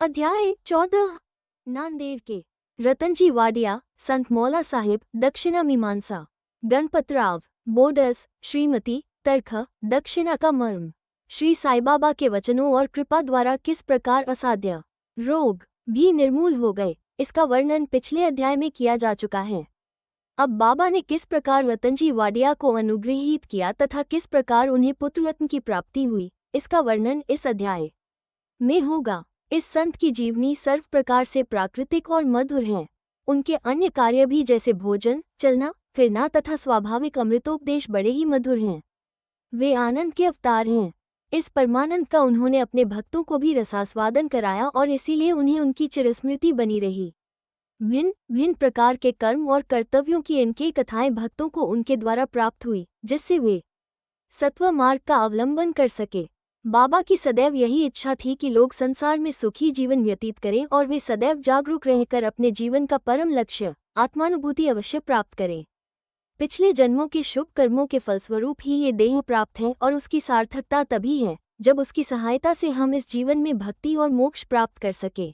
अध्याय 14। नांदेड़ के रतनजी वाडिया, संत मौला साहिब, दक्षिणा मीमांसा, गणपतराव, बोडस, श्रीमती, तर्क, दक्षिणा का मर्म, श्री साईबाबा के वचनों और कृपा द्वारा किस प्रकार असाध्य रोग भी निर्मूल हो गए, इसका वर्णन पिछले अध्याय में किया जा चुका है। अब बाबा ने किस प्रकार रतनजी वाडिया को अनुग्रहित किया तथा किस प्रकार उन्हें पुत्ररत्न की प्राप्ति हुई, इसका वर्णन इस अध्याय में होगा। इस संत की जीवनी सर्व प्रकार से प्राकृतिक और मधुर है। उनके अन्य कार्य भी जैसे भोजन, चलना फिरना तथा स्वाभाविक अमृतोपदेश बड़े ही मधुर हैं। वे आनंद के अवतार हैं। इस परमानंद का उन्होंने अपने भक्तों को भी रसास्वादन कराया और इसीलिए उन्हें उनकी चिरस्मृति बनी रही। भिन्न भिन्न प्रकार के कर्म और कर्तव्यों की इनकी कथाएं भक्तों को उनके द्वारा प्राप्त हुई, जिससे वे सत्व मार्ग का अवलंबन कर सके। बाबा की सदैव यही इच्छा थी कि लोग संसार में सुखी जीवन व्यतीत करें और वे सदैव जागरूक रहकर अपने जीवन का परम लक्ष्य आत्मानुभूति अवश्य प्राप्त करें। पिछले जन्मों के शुभ कर्मों के फलस्वरूप ही ये देह प्राप्त है और उसकी सार्थकता तभी है जब उसकी सहायता से हम इस जीवन में भक्ति और मोक्ष प्राप्त कर सके।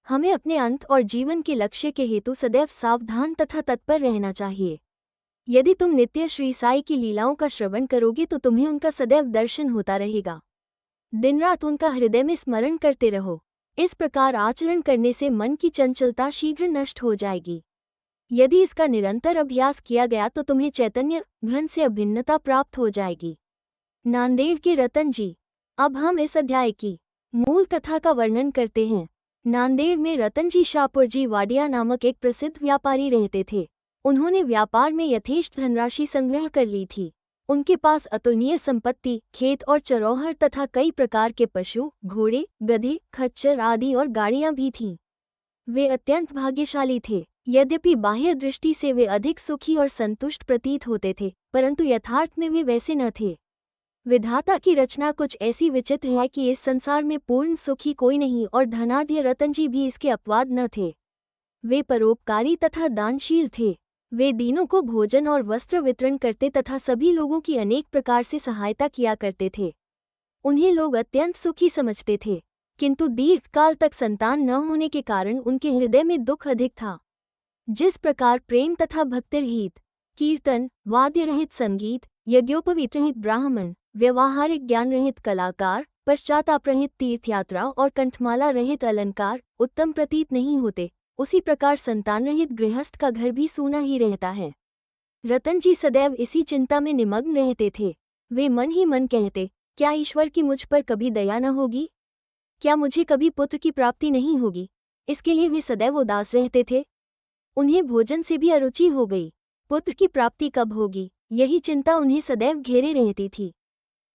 हमें अपने अंत और जीवन के लक्ष्य के हेतु सदैव सावधान तथा तत्पर रहना चाहिए। यदि तुम नित्य श्री साई की लीलाओं का श्रवण करोगे तो तुम्हें उनका सदैव दर्शन होता रहेगा। दिन रात उनका हृदय में स्मरण करते रहो। इस प्रकार आचरण करने से मन की चंचलता शीघ्र नष्ट हो जाएगी। यदि इसका निरंतर अभ्यास किया गया तो तुम्हें चैतन्य घन से अभिन्नता प्राप्त हो जाएगी। नांदेड़ के रतन जी। अब हम इस अध्याय की मूल कथा का वर्णन करते हैं। नांदेड़ में रतनजी शाहपुरजी वाडिया नामक एक प्रसिद्ध व्यापारी रहते थे। उन्होंने व्यापार में यथेष्ट धनराशि संग्रह कर ली थी। उनके पास अतुलनीय संपत्ति, खेत और चरौहर तथा कई प्रकार के पशु, घोड़े, गधे, खच्चर आदि और गाड़ियां भी थीं। वे अत्यंत भाग्यशाली थे। यद्यपि बाह्य दृष्टि से वे अधिक सुखी और संतुष्ट प्रतीत होते थे, परंतु यथार्थ में वे वैसे न थे। विधाता की रचना कुछ ऐसी विचित्र है कि इस संसार में पूर्ण सुखी कोई नहीं और धनाढ्य रतनजी भी इसके अपवाद न थे। वे परोपकारी तथा दानशील थे। वे दीनों को भोजन और वस्त्र वितरण करते तथा सभी लोगों की अनेक प्रकार से सहायता किया करते थे। उन्हें लोग अत्यंत सुखी समझते थे, किंतु दीर्घकाल तक संतान न होने के कारण उनके हृदय में दुख अधिक था। जिस प्रकार प्रेम तथा भक्तिरहित कीर्तन, वाद्य रहित संगीत, यज्ञोपवीत रहित ब्राह्मण, व्यवहारिक ज्ञान रहित कलाकार, पश्चाताप रहित तीर्थयात्रा और कंठमाला रहित अलंकार उत्तम प्रतीत नहीं होते, उसी प्रकार संतान रहित गृहस्थ का घर भी सूना ही रहता है। रतनजी सदैव इसी चिंता में निमग्न रहते थे। वे मन ही मन कहते, क्या ईश्वर की मुझ पर कभी दया न होगी? क्या मुझे कभी पुत्र की प्राप्ति नहीं होगी? इसके लिए वे सदैव उदास रहते थे। उन्हें भोजन से भी अरुचि हो गई। पुत्र की प्राप्ति कब होगी, यही चिंता उन्हें सदैव घेरे रहती थी।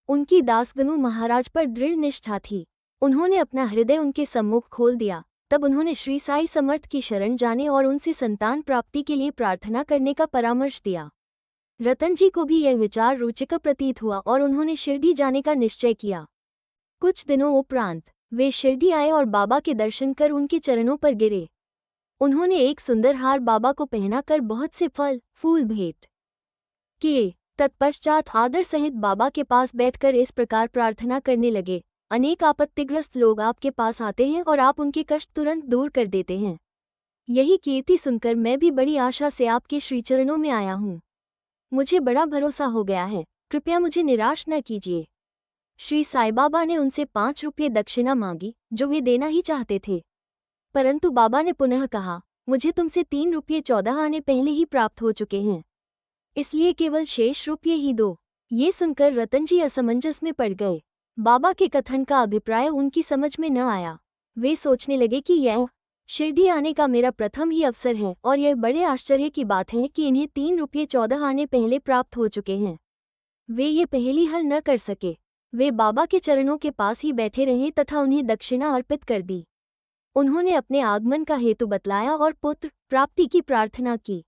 उनकी दासगनु महाराज पर दृढ़ निष्ठा थी। उन्होंने अपना हृदय उनके सम्मुख खोल दिया। तब उन्होंने श्री साई समर्थ की शरण जाने और उनसे संतान प्राप्ति के लिए प्रार्थना करने का परामर्श दिया। रतनजी को भी यह विचार रुचिकर प्रतीत हुआ और उन्होंने शिरडी जाने का निश्चय किया। कुछ दिनों उपरांत वे शिरडी आए और बाबा के दर्शन कर उनके चरणों पर गिरे। उन्होंने एक सुंदर हार बाबा को पहनाकर बहुत से फल फूल भेंट किए। तत्पश्चात आदर सहित बाबा के पास बैठकर इस प्रकार प्रार्थना करने लगे, अनेक आपत्तिग्रस्त लोग आपके पास आते हैं और आप उनके कष्ट तुरंत दूर कर देते हैं। यही कीर्ति सुनकर मैं भी बड़ी आशा से आपके श्रीचरणों में आया हूँ। मुझे बड़ा भरोसा हो गया है, कृपया मुझे निराश न कीजिए। श्री साईबाबा ने उनसे 5 रुपये दक्षिणा मांगी, जो वे देना ही चाहते थे। परंतु बाबा ने पुनः कहा, मुझे तुमसे 3 रुपये 14 आने पहले ही प्राप्त हो चुके हैं, इसलिए केवल शेष रुपये ही दो। ये सुनकर रतनजी असमंजस में पड़ गए। बाबा के कथन का अभिप्राय उनकी समझ में न आया। वे सोचने लगे कि यह शिरडी आने का मेरा प्रथम ही अवसर है और यह बड़े आश्चर्य की बात है कि इन्हें 3 रुपये 14 आने पहले प्राप्त हो चुके हैं। वे ये पहेली हल न कर सके। वे बाबा के चरणों के पास ही बैठे रहे तथा उन्हें दक्षिणा अर्पित कर दी। उन्होंने अपने आगमन का हेतु बतलाया और पुत्र प्राप्ति की प्रार्थना की।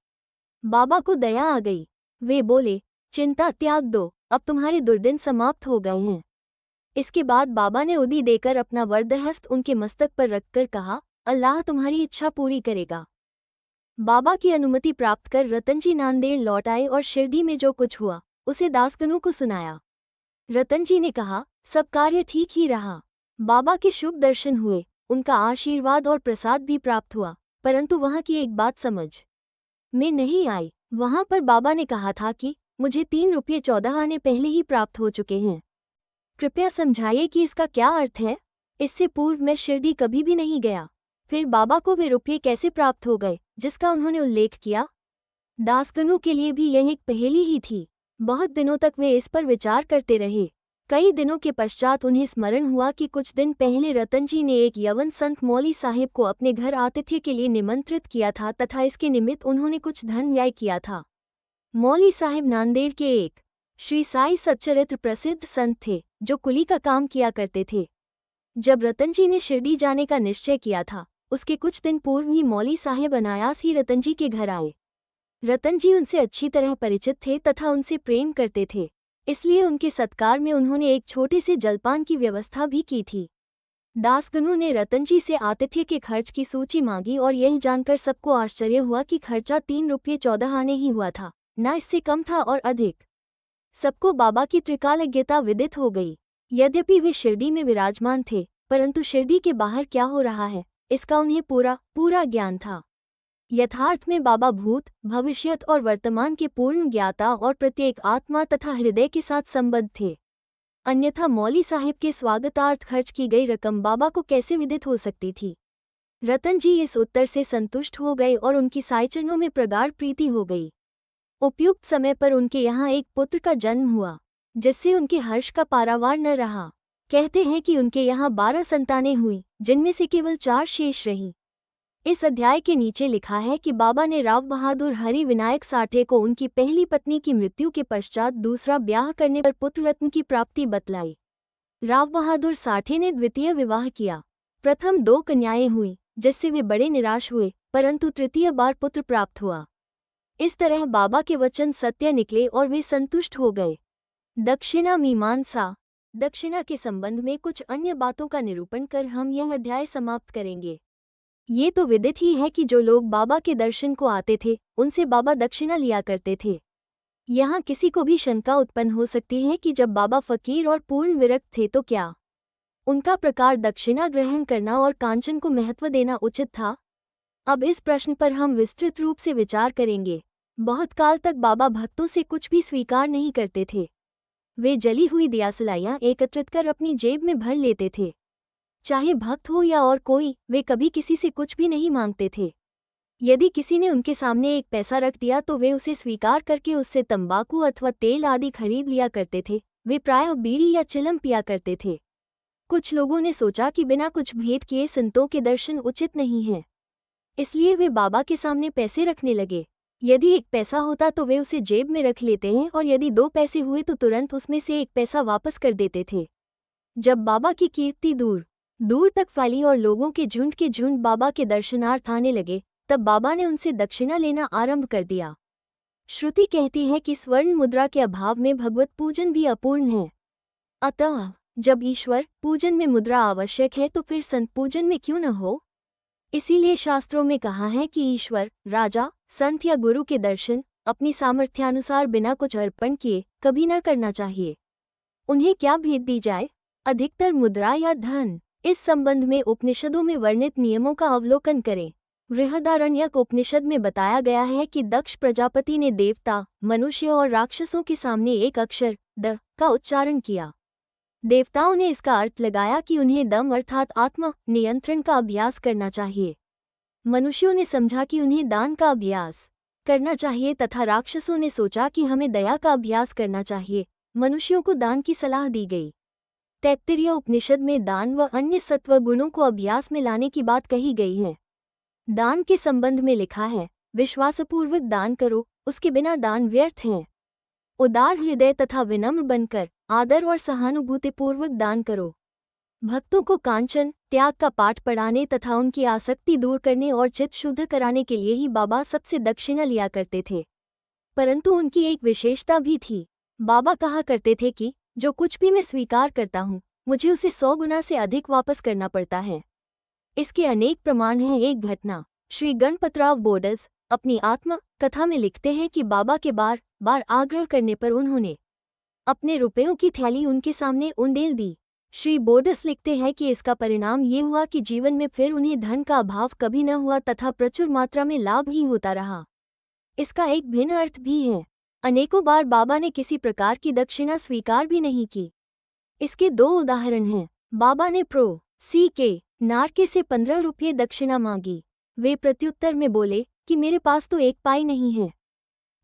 बाबा को दया आ गई। वे बोले, चिंता त्याग दो, अब तुम्हारे दुर्दिन समाप्त हो गए हैं। इसके बाद बाबा ने उदी देकर अपना वरदहस्त उनके मस्तक पर रखकर कहा, अल्लाह तुम्हारी इच्छा पूरी करेगा। बाबा की अनुमति प्राप्त कर रतनजी नांदेड़ लौट आए और शिरडी में जो कुछ हुआ उसे दासगनु को सुनाया। रतनजी ने कहा, सब कार्य ठीक ही रहा। बाबा के शुभ दर्शन हुए। उनका आशीर्वाद और प्रसाद भी प्राप्त हुआ, परंतु वहाँ की एक बात समझ में नहीं आई। वहाँ पर बाबा ने कहा था कि मुझे 3 रुपये 14 आने पहले ही प्राप्त हो चुके हैं। कृपया समझाइए कि इसका क्या अर्थ है। इससे पूर्व मैं शिरडी कभी भी नहीं गया, फिर बाबा को वे रुपये कैसे प्राप्त हो गए जिसका उन्होंने उल्लेख किया। दासगणों के लिए भी यह एक पहेली ही थी। बहुत दिनों तक वे इस पर विचार करते रहे। कई दिनों के पश्चात उन्हें स्मरण हुआ कि कुछ दिन पहले रतन जी ने एक यवन संत मौली साहिब को अपने घर आतिथ्य के लिए निमंत्रित किया था तथा इसके निमित्त उन्होंने कुछ धन व्यय किया था। मौली साहिब नांदेड़ के एक श्री साई सच्चरित्र प्रसिद्ध संत थे जो कुली का काम किया करते थे। जब रतन जी ने शिरडी जाने का निश्चय किया था, उसके कुछ दिन पूर्व ही मौली साहिब अनायास ही रतन जी के घर आए। रतन जी उनसे अच्छी तरह परिचित थे तथा उनसे प्रेम करते थे, इसलिए उनके सत्कार में उन्होंने एक छोटे से जलपान की व्यवस्था भी की थी। दासगणों ने रतन जी से आतिथ्य के खर्च की सूची मांगी और यह जानकर सबको आश्चर्य हुआ कि खर्चा 3 रुपये 14 आने ही हुआ था, न इससे कम था और अधिक। सबको बाबा की त्रिकालज्ञता विदित हो गई। यद्यपि वे शिरडी में विराजमान थे, परंतु शिरडी के बाहर क्या हो रहा है इसका उन्हें पूरा ज्ञान था। यथार्थ में बाबा भूत, भविष्यत और वर्तमान के पूर्ण ज्ञाता और प्रत्येक आत्मा तथा हृदय के साथ संबद्ध थे। अन्यथा मौली साहिब के स्वागतार्थ खर्च की गई रकम बाबा को कैसे विदित हो सकती थी। रतन जी इस उत्तर से संतुष्ट हो गए और उनकी साईचरणों में प्रगाढ़ प्रीति हो गई। उपयुक्त समय पर उनके यहाँ एक पुत्र का जन्म हुआ, जिससे उनके हर्ष का पारावार न रहा। कहते हैं कि उनके यहाँ 12 संतानें हुई, जिनमें से केवल 4 शेष रहीं। इस अध्याय के नीचे लिखा है कि बाबा ने राव बहादुर हरि विनायक साठे को उनकी पहली पत्नी की मृत्यु के पश्चात दूसरा ब्याह करने पर पुत्र रत्न की प्राप्ति बतलाई। राव बहादुर साठे ने द्वितीय विवाह किया। प्रथम 2 कन्याएं हुई, जिससे वे बड़े निराश हुए, परंतु तृतीय बार पुत्र प्राप्त हुआ। इस तरह बाबा के वचन सत्य निकले और वे संतुष्ट हो गए। दक्षिणा मीमांसा। दक्षिणा के संबंध में कुछ अन्य बातों का निरूपण कर हम यह अध्याय समाप्त करेंगे। ये तो विदित ही है कि जो लोग बाबा के दर्शन को आते थे, उनसे बाबा दक्षिणा लिया करते थे। यहाँ किसी को भी शंका उत्पन्न हो सकती है कि जब बाबा फकीर और पूर्ण विरक्त थे तो क्या उनका प्रकार दक्षिणा ग्रहण करना और कांचन को महत्व देना उचित था। अब इस प्रश्न पर हम विस्तृत रूप से विचार करेंगे। बहुत काल तक बाबा भक्तों से कुछ भी स्वीकार नहीं करते थे। वे जली हुई दियासलाइयाँ एकत्रित कर अपनी जेब में भर लेते थे। चाहे भक्त हो या और कोई, वे कभी किसी से कुछ भी नहीं मांगते थे। यदि किसी ने उनके सामने एक पैसा रख दिया तो वे उसे स्वीकार करके उससे तंबाकू अथवा तेल आदि खरीद लिया करते थे। वे प्रायः बीड़ी या चिलम पिया करते थे। कुछ लोगों ने सोचा कि बिना कुछ भेंट किए संतों के दर्शन उचित नहीं हैं, इसलिए वे बाबा के सामने पैसे रखने लगे। यदि 1 पैसा होता तो वे उसे जेब में रख लेते हैं और यदि 2 पैसे हुए तो तुरंत उसमें से 1 पैसा वापस कर देते थे। जब बाबा की कीर्ति दूर दूर तक फैली और लोगों के झुंड बाबा के दर्शनार्थ आने लगे, तब बाबा ने उनसे दक्षिणा लेना आरंभ कर दिया। श्रुति कहती है कि स्वर्ण मुद्रा के अभाव में भगवत पूजन भी अपूर्ण है। अतः जब ईश्वर पूजन में मुद्रा आवश्यक है तो फिर संत पूजन में क्यों न हो। इसीलिए शास्त्रों में कहा है कि ईश्वर, राजा, संत या गुरु के दर्शन अपनी सामर्थ्यानुसार बिना कुछ अर्पण किए कभी न करना चाहिए। उन्हें क्या भेंट दी जाए, अधिकतर मुद्रा या धन। इस संबंध में उपनिषदों में वर्णित नियमों का अवलोकन करें। बृहदारण्यक उपनिषद में बताया गया है कि दक्ष प्रजापति ने देवता, मनुष्य और राक्षसों के सामने एक अक्षर द का उच्चारण किया। देवताओं ने इसका अर्थ लगाया कि उन्हें दम अर्थात आत्म नियंत्रण का अभ्यास करना चाहिए। मनुष्यों ने समझा कि उन्हें दान का अभ्यास करना चाहिए तथा राक्षसों ने सोचा कि हमें दया का अभ्यास करना चाहिए। मनुष्यों को दान की सलाह दी गई। तैत्तिरीय उपनिषद में दान व अन्य सत्व गुणों को अभ्यास में लाने की बात कही गई है। दान के संबंध में लिखा है, विश्वासपूर्वक दान करो, उसके बिना दान व्यर्थ है। उदार हृदय तथा विनम्र बनकर आदर और सहानुभूतिपूर्वक दान करो। भक्तों को कांचन त्याग का पाठ पढ़ाने तथा उनकी आसक्ति दूर करने और चित्त शुद्ध कराने के लिए ही बाबा सबसे दक्षिणा लिया करते थे। परंतु उनकी एक विशेषता भी थी। बाबा कहा करते थे कि जो कुछ भी मैं स्वीकार करता हूँ, मुझे उसे 100 गुना से अधिक वापस करना पड़ता है। इसके अनेक प्रमाण हैं। एक घटना। श्री गणपतराव बोडस अपनी आत्म कथा में लिखते हैं कि बाबा के बार बार आग्रह करने पर उन्होंने अपने रुपयों की थैली उनके सामने उंडेल दी। श्री बोडस लिखते हैं कि इसका परिणाम ये हुआ कि जीवन में फिर उन्हें धन का अभाव कभी न हुआ तथा प्रचुर मात्रा में लाभ ही होता रहा। इसका एक भिन्न अर्थ भी है। अनेकों बार बाबा ने किसी प्रकार की दक्षिणा स्वीकार भी नहीं की। इसके 2 उदाहरण हैं। बाबा ने सी के नारके से 15 रुपये दक्षिणा मांगी। वे प्रत्युत्तर में बोले कि मेरे पास तो 1 पाई नहीं है।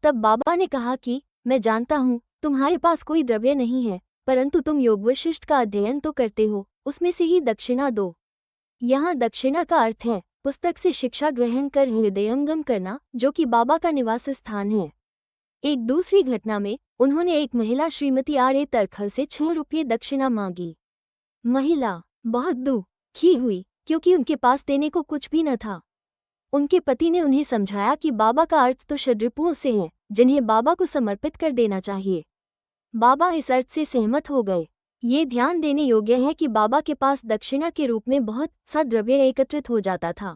तब बाबा ने कहा कि मैं जानता हूँ तुम्हारे पास कोई द्रव्य नहीं है, परंतु तुम योग वशिष्ठ का अध्ययन तो करते हो, उसमें से ही दक्षिणा दो। यहाँ दक्षिणा का अर्थ है पुस्तक से शिक्षा ग्रहण कर हृदयंगम करना, जो कि बाबा का निवास स्थान है। एक दूसरी घटना में उन्होंने एक महिला श्रीमती आर.ए. तरखल से 6 रुपये दक्षिणा मांगी। महिला बहुत दुखी हुई क्योंकि उनके पास देने को कुछ भी न था। उनके पति ने उन्हें समझाया कि बाबा का अर्थ तो षड्रिपुओं से है, जिन्हें बाबा को समर्पित कर देना चाहिए। बाबा इस अर्थ से सहमत हो गए। ये ध्यान देने योग्य है कि बाबा के पास दक्षिणा के रूप में बहुत सा द्रव्य एकत्रित हो जाता था।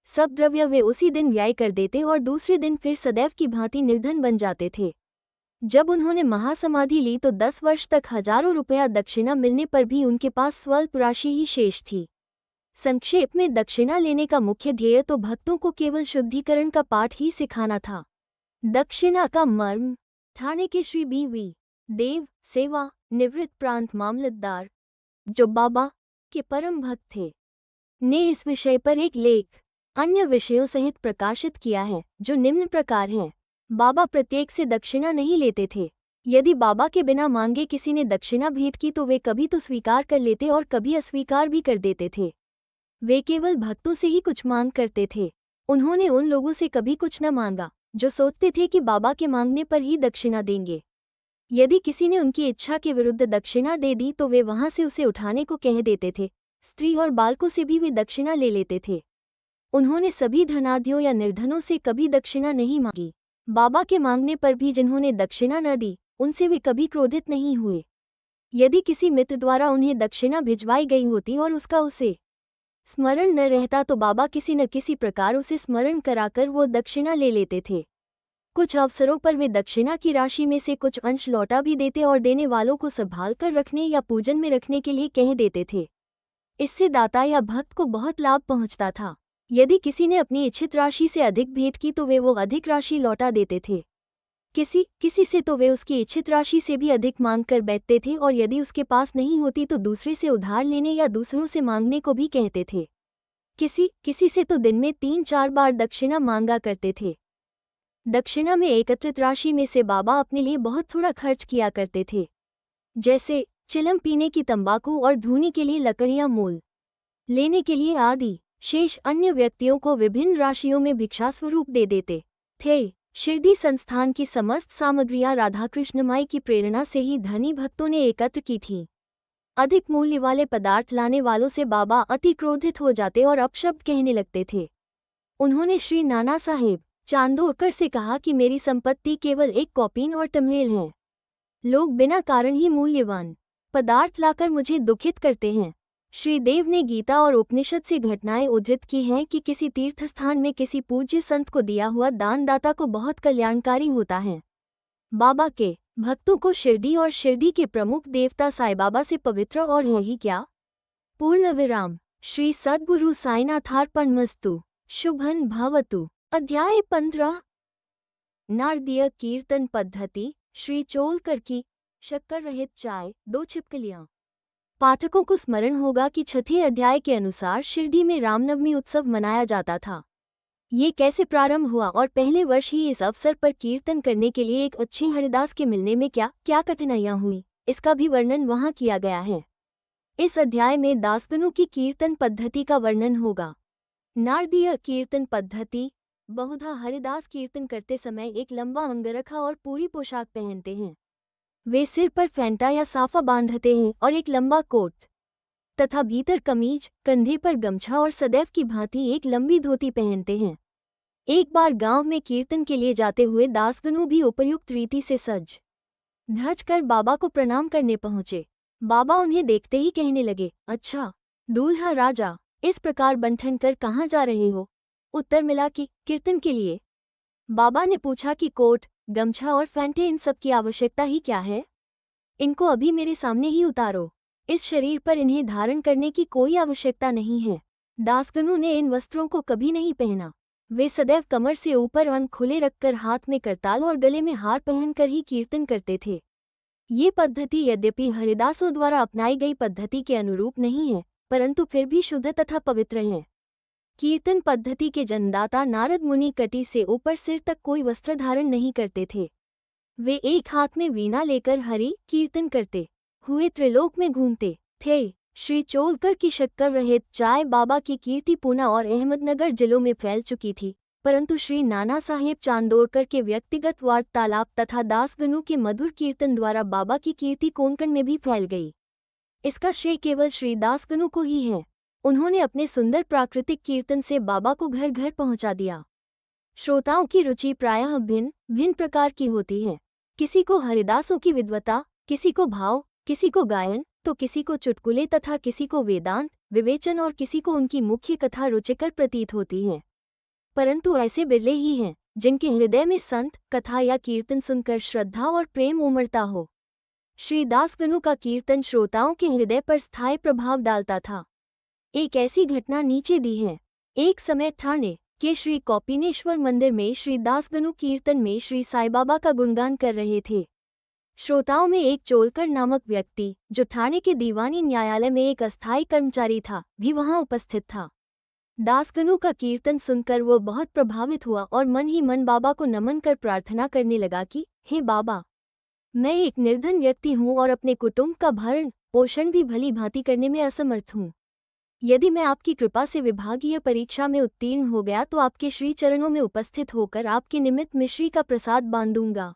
सब द्रव्य वे उसी दिन व्यय कर देते और दूसरे दिन फिर सदैव की भांति निर्धन बन जाते थे। जब उन्होंने महासमाधि ली तो 10 वर्ष तक हजारों रुपया दक्षिणा मिलने पर भी उनके पास स्वल्प राशि ही शेष थी। संक्षेप में दक्षिणा लेने का मुख्य ध्येय तो भक्तों को केवल शुद्धिकरण का पाठ ही सिखाना था। दक्षिणा का मर्म। ठाणे के श्री बी.वी. देव सेवा निवृत्त प्रांत मामलतदार, जो बाबा के परम भक्त थे, ने इस विषय पर एक लेख अन्य विषयों सहित प्रकाशित किया है, जो निम्न प्रकार है। बाबा प्रत्येक से दक्षिणा नहीं लेते थे। यदि बाबा के बिना मांगे किसी ने दक्षिणा भेंट की तो वे कभी तो स्वीकार कर लेते और कभी अस्वीकार भी कर देते थे। वे केवल भक्तों से ही कुछ मांग करते थे। उन्होंने उन लोगों से कभी कुछ न मांगा जो सोचते थे कि बाबा के मांगने पर ही दक्षिणा देंगे। यदि किसी ने उनकी इच्छा के विरुद्ध दक्षिणा दे दी तो वे वहां से उसे उठाने को कह देते थे। स्त्री और बालकों से भी वे दक्षिणा ले लेते थे। उन्होंने सभी धनाढ्यों या निर्धनों से कभी दक्षिणा नहीं मांगी। बाबा के मांगने पर भी जिन्होंने दक्षिणा न दी, उनसे वे कभी क्रोधित नहीं हुए। यदि किसी मित्र द्वारा उन्हें दक्षिणा भिजवाई गई होती और उसका उसे स्मरण न रहता तो बाबा किसी न किसी प्रकार उसे स्मरण कराकर वो दक्षिणा ले लेते थे। कुछ अवसरों पर वे दक्षिणा की राशि में से कुछ अंश लौटा भी देते और देने वालों को संभाल कर रखने या पूजन में रखने के लिए कह देते थे। इससे दाता या भक्त को बहुत लाभ पहुंचता था। यदि किसी ने अपनी इच्छित राशि से अधिक भेंट की तो वे वो अधिक राशि लौटा देते थे। किसी से तो वे उसकी इच्छित राशि से भी अधिक मांग कर बैठते थे और यदि उसके पास नहीं होती तो दूसरे से उधार लेने या दूसरों से मांगने को भी कहते थे। किसी से तो दिन में 3-4 बार दक्षिणा मांगा करते थे। दक्षिणा में एकत्रित राशि में से बाबा अपने लिए बहुत थोड़ा खर्च किया करते थे, जैसे चिलम पीने की तंबाकू और धूनी के लिए लकड़ियां मोल लेने के लिए आदि। शेष अन्य व्यक्तियों को विभिन्न राशियों में भिक्षा स्वरूप दे देते थे। शिरडी संस्थान की समस्त सामग्रियां राधाकृष्ण माई की प्रेरणा से ही धनी भक्तों ने एकत्र की थीं। अधिक मूल्य वाले पदार्थ लाने वालों से बाबा अति क्रोधित हो जाते और अपशब्द कहने लगते थे। उन्होंने श्री नाना साहेब चांदोरकर से कहा कि मेरी संपत्ति केवल एक कॉपीन और टमरेल है। लोग बिना कारण ही मूल्यवान पदार्थ लाकर मुझे दुखित करते हैं। श्री देव ने गीता और उपनिषद से घटनाएं उद्धृत की हैं कि किसी तीर्थस्थान में किसी पूज्य संत को दिया हुआ दान दाता को बहुत कल्याणकारी होता है। बाबा के भक्तों को शिरडी और शिरडी के प्रमुख देवता साईं बाबा से पवित्र और यही क्या। पूर्ण विराम। श्री सद्गुरु साईनाथार्पणमस्तु। शुभं भवतु। अध्याय 15। नारदीय कीर्तन पद्धति। श्री चोलकर की शक्कर रहित चाय 2 छिपकलियां। पाठकों को स्मरण होगा कि 6 अध्याय के अनुसार शिरडी में रामनवमी उत्सव मनाया जाता था। ये कैसे प्रारंभ हुआ और पहले वर्ष ही इस अवसर पर कीर्तन करने के लिए एक अच्छे हरिदास के मिलने में क्या क्या कठिनाइयां हुई, इसका भी वर्णन वहां किया गया है। इस अध्याय में दासगणों की कीर्तन पद्धति का वर्णन होगा। नारदीय कीर्तन पद्धति। बहुधा हरिदास कीर्तन करते समय एक लंबा अंगरखा और पूरी पोशाक पहनते हैं। वे सिर पर फेंटा या साफा बांधते हैं और एक लंबा कोट तथा भीतर कमीज, कंधे पर गमछा और सदैव की भांति एक लंबी धोती पहनते हैं। एक बार गांव में कीर्तन के लिए जाते हुए दासगणों भी उपयुक्त रीति से सज धज कर बाबा को प्रणाम करने पहुंचे। बाबा उन्हें देखते ही कहने लगे, अच्छा दूल्हा राजा, इस प्रकार बंठन कर कहाँ जा रहे हो? उत्तर मिला कि कीर्तन के लिए। बाबा ने पूछा कि कोट, गमछा और फैंटे, इन सब की आवश्यकता ही क्या है? इनको अभी मेरे सामने ही उतारो। इस शरीर पर इन्हें धारण करने की कोई आवश्यकता नहीं है। दासगणों ने इन वस्त्रों को कभी नहीं पहना। वे सदैव कमर से ऊपर अंग खुले रखकर हाथ में करताल और गले में हार पहनकर ही कीर्तन करते थे। ये पद्धति यद्यपि हरिदासों द्वारा अपनाई गई पद्धति के अनुरूप नहीं है, परंतु फिर भी शुद्ध तथा पवित्र है। कीर्तन पद्धति के जन्मदाता नारद मुनि कटी से ऊपर सिर तक कोई वस्त्र धारण नहीं करते थे। वे एक हाथ में वीणा लेकर हरि कीर्तन करते हुए त्रिलोक में घूमते थे। श्री चोलकर की शक्कर रहित चाय बाबा की कीर्ति पूना और अहमदनगर जिलों में फैल चुकी थी, परंतु श्री नाना साहेब चांदोरकर के व्यक्तिगत वार्तालाप तथा दासगणों के मधुर कीर्तन द्वारा बाबा की कीर्ति कोंकण में भी फैल गई। इसका श्रेय केवल श्री दासगणों को ही है। उन्होंने अपने सुंदर प्राकृतिक कीर्तन से बाबा को घर घर पहुंचा दिया। श्रोताओं की रुचि प्रायः भिन्न भिन्न प्रकार की होती है। किसी को हरिदासों की विद्वता, किसी को भाव, किसी को गायन, तो किसी को चुटकुले तथा किसी को वेदांत विवेचन और किसी को उनकी मुख्य कथा रुचिकर प्रतीत होती है। परंतु ऐसे बिरले ही हैं जिनके हृदय में संत कथा या कीर्तन सुनकर श्रद्धा और प्रेम उमड़ता हो। श्री दासगणों का कीर्तन श्रोताओं के हृदय पर स्थायी प्रभाव डालता था। एक ऐसी घटना नीचे दी है। एक समय ठाणे के श्री कौपिनेश्वर मंदिर में श्री दासगणु कीर्तन में श्री साईं बाबा का गुणगान कर रहे थे। श्रोताओं में एक चोलकर नामक व्यक्ति, जो ठाणे के दीवानी न्यायालय में एक अस्थायी कर्मचारी था, भी वहां उपस्थित था। दासगणु का कीर्तन सुनकर वो बहुत प्रभावित हुआ और मन ही मन बाबा को नमन कर प्रार्थना करने लगा कि हे बाबा, मैं एक निर्धन व्यक्ति हूँ और अपने कुटुंब का भरण पोषण भी भली भांति करने में असमर्थ हूँ। यदि मैं आपकी कृपा से विभागीय परीक्षा में उत्तीर्ण हो गया तो आपके श्री चरणों में उपस्थित होकर आपके निमित्त मिश्री का प्रसाद बांधूंगा।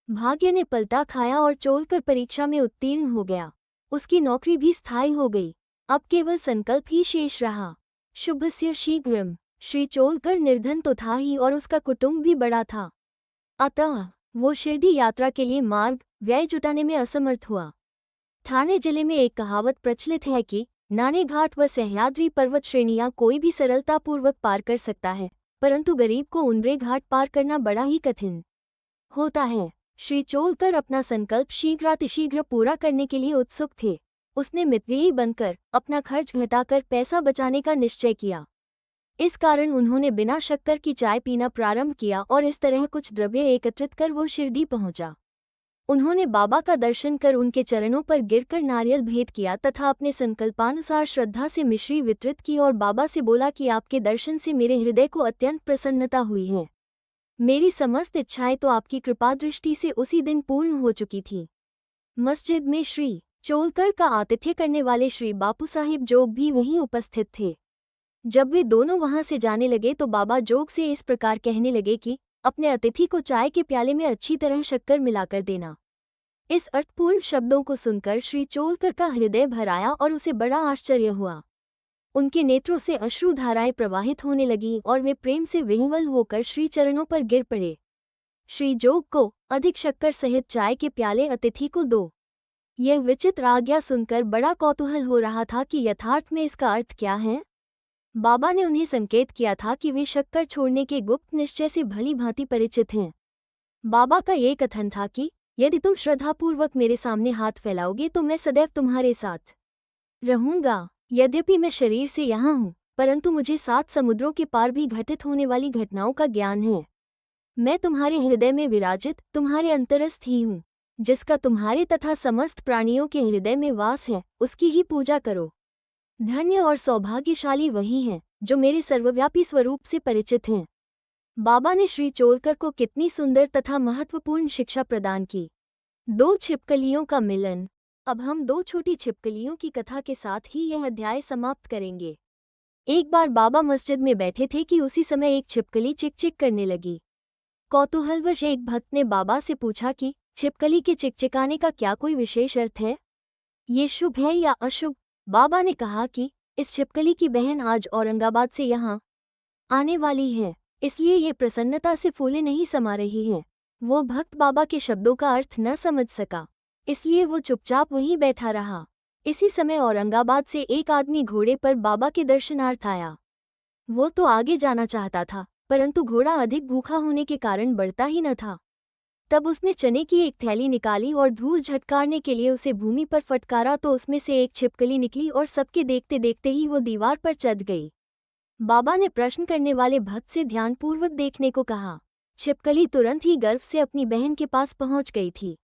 भाग्य ने पलटा खाया और चोलकर परीक्षा में उत्तीर्ण हो गया। उसकी नौकरी भी स्थायी हो गई। अब केवल संकल्प ही शेष रहा। शुभस्य शीघ्रम। श्री चोलकर निर्धन तो था ही और उसका कुटुंब भी बड़ा था, अतः वो शिरडी यात्रा के लिए मार्ग व्यय जुटाने में असमर्थ हुआ। ठाणे जिले में एक कहावत प्रचलित है कि नाने घाट व सह्याद्री पर्वत श्रेणियां कोई भी सरलतापूर्वक पार कर सकता है, परंतु गरीब को उनरे घाट पार करना बड़ा ही कठिन होता है। श्री चोलकर अपना संकल्प शीघ्रातिशीघ्र पूरा करने के लिए उत्सुक थे। उसने मितव्ययी बनकर अपना खर्च घटाकर पैसा बचाने का निश्चय किया। इस कारण उन्होंने बिना शक्कर की चाय पीना प्रारंभ किया और इस तरह कुछ द्रव्य एकत्रित कर वो शिरडी पहुंचा। उन्होंने बाबा का दर्शन कर उनके चरणों पर गिरकर नारियल भेंट किया तथा अपने संकल्पानुसार श्रद्धा से मिश्री वितरित की और बाबा से बोला कि आपके दर्शन से मेरे हृदय को अत्यंत प्रसन्नता हुई है। मेरी समस्त इच्छाएं तो आपकी कृपा दृष्टि से उसी दिन पूर्ण हो चुकी थी। मस्जिद में श्री चोलकर का आतिथ्य करने वाले श्री बापू साहिब जोग भी वहीं उपस्थित थे। जब वे दोनों वहां से जाने लगे तो बाबा जोग से इस प्रकार कहने लगे कि अपने अतिथि को चाय के प्याले में अच्छी तरह शक्कर मिलाकर देना। इस अर्थपूर्ण शब्दों को सुनकर श्री चोलकर का हृदय भर आया और उसे बड़ा आश्चर्य हुआ। उनके नेत्रों से अश्रुधाराएं प्रवाहित होने लगीं और वे प्रेम से विह्वल होकर श्री चरणों पर गिर पड़े। श्री जोग को अधिक शक्कर सहित चाय के प्याले अतिथि को दो। यह विचित्र आज्ञा सुनकर बड़ा कौतूहल हो रहा था कि यथार्थ में इसका अर्थ क्या है। बाबा ने उन्हें संकेत किया था कि वे शक्कर छोड़ने के गुप्त निश्चय से भली भांति परिचित हैं। बाबा का ये कथन था कि यदि तुम श्रद्धापूर्वक मेरे सामने हाथ फैलाओगे तो मैं सदैव तुम्हारे साथ रहूंगा। यद्यपि मैं शरीर से यहाँ हूँ, परंतु मुझे 7 समुद्रों के पार भी घटित होने वाली घटनाओं का ज्ञान है। मैं तुम्हारे हृदय में विराजित तुम्हारे अंतरस्थ ही हूँ। जिसका तुम्हारे तथा समस्त प्राणियों के हृदय में वास है, उसकी ही पूजा करो। धन्य और सौभाग्यशाली वही हैं जो मेरे सर्वव्यापी स्वरूप से परिचित हैं। बाबा ने श्री चोलकर को कितनी सुंदर तथा महत्वपूर्ण शिक्षा प्रदान की। 2 छिपकलियों का मिलन। अब हम 2 छोटी छिपकलियों की कथा के साथ ही यह अध्याय समाप्त करेंगे। एक बार बाबा मस्जिद में बैठे थे कि उसी समय एक छिपकली चिक-चिक करने लगी। कौतूहलवश एक भक्त ने बाबा से पूछा कि छिपकली के चिकचिकाने का क्या कोई विशेष अर्थ है? ये शुभ है या अशुभ? बाबा ने कहा कि इस छिपकली की बहन आज औरंगाबाद से यहाँ आने वाली है, इसलिए ये प्रसन्नता से फूले नहीं समा रही है। वो भक्त बाबा के शब्दों का अर्थ न समझ सका, इसलिए वो चुपचाप वहीं बैठा रहा। इसी समय औरंगाबाद से एक आदमी घोड़े पर बाबा के दर्शनार्थ आया। वो तो आगे जाना चाहता था, परंतु घोड़ा अधिक भूखा होने के कारण बढ़ता ही न था। तब उसने चने की एक थैली निकाली और धूल झटकारने के लिए उसे भूमि पर फटकारा तो उसमें से एक छिपकली निकली और सबके देखते देखते ही वो दीवार पर चढ़ गई। बाबा ने प्रश्न करने वाले भक्त से ध्यानपूर्वक देखने को कहा। छिपकली तुरंत ही गर्व से अपनी बहन के पास पहुंच गई थी।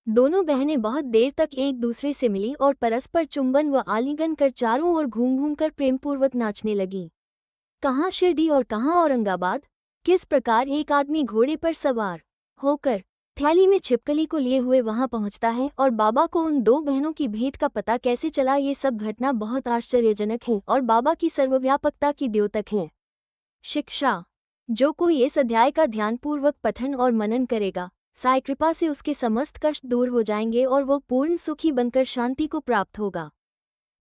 दोनों बहनें बहुत देर तक एक दूसरे से मिली और परस्पर चुंबन व आलिंगन कर चारों ओर घूम घूम कर प्रेमपूर्वक नाचने लगीं। कहाँ शिरडी और कहाँ औरंगाबाद, किस प्रकार एक आदमी घोड़े पर सवार होकर थैली में छिपकली को लिए हुए वहां पहुंचता है और बाबा को उन दो बहनों की भेंट का पता कैसे चला, ये सब घटना बहुत आश्चर्यजनक है और बाबा की सर्वव्यापकता की द्योतक है। शिक्षा। जो कोई इस अध्याय का ध्यानपूर्वक पठन और मनन करेगा, साई कृपा से उसके समस्त कष्ट दूर हो जाएंगे और वो पूर्ण सुखी बनकर शांति को प्राप्त होगा।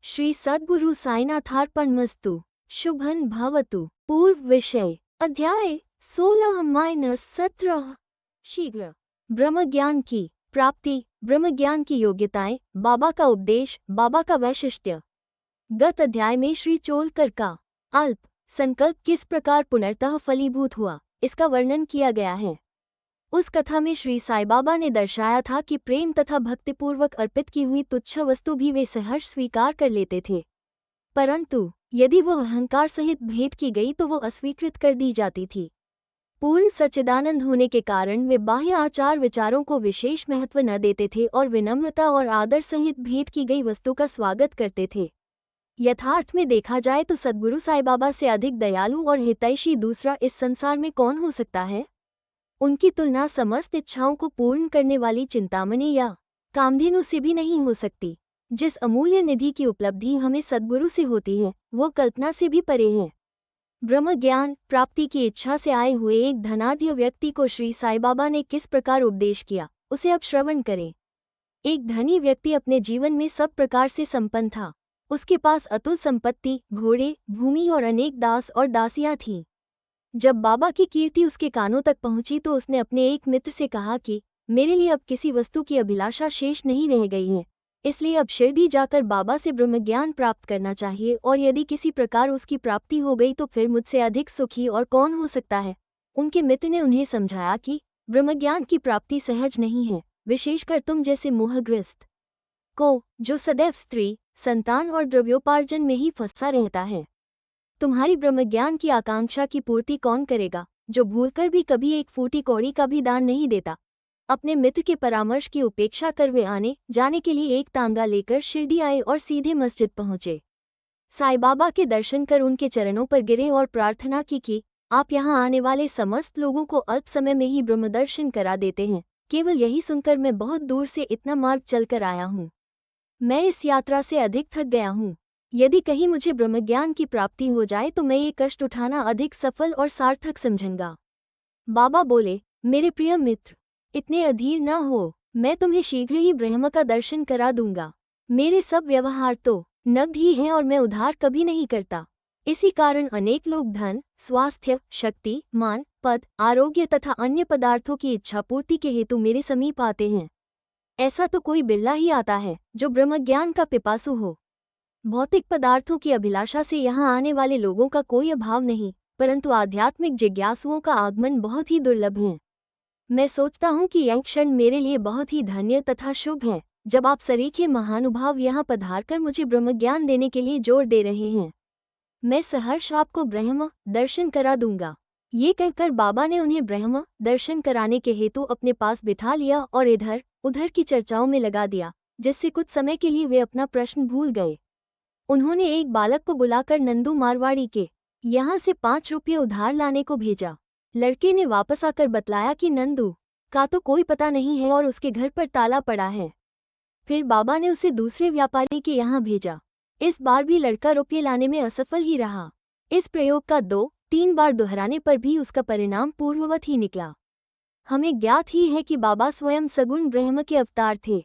श्री सद्गुरु साईनाथार्पणमस्तु। शुभं भवतु। पूर्व विषय अध्याय 16-17। शीघ्र ब्रह्मज्ञान की प्राप्ति, ब्रह्मज्ञान की योग्यताएं, बाबा का उपदेश, बाबा का वैशिष्ट्य। गत अध्याय में श्री चोलकर का अल्प संकल्प किस प्रकार पुनर्तः फलीभूत हुआ, इसका वर्णन किया गया है। उस कथा में श्री साईं बाबा ने दर्शाया था कि प्रेम तथा भक्तिपूर्वक अर्पित की हुई तुच्छ वस्तु भी वे सहर्ष स्वीकार कर लेते थे, परंतु यदि वो अहंकार सहित भेंट की गई तो वो अस्वीकृत कर दी जाती थी। पूर्ण सच्चिदानंद होने के कारण वे बाह्य आचार विचारों को विशेष महत्व न देते थे और विनम्रता और आदर सहित भेंट की गई वस्तु का स्वागत करते थे। यथार्थ में देखा जाए तो सद्गुरु साईं बाबा से अधिक दयालु और हितैषी दूसरा इस संसार में कौन हो सकता है। उनकी तुलना समस्त इच्छाओं को पूर्ण करने वाली चिंतामणि या कामधेनु से भी नहीं हो सकती। जिस अमूल्य निधि की उपलब्धि हमें सद्गुरु से होती है वो कल्पना से भी परे है। ब्रह्म ज्ञान प्राप्ति की इच्छा से आए हुए एक धनाढ्य व्यक्ति को श्री साईं बाबा ने किस प्रकार उपदेश किया, उसे अब श्रवण करें। एक धनी व्यक्ति अपने जीवन में सब प्रकार से संपन्न था। उसके पास अतुल संपत्ति, घोड़े, भूमि और अनेक दास और दासियां थीं। जब बाबा की कीर्ति उसके कानों तक पहुंची तो उसने अपने एक मित्र से कहा कि मेरे लिए अब किसी वस्तु की अभिलाषा शेष नहीं रह गई है, इसलिए अब शिरडी जाकर बाबा से ब्रह्मज्ञान प्राप्त करना चाहिए और यदि किसी प्रकार उसकी प्राप्ति हो गई तो फिर मुझसे अधिक सुखी और कौन हो सकता है। उनके मित्र ने उन्हें समझाया कि ब्रह्मज्ञान की प्राप्ति सहज नहीं है, विशेषकर तुम जैसे मोहग्रस्त को, जो सदैव स्त्री, संतान और द्रव्योपार्जन में ही फंसा रहता है। तुम्हारी ब्रह्मज्ञान की आकांक्षा की पूर्ति कौन करेगा, जो भूलकर भी कभी एक फूटी कौड़ी का भी दान नहीं देता। अपने मित्र के परामर्श की उपेक्षा कर वे आने जाने के लिए एक तांगा लेकर शिरडी आए और सीधे मस्जिद पहुंचे। साईं बाबा के दर्शन कर उनके चरणों पर गिरे और प्रार्थना की कि आप यहाँ आने वाले समस्त लोगों को अल्प समय में ही ब्रह्मदर्शन करा देते हैं। केवल यही सुनकर मैं बहुत दूर से इतना मार्ग चलकर आया हूँ। मैं इस यात्रा से अधिक थक गया हूँ। यदि कहीं मुझे ब्रह्मज्ञान की प्राप्ति हो जाए तो मैं ये कष्ट उठाना अधिक सफल और सार्थक समझूंगा। बाबा बोले, मेरे प्रिय मित्र, इतने अधीर न हो, मैं तुम्हें शीघ्र ही ब्रह्म का दर्शन करा दूंगा। मेरे सब व्यवहार तो नगद ही हैं और मैं उधार कभी नहीं करता। इसी कारण अनेक लोग धन, स्वास्थ्य, शक्ति, मान, पद, आरोग्य तथा अन्य पदार्थों की इच्छापूर्ति के हेतु मेरे समीप आते हैं। ऐसा तो कोई बिल्ला ही आता है जो ब्रह्मज्ञान का पिपासु हो। भौतिक पदार्थों की अभिलाषा से यहाँ आने वाले लोगों का कोई अभाव नहीं, परंतु आध्यात्मिक जिज्ञासुओं का आगमन बहुत ही दुर्लभ है। मैं सोचता हूँ कि यह क्षण मेरे लिए बहुत ही धन्य तथा शुभ है, जब आप सरीखे महानुभाव यहाँ पधारकर मुझे ब्रह्मज्ञान देने के लिए जोर दे रहे हैं। मैं सहर्ष आपको ब्रह्म दर्शन करा दूंगा। ये कहकर बाबा ने उन्हें ब्रह्म दर्शन कराने के हेतु अपने पास बिठा लिया और इधर उधर की चर्चाओं में लगा दिया, जिससे कुछ समय के लिए वे अपना प्रश्न भूल गए। उन्होंने एक बालक को बुलाकर नंदू मारवाड़ी के यहाँ से 5 रुपये उधार लाने को भेजा। लड़के ने वापस आकर बतलाया कि नंदू का तो कोई पता नहीं है और उसके घर पर ताला पड़ा है। फिर बाबा ने उसे दूसरे व्यापारी के यहाँ भेजा। इस बार भी लड़का रुपये लाने में असफल ही रहा। इस प्रयोग का 2-3 बार दोहराने पर भी उसका परिणाम पूर्ववत ही निकला। हमें ज्ञात ही है कि बाबा स्वयं सगुण ब्रह्म के अवतार थे।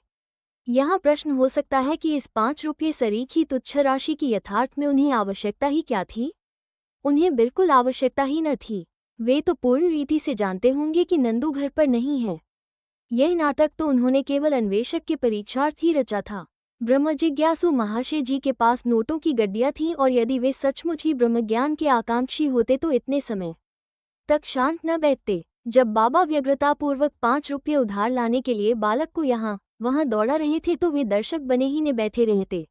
यहाँ प्रश्न हो सकता है कि इस 5 रुपये सरीखी तुच्छ राशि की यथार्थ में उन्हें आवश्यकता ही क्या थी। उन्हें बिल्कुल आवश्यकता ही न थी। वे तो पूर्ण रीति से जानते होंगे कि नंदू घर पर नहीं है। यह नाटक तो उन्होंने केवल अन्वेषक के परीक्षार्थ ही रचा था। ब्रह्मजिज्ञासु महाशय जी के पास नोटों की गड्डियां थीं और यदि वे सचमुच ही ब्रह्मज्ञान के आकांक्षी होते तो इतने समय तक शांत न बैठते। जब बाबा व्यग्रतापूर्वक 5 रुपये उधार लाने के लिए बालक को यहाँ वहाँ दौड़ा रहे थे तो वे दर्शक बने ही ने बैठे रहते।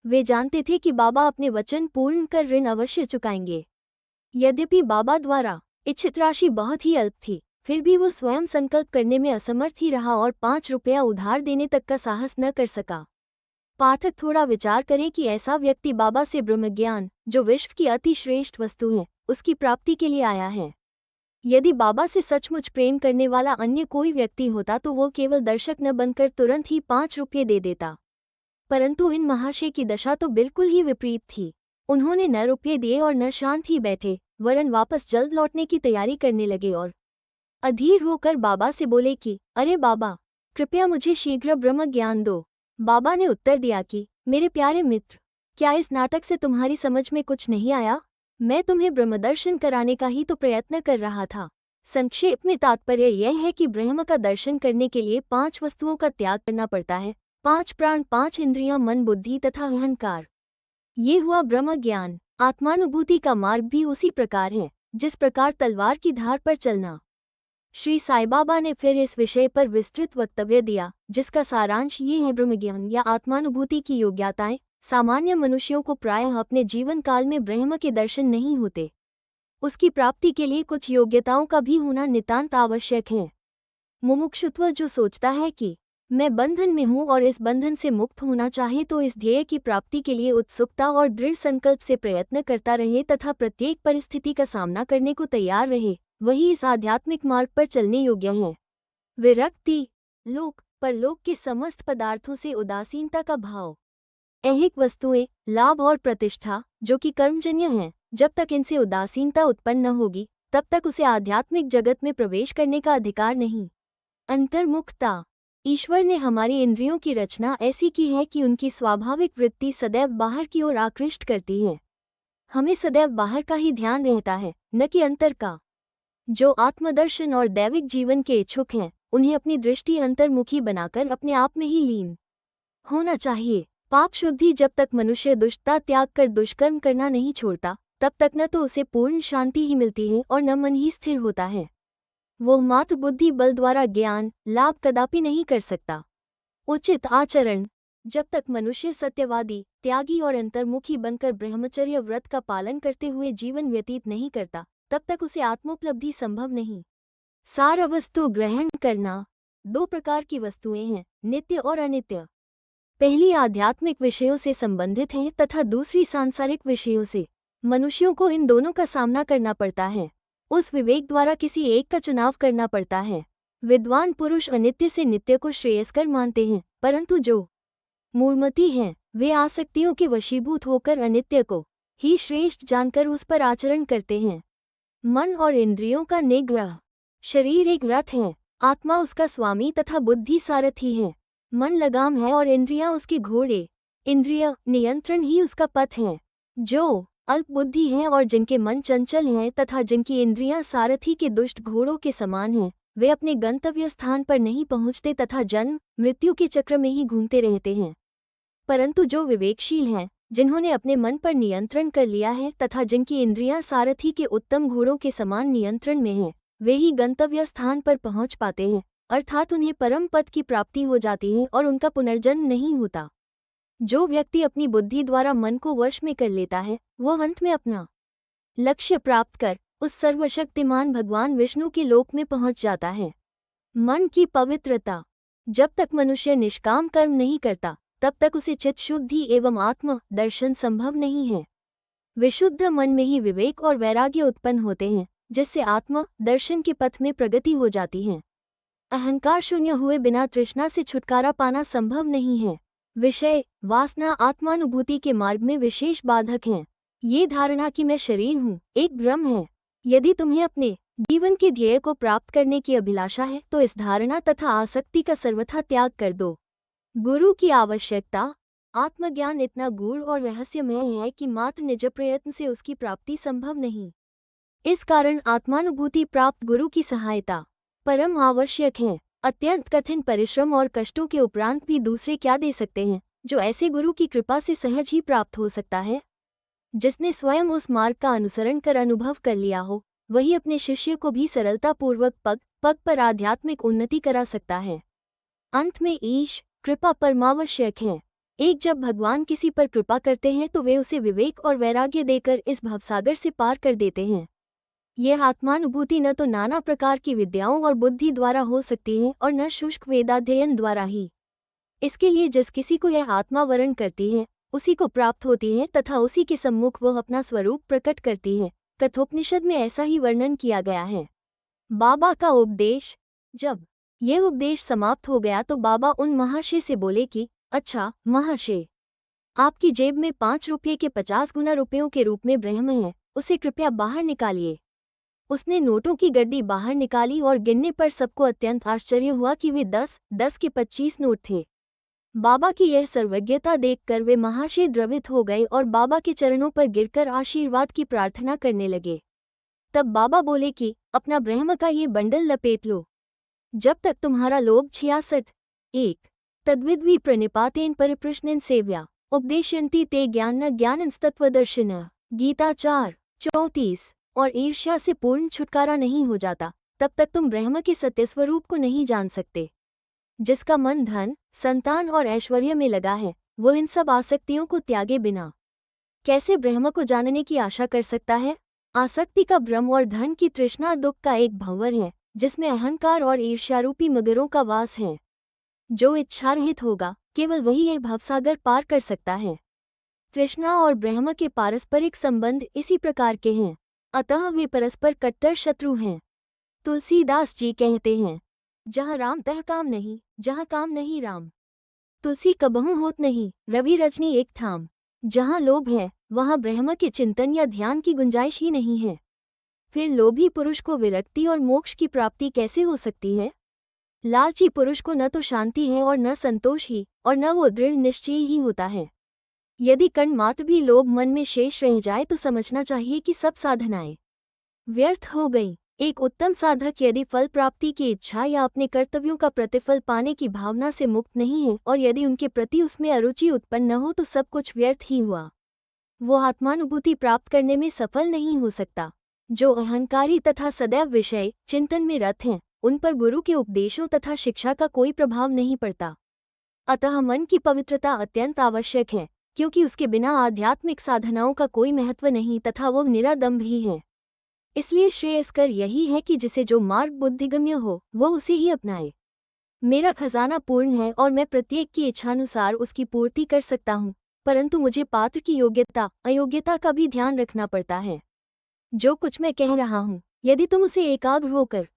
वे जानते थे कि बाबा अपने वचन पूर्ण कर ऋण अवश्य चुकाएंगे। यद्यपि बाबा द्वारा इच्छित राशि बहुत ही अल्प थी, फिर भी वो स्वयं संकल्प करने में असमर्थ ही रहा और 5 रुपया उधार देने तक का साहस न कर सका। पाठक थोड़ा विचार करें कि ऐसा व्यक्ति बाबा से ब्रह्मज्ञान, जो विश्व की अति श्रेष्ठ वस्तु है, उसकी प्राप्ति के लिए आया है। यदि बाबा से सचमुच प्रेम करने वाला अन्य कोई व्यक्ति होता तो वो केवल दर्शक न बनकर तुरंत ही 5 रुपये दे देता, परंतु इन महाशय की दशा तो बिल्कुल ही विपरीत थी। उन्होंने न रुपये दिए और न शांत ही बैठे, वरन वापस जल्द लौटने की तैयारी करने लगे और अधीर होकर बाबा से बोले कि अरे बाबा, कृपया मुझे शीघ्र ब्रह्म ज्ञान दो। बाबा ने उत्तर दिया कि मेरे प्यारे मित्र, क्या इस नाटक से तुम्हारी समझ में कुछ नहीं आया? मैं तुम्हें ब्रह्मदर्शन कराने का ही तो प्रयत्न कर रहा था। संक्षेप में तात्पर्य यह है कि ब्रह्म का दर्शन करने के लिए 5 वस्तुओं का त्याग करना पड़ता है: 5 प्राण, 5 इंद्रियां, मन, बुद्धि तथा अहंकार। ये हुआ ब्रह्म ज्ञान। आत्मानुभूति का मार्ग भी उसी प्रकार है जिस प्रकार तलवार की धार पर चलना। श्री साईं बाबा ने फिर इस विषय पर विस्तृत वक्तव्य दिया, जिसका सारांश ये है: ब्रह्मज्ञान या आत्मानुभूति की योग्यताएं सामान्य मनुष्यों को प्रायः अपने जीवन काल में ब्रह्म के दर्शन नहीं होते। उसकी प्राप्ति के लिए कुछ योग्यताओं का भी होना नितांत आवश्यक है। मुमुक्षुत्व जो सोचता है कि मैं बंधन में हूँ और इस बंधन से मुक्त होना चाहे तो इस ध्येय की प्राप्ति के लिए उत्सुकता और दृढ़ संकल्प से प्रयत्न करता रहे तथा प्रत्येक परिस्थिति का सामना करने को तैयार रहे, वही इस आध्यात्मिक मार्ग पर चलने योग्य है। विरक्ति, लोक परलोक के समस्त पदार्थों से उदासीनता का भाव, ऐहिक वस्तुएं, लाभ और प्रतिष्ठा जो कि कर्मजन्य हैं, जब तक इनसे उदासीनता उत्पन्न न होगी तब तक उसे आध्यात्मिक जगत में प्रवेश करने का अधिकार नहीं। अंतर्मुखता, ईश्वर ने हमारी इंद्रियों की रचना ऐसी की है कि उनकी स्वाभाविक वृत्ति सदैव बाहर की ओर आकृष्ट करती है। हमें सदैव बाहर का ही ध्यान रहता है, न कि अंतर का। जो आत्मदर्शन और दैविक जीवन के इच्छुक हैं, उन्हें अपनी दृष्टि अंतर्मुखी बनाकर अपने आप में ही लीन होना चाहिए। पाप शुद्धि, जब तक मनुष्य दुष्टता त्याग कर दुष्कर्म करना नहीं छोड़ता, तब तक न तो उसे पूर्ण शांति ही मिलती है और न मन ही स्थिर होता है। वो मात्र बुद्धि बल द्वारा ज्ञान लाभ कदापि नहीं कर सकता। उचित आचरण, जब तक मनुष्य सत्यवादी, त्यागी और अंतर्मुखी बनकर ब्रह्मचर्य व्रत का पालन करते हुए जीवन व्यतीत नहीं करता, तब तक उसे आत्मोपलब्धि संभव नहीं। सार वस्तु ग्रहण करना। 2 प्रकार की वस्तुएं हैं, नित्य और अनित्य। पहली आध्यात्मिक विषयों से संबंधित है तथा दूसरी सांसारिक विषयों से। मनुष्यों को इन दोनों का सामना करना पड़ता है। उस विवेक द्वारा किसी एक का चुनाव करना पड़ता है। विद्वान पुरुष अनित्य से नित्य को श्रेयस्कर मानते हैं, परंतु जो मूढ़मती हैं, वे आसक्तियों के वशीभूत होकर अनित्य को ही श्रेष्ठ जानकर उस पर आचरण करते हैं। मन और इंद्रियों का निग्रह। शरीर एक रथ है, आत्मा उसका स्वामी तथा बुद्धि सारथी है। मन लगाम है और इंद्रियां उसके घोड़े। इंद्रिय नियंत्रण ही उसका पथ है। जो अल्प बुद्धि हैं और जिनके मन चंचल हैं तथा जिनकी इंद्रियां सारथी के दुष्ट घोड़ों के समान हैं, वे अपने गंतव्य स्थान पर नहीं पहुँचते तथा जन्म मृत्यु के चक्र में ही घूमते रहते हैं। परंतु जो विवेकशील हैं, जिन्होंने अपने मन पर नियंत्रण कर लिया है तथा जिनकी इंद्रियां सारथी के उत्तम घोड़ों के समान नियंत्रण में हैं, वे ही गंतव्य स्थान पर पहुँच पाते हैं, अर्थात उन्हें परम पद की प्राप्ति हो जाती है और उनका पुनर्जन्म नहीं होता। जो व्यक्ति अपनी बुद्धि द्वारा मन को वश में कर लेता है, वह अंत में अपना लक्ष्य प्राप्त कर उस सर्वशक्तिमान भगवान विष्णु के लोक में पहुंच जाता है। मन की पवित्रता। जब तक मनुष्य निष्काम कर्म नहीं करता, तब तक उसे चित्त शुद्धि एवं आत्म दर्शन संभव नहीं है। विशुद्ध मन में ही विवेक और वैराग्य उत्पन्न होते हैं, जिससे आत्म दर्शन के पथ में प्रगति हो जाती है। अहंकार शून्य हुए बिना तृष्णा से छुटकारा पाना संभव नहीं है। विषय वासना आत्मानुभूति के मार्ग में विशेष बाधक हैं। ये धारणा कि मैं शरीर हूँ एक भ्रम है। यदि तुम्हें अपने जीवन के ध्येय को प्राप्त करने की अभिलाषा है तो इस धारणा तथा आसक्ति का सर्वथा त्याग कर दो। गुरु की आवश्यकता। आत्मज्ञान इतना गूढ़ और रहस्यमय है कि मात्र निज प्रयत्न से उसकी प्राप्ति संभव नहीं। इस कारण आत्मानुभूति प्राप्त गुरु की सहायता परम आवश्यक है। अत्यंत कठिन परिश्रम और कष्टों के उपरांत भी दूसरे क्या दे सकते हैं जो ऐसे गुरु की कृपा से सहज ही प्राप्त हो सकता है? जिसने स्वयं उस मार्ग का अनुसरण कर अनुभव कर लिया हो, वही अपने शिष्य को भी सरलतापूर्वक पग पग पर आध्यात्मिक उन्नति करा सकता है। अंत में ईश कृपा परमावश्यक है। एक जब भगवान किसी पर कृपा करते हैं तो वे उसे विवेक और वैराग्य देकर इस भवसागर से पार कर देते हैं। यह आत्मानुभूति न तो नाना प्रकार की विद्याओं और बुद्धि द्वारा हो सकती है और न शुष्क वेदाध्ययन द्वारा ही। इसके लिए जिस किसी को यह आत्मा वरण करती है उसी को प्राप्त होती है तथा उसी के सम्मुख वह अपना स्वरूप प्रकट करती है। कठोपनिषद में ऐसा ही वर्णन किया गया है। बाबा का उपदेश। जब यह उपदेश समाप्त हो गया तो बाबा उन महाशय से बोले कि अच्छा महाशय, आपकी जेब में 5 रुपये के 50 गुना रुपयों के रूप में ब्रह्म है, उसे कृपया बाहर निकालिए। उसने नोटों की गड्डी बाहर निकाली और गिनने पर सबको अत्यंत आश्चर्य हुआ कि वे 10-10 के 25 नोट थे। बाबा की यह सर्वज्ञता देखकर वे महाशय द्रवित हो गए और बाबा के चरणों पर गिरकर आशीर्वाद की प्रार्थना करने लगे। तब बाबा बोले कि अपना ब्रह्म का ये बंडल लपेट लो। जब तक तुम्हारा लोग 66 तद्विद्वी प्रणिपातेन परिप्रश्नेन सेव्या उपदेशयन्ति ते ज्ञान ज्ञानस्तत्वदर्शिन गीता 4:34 और ईर्ष्या से पूर्ण छुटकारा नहीं हो जाता, तब तक तुम ब्रह्म के सत्य स्वरूप को नहीं जान सकते। जिसका मन धन, संतान और ऐश्वर्य में लगा है, वो इन सब आसक्तियों को त्यागे बिना कैसे ब्रह्म को जानने की आशा कर सकता है। आसक्ति का भ्रम और धन की तृष्णा दुख का एक भंवर है, जिसमें अहंकार और ईर्ष्यारूपी मगरों का वास है। जो इच्छा रहित होगा, केवल वही यह भवसागर पार कर सकता है। तृष्णा और ब्रह्म के पारस्परिक संबंध इसी प्रकार के हैं, अतः वे परस्पर कट्टर शत्रु हैं। तुलसीदास जी कहते हैं, जहाँ राम तह काम नहीं, जहाँ काम नहीं राम। तुलसी कबहू होत नहीं, रवि रजनी एक ठाम। जहाँ लोभ है, वहाँ ब्रह्म के चिंतन या ध्यान की गुंजाइश ही नहीं है। फिर लोभी पुरुष को विरक्ति और मोक्ष की प्राप्ति कैसे हो सकती है। लालची पुरुष को न तो शांति है और न संतोष ही, और न वो दृढ़ निश्चय ही होता है। यदि कण मात्र भी लोभ मन में शेष रह जाए तो समझना चाहिए कि सब साधनाएं व्यर्थ हो गई। एक उत्तम साधक यदि फल प्राप्ति की इच्छा या अपने कर्तव्यों का प्रतिफल पाने की भावना से मुक्त नहीं है और यदि उनके प्रति उसमें अरुचि उत्पन्न न हो तो सब कुछ व्यर्थ ही हुआ। वो आत्मानुभूति प्राप्त करने में सफल नहीं हो सकता। जो अहंकारी तथा सदैव विषय चिंतन में रत हैं, उन पर गुरु के उपदेशों तथा शिक्षा का कोई प्रभाव नहीं पड़ता। अतः मन की पवित्रता अत्यंत आवश्यक है, क्योंकि उसके बिना आध्यात्मिक साधनाओं का कोई महत्व नहीं तथा वो निरादम्भ ही है। इसलिए श्रेयस्कर यही है कि जिसे जो मार्ग बुद्धिगम्य हो वो उसे ही अपनाए। मेरा खजाना पूर्ण है और मैं प्रत्येक की इच्छानुसार उसकी पूर्ति कर सकता हूँ, परंतु मुझे पात्र की योग्यता अयोग्यता का भी ध्यान रखना पड़ता है। जो कुछ मैं कह रहा हूँ, यदि तुम उसे एकाग्र होकर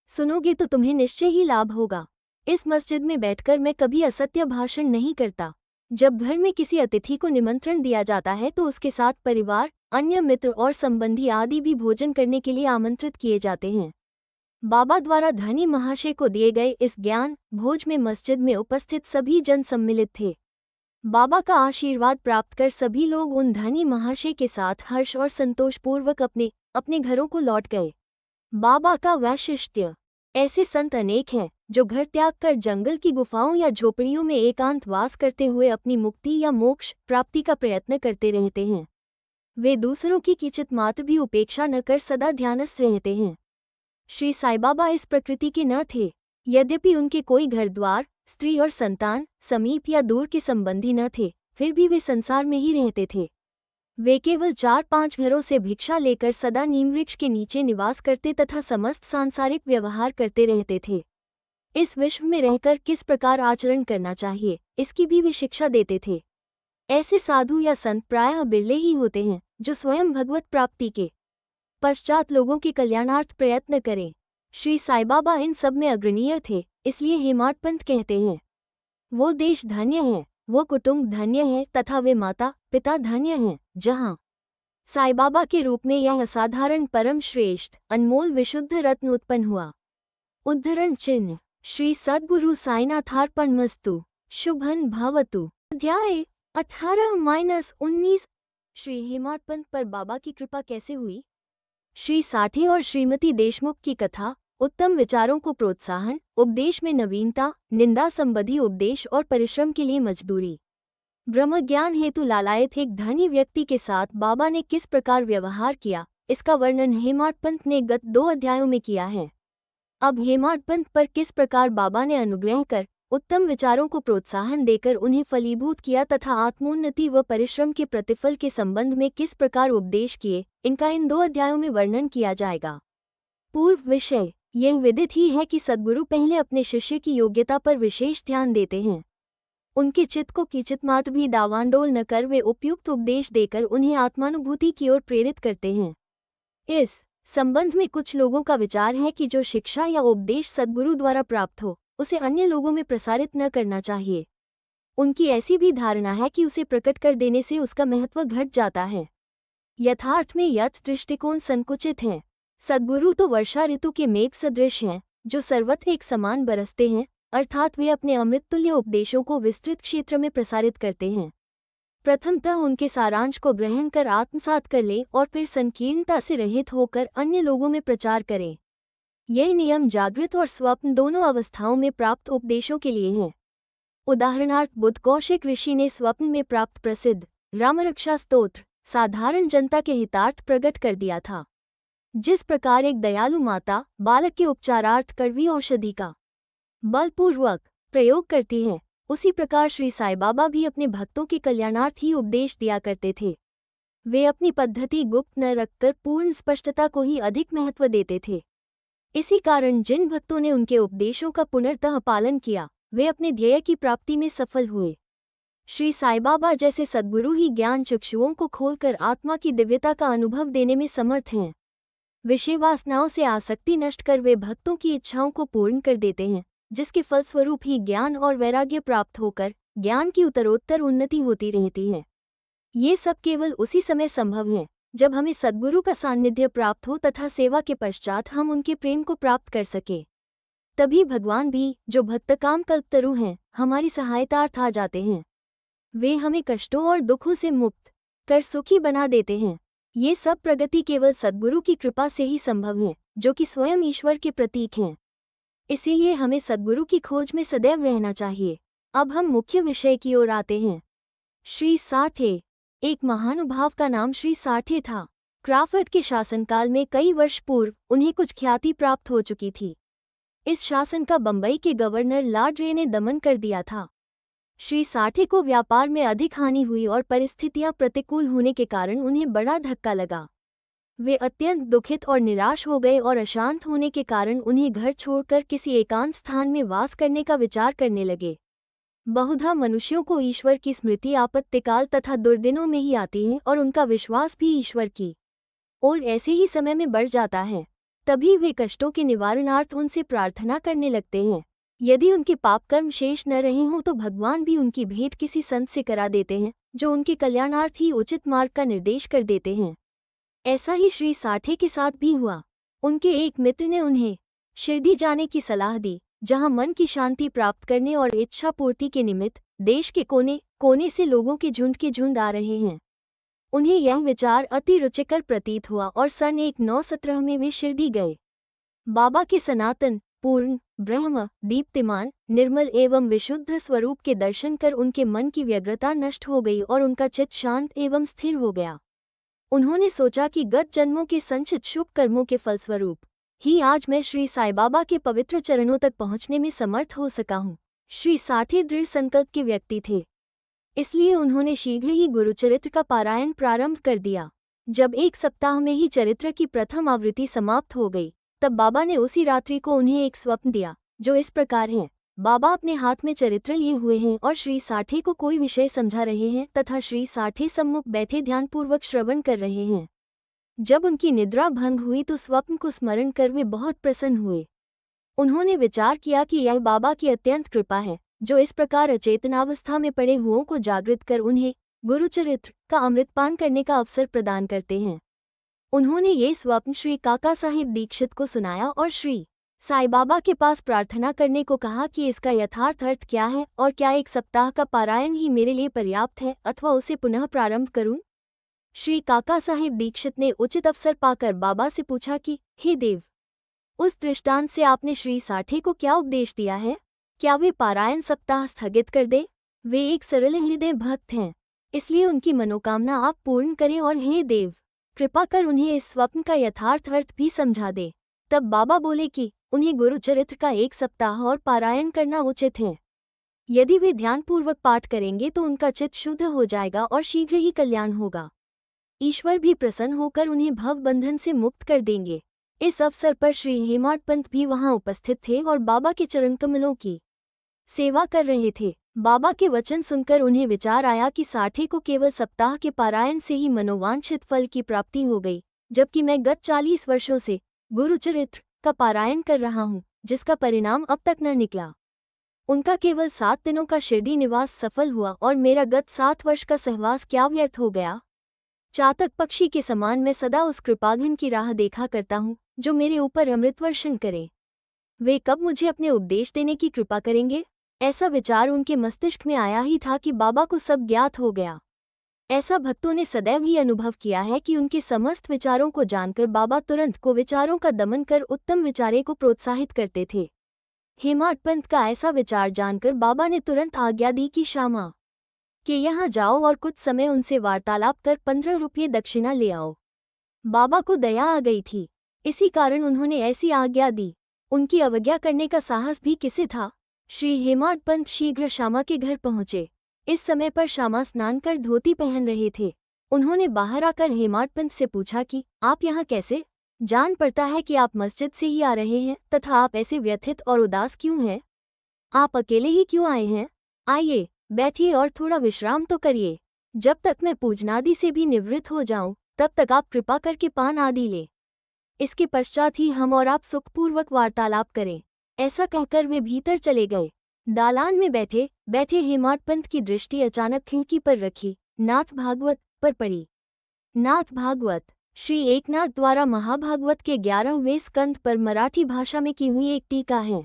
सुनोगे तो तुम्हें निश्चय ही लाभ होगा। इस मस्जिद में बैठकर मैं कभी असत्य भाषण नहीं करता। जब घर में किसी अतिथि को निमंत्रण दिया जाता है तो उसके साथ परिवार, अन्य मित्र और संबंधी आदि भी भोजन करने के लिए आमंत्रित किए जाते हैं। बाबा द्वारा धनी महाशय को दिए गए इस ज्ञान भोज में मस्जिद में उपस्थित सभी जन सम्मिलित थे। बाबा का आशीर्वाद प्राप्त कर सभी लोग उन धनी महाशय के साथ हर्ष और संतोषपूर्वक अपने अपने घरों को लौट गए। बाबा का वैशिष्ट्य। ऐसे संत अनेक हैं जो घर त्याग कर जंगल की गुफाओं या झोपड़ियों में एकांत वास करते हुए अपनी मुक्ति या मोक्ष प्राप्ति का प्रयत्न करते रहते हैं। वे दूसरों की किंचित मात्र भी उपेक्षा न कर सदा ध्यानस्थ रहते हैं। श्री साईं बाबा इस प्रकृति के न थे। यद्यपि उनके कोई घर द्वार, स्त्री और संतान, समीप या दूर के संबंधी न थे, फिर भी वे संसार में ही रहते थे। वे केवल 4-5 घरों से भिक्षा लेकर सदा नीमवृक्ष के नीचे निवास करते तथा समस्त सांसारिक व्यवहार करते रहते थे। इस विश्व में रहकर किस प्रकार आचरण करना चाहिए, इसकी भी वे शिक्षा देते थे। ऐसे साधु या संत प्रायः बिरले ही होते हैं जो स्वयं भगवत प्राप्ति के पश्चात लोगों के कल्याणार्थ प्रयत्न करें। श्री साईं बाबा इन सब में अग्रणीय थे, इसलिए हेमाड पंत कहते हैं, वो देश धन्य है, वो कुटुंब धन्य है तथा वे माता पिता धन्य हैं, जहाँ साईं बाबा के रूप में यह असाधारण परम श्रेष्ठ अनमोल विशुद्ध रत्न उत्पन्न हुआ। उद्धरण चिन्ह। श्री सद्गुरु साईनाथार्पणमस्तु। शुभन भवतु। अध्याय 18-19। श्री हेमाड पंत पर बाबा की कृपा कैसे हुई। श्री साठे और श्रीमती देशमुख की कथा। उत्तम विचारों को प्रोत्साहन, उपदेश में नवीनता, निंदा संबंधी उपदेश और परिश्रम के लिए मजदूरी। ब्रह्मज्ञान हेतु लालायत एक धनी व्यक्ति के साथ बाबा ने किस प्रकार व्यवहार किया, इसका वर्णन हेमाड पंत ने गत 2 अध्यायों में किया है। अब हेमाड पंत पर किस प्रकार बाबा ने अनुग्रह कर उत्तम विचारों को प्रोत्साहन देकर उन्हें फलीभूत किया तथा आत्मोन्नति व परिश्रम के प्रतिफल के संबंध में किस प्रकार उपदेश किए, इनका इन 2 अध्यायों में वर्णन किया जाएगा। पूर्व विषय यह विदित ही है कि सद्गुरु पहले अपने शिष्य की योग्यता पर विशेष ध्यान देते हैं। उनके चित्त को किंचित मात्र भी डावांडोल न कर वे उपयुक्त उपदेश देकर उन्हें आत्मानुभूति की ओर प्रेरित करते हैं। इस संबंध में कुछ लोगों का विचार है कि जो शिक्षा या उपदेश सद्गुरु द्वारा प्राप्त हो उसे अन्य लोगों में प्रसारित न करना चाहिए। उनकी ऐसी भी धारणा है कि उसे प्रकट कर देने से उसका महत्व घट जाता है। यथार्थ में यह दृष्टिकोण संकुचित है। सद्गुरु तो वर्षा ऋतु के मेघ सदृश हैं, जो सर्वत्र एक समान बरसते हैं, अर्थात वे अपने अमृततुल्य उपदेशों को विस्तृत क्षेत्र में प्रसारित करते हैं। प्रथमतः उनके सारांश को ग्रहण कर आत्मसात कर लें और फिर संकीर्णता से रहित होकर अन्य लोगों में प्रचार करें। यह नियम जागृत और स्वप्न दोनों अवस्थाओं में प्राप्त उपदेशों के लिए है। उदाहरणार्थ बुद्ध कौशिक ऋषि ने स्वप्न में प्राप्त प्रसिद्ध रामरक्षा स्तोत्र साधारण जनता के हितार्थ प्रकट कर दिया था। जिस प्रकार एक दयालु माता बालक के उपचारार्थ कड़वी औषधि का बलपूर्वक प्रयोग करती है, उसी प्रकार श्री साईं बाबा भी अपने भक्तों के कल्याणार्थ ही उपदेश दिया करते थे। वे अपनी पद्धति गुप्त न रखकर पूर्ण स्पष्टता को ही अधिक महत्व देते थे। इसी कारण जिन भक्तों ने उनके उपदेशों का पुनर्तः पालन किया, वे अपने ध्येय की प्राप्ति में सफल हुए। श्री साईं बाबा जैसे सद्गुरु ही ज्ञान चक्षुओं को खोलकर आत्मा की दिव्यता का अनुभव देने में समर्थ हैं। विषय वासनाओं से आसक्ति नष्ट कर वे भक्तों की इच्छाओं को पूर्ण कर देते हैं, जिसके फलस्वरूप ही ज्ञान और वैराग्य प्राप्त होकर ज्ञान की उत्तरोत्तर उन्नति होती रहती है। ये सब केवल उसी समय संभव है जब हमें सद्गुरु का सान्निध्य प्राप्त हो तथा सेवा के पश्चात हम उनके प्रेम को प्राप्त कर सके। तभी भगवान भी, जो भक्तकाम कल्पतरु हैं, हमारी सहायतार्थ आ जाते हैं। वे हमें कष्टों और दुखों से मुक्त कर सुखी बना देते हैं। ये सब प्रगति केवल सद्गुरु की कृपा से ही संभव है, जो कि स्वयं ईश्वर के प्रतीक हैं। इसीलिए हमें सद्गुरु की खोज में सदैव रहना चाहिए। अब हम मुख्य विषय की ओर आते हैं। श्री साठे। एक महानुभाव का नाम श्री साठे था। क्राफर्ड के शासनकाल में कई वर्ष पूर्व उन्हें कुछ ख्याति प्राप्त हो चुकी थी। इस शासन का बंबई के गवर्नर लॉर्ड रे ने दमन कर दिया था। श्री साठे को व्यापार में अधिक हानि हुई और परिस्थितियां प्रतिकूल होने के कारण उन्हें बड़ा धक्का लगा। वे अत्यंत दुखित और निराश हो गए और अशांत होने के कारण उन्हें घर छोड़कर किसी एकांत स्थान में वास करने का विचार करने लगे। बहुधा मनुष्यों को ईश्वर की स्मृति आपत्तिकाल तथा दुर्दिनों में ही आती है और उनका विश्वास भी ईश्वर की और ऐसे ही समय में बढ़ जाता है। तभी वे कष्टों के निवारणार्थ उनसे प्रार्थना करने लगते हैं। यदि उनके पाप कर्म शेष न रहे हों तो भगवान भी उनकी भेंट किसी संत से करा देते हैं, जो उनके कल्याणार्थ ही उचित मार्ग का निर्देश कर देते हैं। ऐसा ही श्री साठे के साथ भी हुआ। उनके एक मित्र ने उन्हें शिरडी जाने की सलाह दी, जहां मन की शांति प्राप्त करने और इच्छा पूर्ति के निमित्त देश के कोने कोने से लोगों के झुंड आ रहे हैं। उन्हें यह विचार अति रुचिकर प्रतीत हुआ और सन 1917 में वे शिरडी गए। बाबा के सनातन, पूर्ण, ब्रह्म, दीप्तिमान, निर्मल एवं विशुद्ध स्वरूप के दर्शन कर उनके मन की व्यग्रता नष्ट हो गई और उनका चित्त शांत एवं स्थिर हो गया। उन्होंने सोचा कि गत जन्मों के संचित शुभ कर्मों के फलस्वरूप ही आज मैं श्री साईं बाबा के पवित्र चरणों तक पहुंचने में समर्थ हो सका हूँ। श्री साठे दृढ़ संकल्प के व्यक्ति थे, इसलिए उन्होंने शीघ्र ही गुरुचरित्र का पारायण प्रारंभ कर दिया। जब 1 सप्ताह में ही चरित्र की प्रथम आवृत्ति समाप्त हो गई, तब बाबा ने उसी रात्रि को उन्हें एक स्वप्न दिया, जो इस प्रकार है। बाबा अपने हाथ में चरित्र लिए हुए हैं और श्री साठे को कोई विषय समझा रहे हैं तथा श्री साठे सम्मुख बैठे ध्यानपूर्वक श्रवण कर रहे हैं। जब उनकी निद्रा भंग हुई तो स्वप्न को स्मरण कर वे बहुत प्रसन्न हुए। उन्होंने विचार किया कि यह बाबा की अत्यंत कृपा है, जो इस प्रकार अचेतनावस्था में पड़े हुओं को जागृत कर उन्हें गुरुचरित्र का अमृतपान करने का अवसर प्रदान करते हैं। उन्होंने ये स्वप्न श्री काका साहिब दीक्षित को सुनाया और श्री साईं बाबा के पास प्रार्थना करने को कहा कि इसका यथार्थ अर्थ क्या है और क्या 1 सप्ताह का पारायण ही मेरे लिए पर्याप्त है अथवा उसे पुनः प्रारंभ करूं। श्री काका साहिब दीक्षित ने उचित अवसर पाकर बाबा से पूछा कि हे देव, उस दृष्टांत से आपने श्री साठे को क्या उपदेश दिया है? क्या वे पारायण सप्ताह स्थगित कर दे? वे एक सरल हृदय भक्त हैं, इसलिए उनकी मनोकामना आप पूर्ण करें और हे देव, कृपा कर उन्हें इस स्वप्न का यथार्थ अर्थ भी समझा दे। तब बाबा बोले कि उन्हें गुरुचरित्र का 1 सप्ताह और पारायण करना उचित है। यदि वे ध्यानपूर्वक पाठ करेंगे तो उनका चित्त शुद्ध हो जाएगा और शीघ्र ही कल्याण होगा। ईश्वर भी प्रसन्न होकर उन्हें भव बंधन से मुक्त कर देंगे। इस अवसर पर श्री हेमाड पंत भी वहां उपस्थित थे और बाबा के चरण कमलों की सेवा कर रहे थे। बाबा के वचन सुनकर उन्हें विचार आया कि साठे को केवल सप्ताह के पारायण से ही मनोवांछित फल की प्राप्ति हो गई, जबकि मैं गत 40 वर्षों से गुरुचरित्र का पारायण कर रहा हूँ, जिसका परिणाम अब तक न निकला। उनका केवल 7 दिनों का शिरडी निवास सफल हुआ और मेरा गत 7 वर्ष का सहवास क्या व्यर्थ हो गया। चातक पक्षी के समान मैं सदा उस कृपाघन की राह देखा करता हूँ जो मेरे ऊपर अमृत वर्षण करे। वे कब मुझे अपने उपदेश देने की कृपा करेंगे? ऐसा विचार उनके मस्तिष्क में आया ही था कि बाबा को सब ज्ञात हो गया। ऐसा भक्तों ने सदैव ही अनुभव किया है कि उनके समस्त विचारों को जानकर बाबा तुरंत को विचारों का दमन कर उत्तम विचारे को प्रोत्साहित करते थे। हेमाड पंत का ऐसा विचार जानकर बाबा ने तुरंत आज्ञा दी कि श्यामा के यहाँ जाओ और कुछ समय उनसे वार्तालाप कर 15 रुपये दक्षिणा ले आओ। बाबा को दया आ गई थी, इसी कारण उन्होंने ऐसी आज्ञा दी। उनकी अवज्ञा करने का साहस भी किसे था। श्री हेमाड पंत शीघ्र श्यामा के घर पहुंचे। इस समय पर श्यामा स्नान कर धोती पहन रहे थे। उन्होंने बाहर आकर हेमाड पंत से पूछा कि आप यहाँ कैसे? जान पड़ता है कि आप मस्जिद से ही आ रहे हैं, तथा आप ऐसे व्यथित और उदास क्यों हैं? आप अकेले ही क्यों आए हैं? आइए, बैठिए और थोड़ा विश्राम तो करिए। जब तक मैं पूजनादि से भी निवृत्त हो जाऊं, तब तक आप कृपा करके पान आदि ले। इसके पश्चात ही हम और आप सुखपूर्वक वार्तालाप करें। ऐसा कहकर वे भीतर चले गए। दालान में बैठे बैठे हेमाड पंत की दृष्टि अचानक खिड़की पर रखी नाथ भागवत पर पड़ी। नाथ भागवत श्री एकनाथ द्वारा महाभागवत के 11वें स्कंद पर मराठी भाषा में की हुई एक टीका है।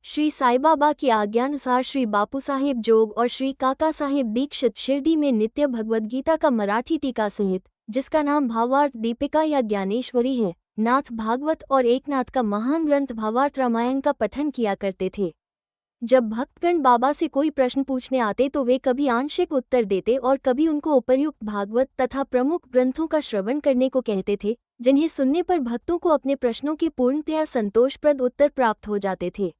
श्री साईं बाबा की आज्ञानुसार श्री बापू साहेब जोग और श्री काका साहेब दीक्षित शिरडी में नित्य भगवद गीता का मराठी टीका सहित, जिसका नाम भावार्थ दीपिका या ज्ञानेश्वरी है, नाथ भागवत और एकनाथ का महान ग्रंथ भावार्थ रामायण का पठन किया करते थे। जब भक्तगण बाबा से कोई प्रश्न पूछने आते तो वे कभी आंशिक उत्तर देते और कभी उनको उपर्युक्त भागवत तथा प्रमुख ग्रंथों का श्रवण करने को कहते थे, जिन्हें सुनने पर भक्तों को अपने प्रश्नों के पूर्णतया संतोषप्रद उत्तर प्राप्त हो जाते थे।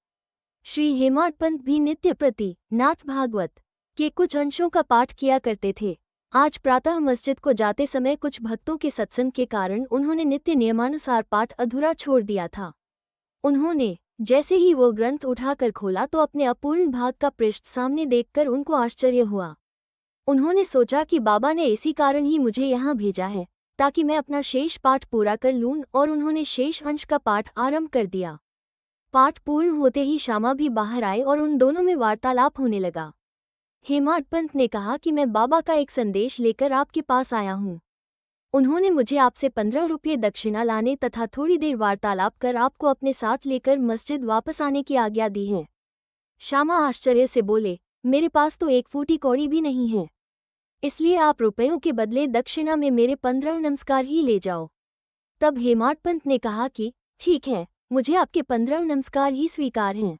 श्री हेमाड पंत भी नित्य प्रति नाथ भागवत के कुछ अंशों का पाठ किया करते थे। आज प्रातः मस्जिद को जाते समय कुछ भक्तों के सत्संग के कारण उन्होंने नित्य नियमानुसार पाठ अधूरा छोड़ दिया था। उन्होंने जैसे ही वो ग्रंथ उठाकर खोला तो अपने अपूर्ण भाग का पृष्ठ सामने देखकर उनको आश्चर्य हुआ। उन्होंने सोचा कि बाबा ने इसी कारण ही मुझे यहाँ भेजा है, ताकि मैं अपना शेष पाठ पूरा कर लूँ, और उन्होंने शेष अंश का पाठ आरंभ कर दिया। पाठ पूर्ण होते ही श्यामा भी बाहर आए और उन दोनों में वार्तालाप होने लगा। हेमाड पंत ने कहा कि मैं बाबा का एक संदेश लेकर आपके पास आया हूँ। उन्होंने मुझे आपसे 15 रुपये दक्षिणा लाने तथा थोड़ी देर वार्तालाप कर आपको अपने साथ लेकर मस्जिद वापस आने की आज्ञा दी है। श्यामा आश्चर्य से बोले, मेरे पास तो 1 फूटी कौड़ी भी नहीं है, इसलिए आप रुपयों के बदले दक्षिणा में मेरे 15 नमस्कार ही ले जाओ। तब हेमाड पंत ने कहा कि ठीक है, मुझे आपके 15 नमस्कार ही स्वीकार हैं।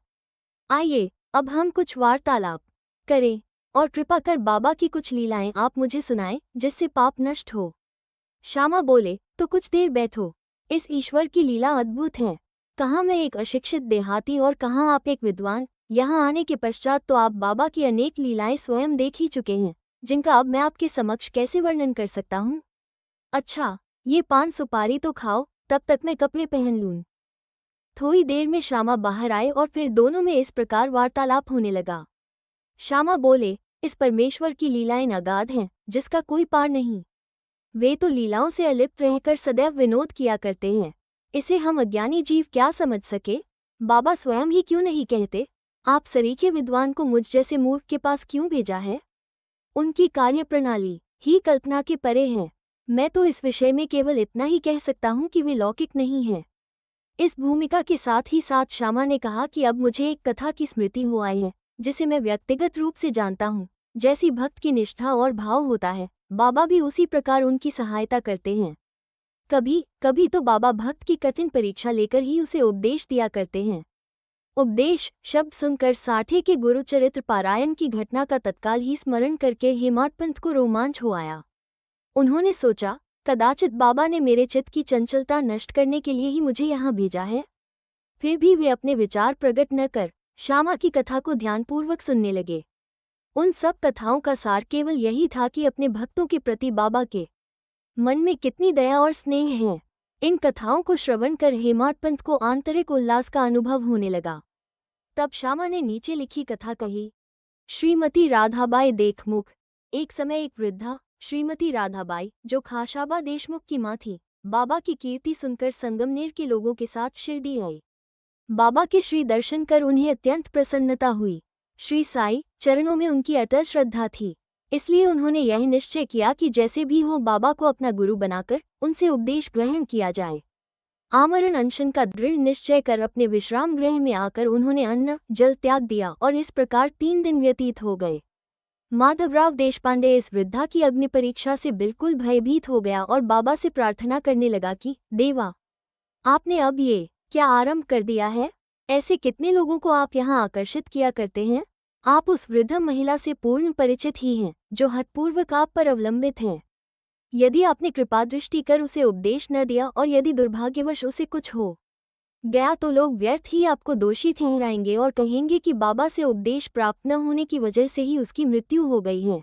आइए, अब हम कुछ वार्तालाप करें और कृपा कर बाबा की कुछ लीलाएं आप मुझे सुनाएं, जिससे पाप नष्ट हो। श्यामा बोले, तो कुछ देर बैठो। इस ईश्वर की लीला अद्भुत है। कहाँ मैं एक अशिक्षित देहाती और कहाँ आप एक विद्वान। यहाँ आने के पश्चात तो आप बाबा की अनेक लीलाएं स्वयं देख ही चुके हैं, जिनका अब मैं आपके समक्ष कैसे वर्णन कर सकता हूँ। अच्छा, ये पान सुपारी तो खाओ, तब तक मैं कपड़े पहन लूँ। थोड़ी देर में श्यामा बाहर आए और फिर दोनों में इस प्रकार वार्तालाप होने लगा। श्यामा बोले, इस परमेश्वर की लीलाएं अगाध हैं, जिसका कोई पार नहीं। वे तो लीलाओं से अलिप्त रहकर सदैव विनोद किया करते हैं। इसे हम अज्ञानी जीव क्या समझ सके। बाबा स्वयं ही क्यों नहीं कहते, आप सरीखे विद्वान को मुझ जैसे मूर्ख के पास क्यों भेजा है। उनकी कार्यप्रणाली ही कल्पना के परे है। मैं तो इस विषय में केवल इतना ही कह सकता हूँ कि वे लौकिक नहीं हैं। इस भूमिका के साथ ही साथ श्यामा ने कहा कि अब मुझे एक कथा की स्मृति हो आई है, जिसे मैं व्यक्तिगत रूप से जानता हूँ। जैसी भक्त की निष्ठा और भाव होता है, बाबा भी उसी प्रकार उनकी सहायता करते हैं। कभी कभी तो बाबा भक्त की कठिन परीक्षा लेकर ही उसे उपदेश दिया करते हैं। उपदेश शब्द सुनकर साठे के गुरुचरित्र पारायण की घटना का तत्काल ही स्मरण करके हेमाड पंत को रोमांच हो आया। उन्होंने सोचा, कदाचित बाबा ने मेरे चित्त की चंचलता नष्ट करने के लिए ही मुझे यहाँ भेजा है। फिर भी वे अपने विचार प्रकट न कर श्यामा की कथा को ध्यानपूर्वक सुनने लगे। उन सब कथाओं का सार केवल यही था कि अपने भक्तों के प्रति बाबा के मन में कितनी दया और स्नेह है। इन कथाओं को श्रवण कर हेमाडपंत को आंतरिक उल्लास का अनुभव होने लगा। तब श्यामा ने नीचे लिखी कथा कही। श्रीमती राधाबाई देखमुख। एक समय एक वृद्धा श्रीमती राधाबाई, जो खाशाबा देशमुख की मां थी, बाबा की कीर्ति सुनकर संगमनेर के लोगों के साथ शिरडी आई। बाबा के श्री दर्शन कर उन्हें अत्यंत प्रसन्नता हुई। श्री साई चरणों में उनकी अटल श्रद्धा थी, इसलिए उन्होंने यह निश्चय किया कि जैसे भी हो बाबा को अपना गुरु बनाकर उनसे उपदेश ग्रहण किया जाए। आमरण अनशन का दृढ़ निश्चय कर अपने विश्राम गृह में आकर उन्होंने अन्न जल त्याग दिया और इस प्रकार 3 दिन व्यतीत हो गए। माधवराव देशपांडे इस वृद्धा की अग्नि परीक्षा से बिल्कुल भयभीत हो गया और बाबा से प्रार्थना करने लगा कि देवा, आपने अब ये क्या आरंभ कर दिया है? ऐसे कितने लोगों को आप यहाँ आकर्षित किया करते हैं? आप उस वृद्ध महिला से पूर्ण परिचित ही हैं, जो हठपूर्वक आप पर अवलंबित हैं। यदि आपने कृपा दृष्टि कर उसे उपदेश न दिया और यदि दुर्भाग्यवश उसे कुछ हो गया तो लोग व्यर्थ ही आपको दोषी ठहराएंगे और कहेंगे कि बाबा से उपदेश प्राप्त न होने की वजह से ही उसकी मृत्यु हो गई है।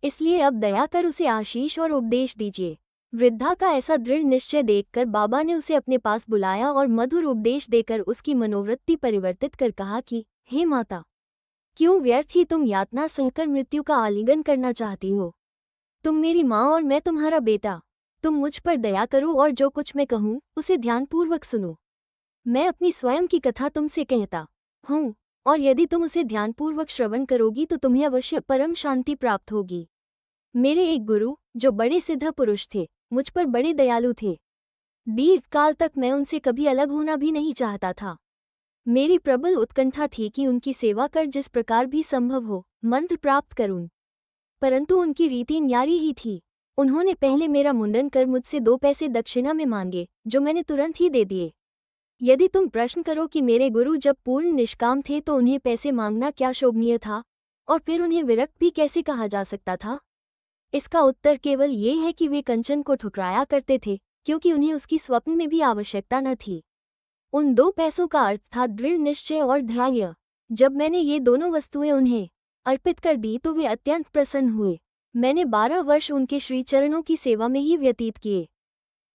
इसलिए अब दया कर उसे आशीष और उपदेश दीजिए। वृद्धा का ऐसा दृढ़ निश्चय देखकर बाबा ने उसे अपने पास बुलाया और मधुर उपदेश देकर उसकी मनोवृत्ति परिवर्तित कर कहा कि हे माता, क्यों व्यर्थ ही तुम यातना सहकर मृत्यु का आलिंगन करना चाहती हो? तुम मेरी माँ और मैं तुम्हारा बेटा। तुम मुझ पर दया करो और जो कुछ मैं कहूँ उसे ध्यानपूर्वक सुनो। मैं अपनी स्वयं की कथा तुमसे कहता हूँ और यदि तुम उसे ध्यानपूर्वक श्रवण करोगी तो तुम्हें अवश्य परम शांति प्राप्त होगी। मेरे एक गुरु, जो बड़े सिद्ध पुरुष थे, मुझ पर बड़े दयालु थे। दीर्घ काल तक मैं उनसे कभी अलग होना भी नहीं चाहता था। मेरी प्रबल उत्कंठा थी कि उनकी सेवा कर जिस प्रकार भी संभव हो मंत्र प्राप्त करूं, परंतु उनकी रीति न्यारी ही थी। उन्होंने पहले मेरा मुंडन कर मुझसे 2 पैसे दक्षिणा में मांगे, जो मैंने तुरंत ही दे दिए। यदि तुम प्रश्न करो कि मेरे गुरु जब पूर्ण निष्काम थे तो उन्हें पैसे मांगना क्या शोभनीय था और फिर उन्हें विरक्त भी कैसे कहा जा सकता था, इसका उत्तर केवल ये है कि वे कंचन को ठुकराया करते थे, क्योंकि उन्हें उसकी स्वप्न में भी आवश्यकता न थी। उन 2 पैसों का अर्थ था दृढ़ निश्चय और धैर्य। जब मैंने ये दोनों वस्तुएं उन्हें अर्पित कर दी तो वे अत्यंत प्रसन्न हुए। मैंने 12 वर्ष उनके श्री चरणों की सेवा में ही व्यतीत किए।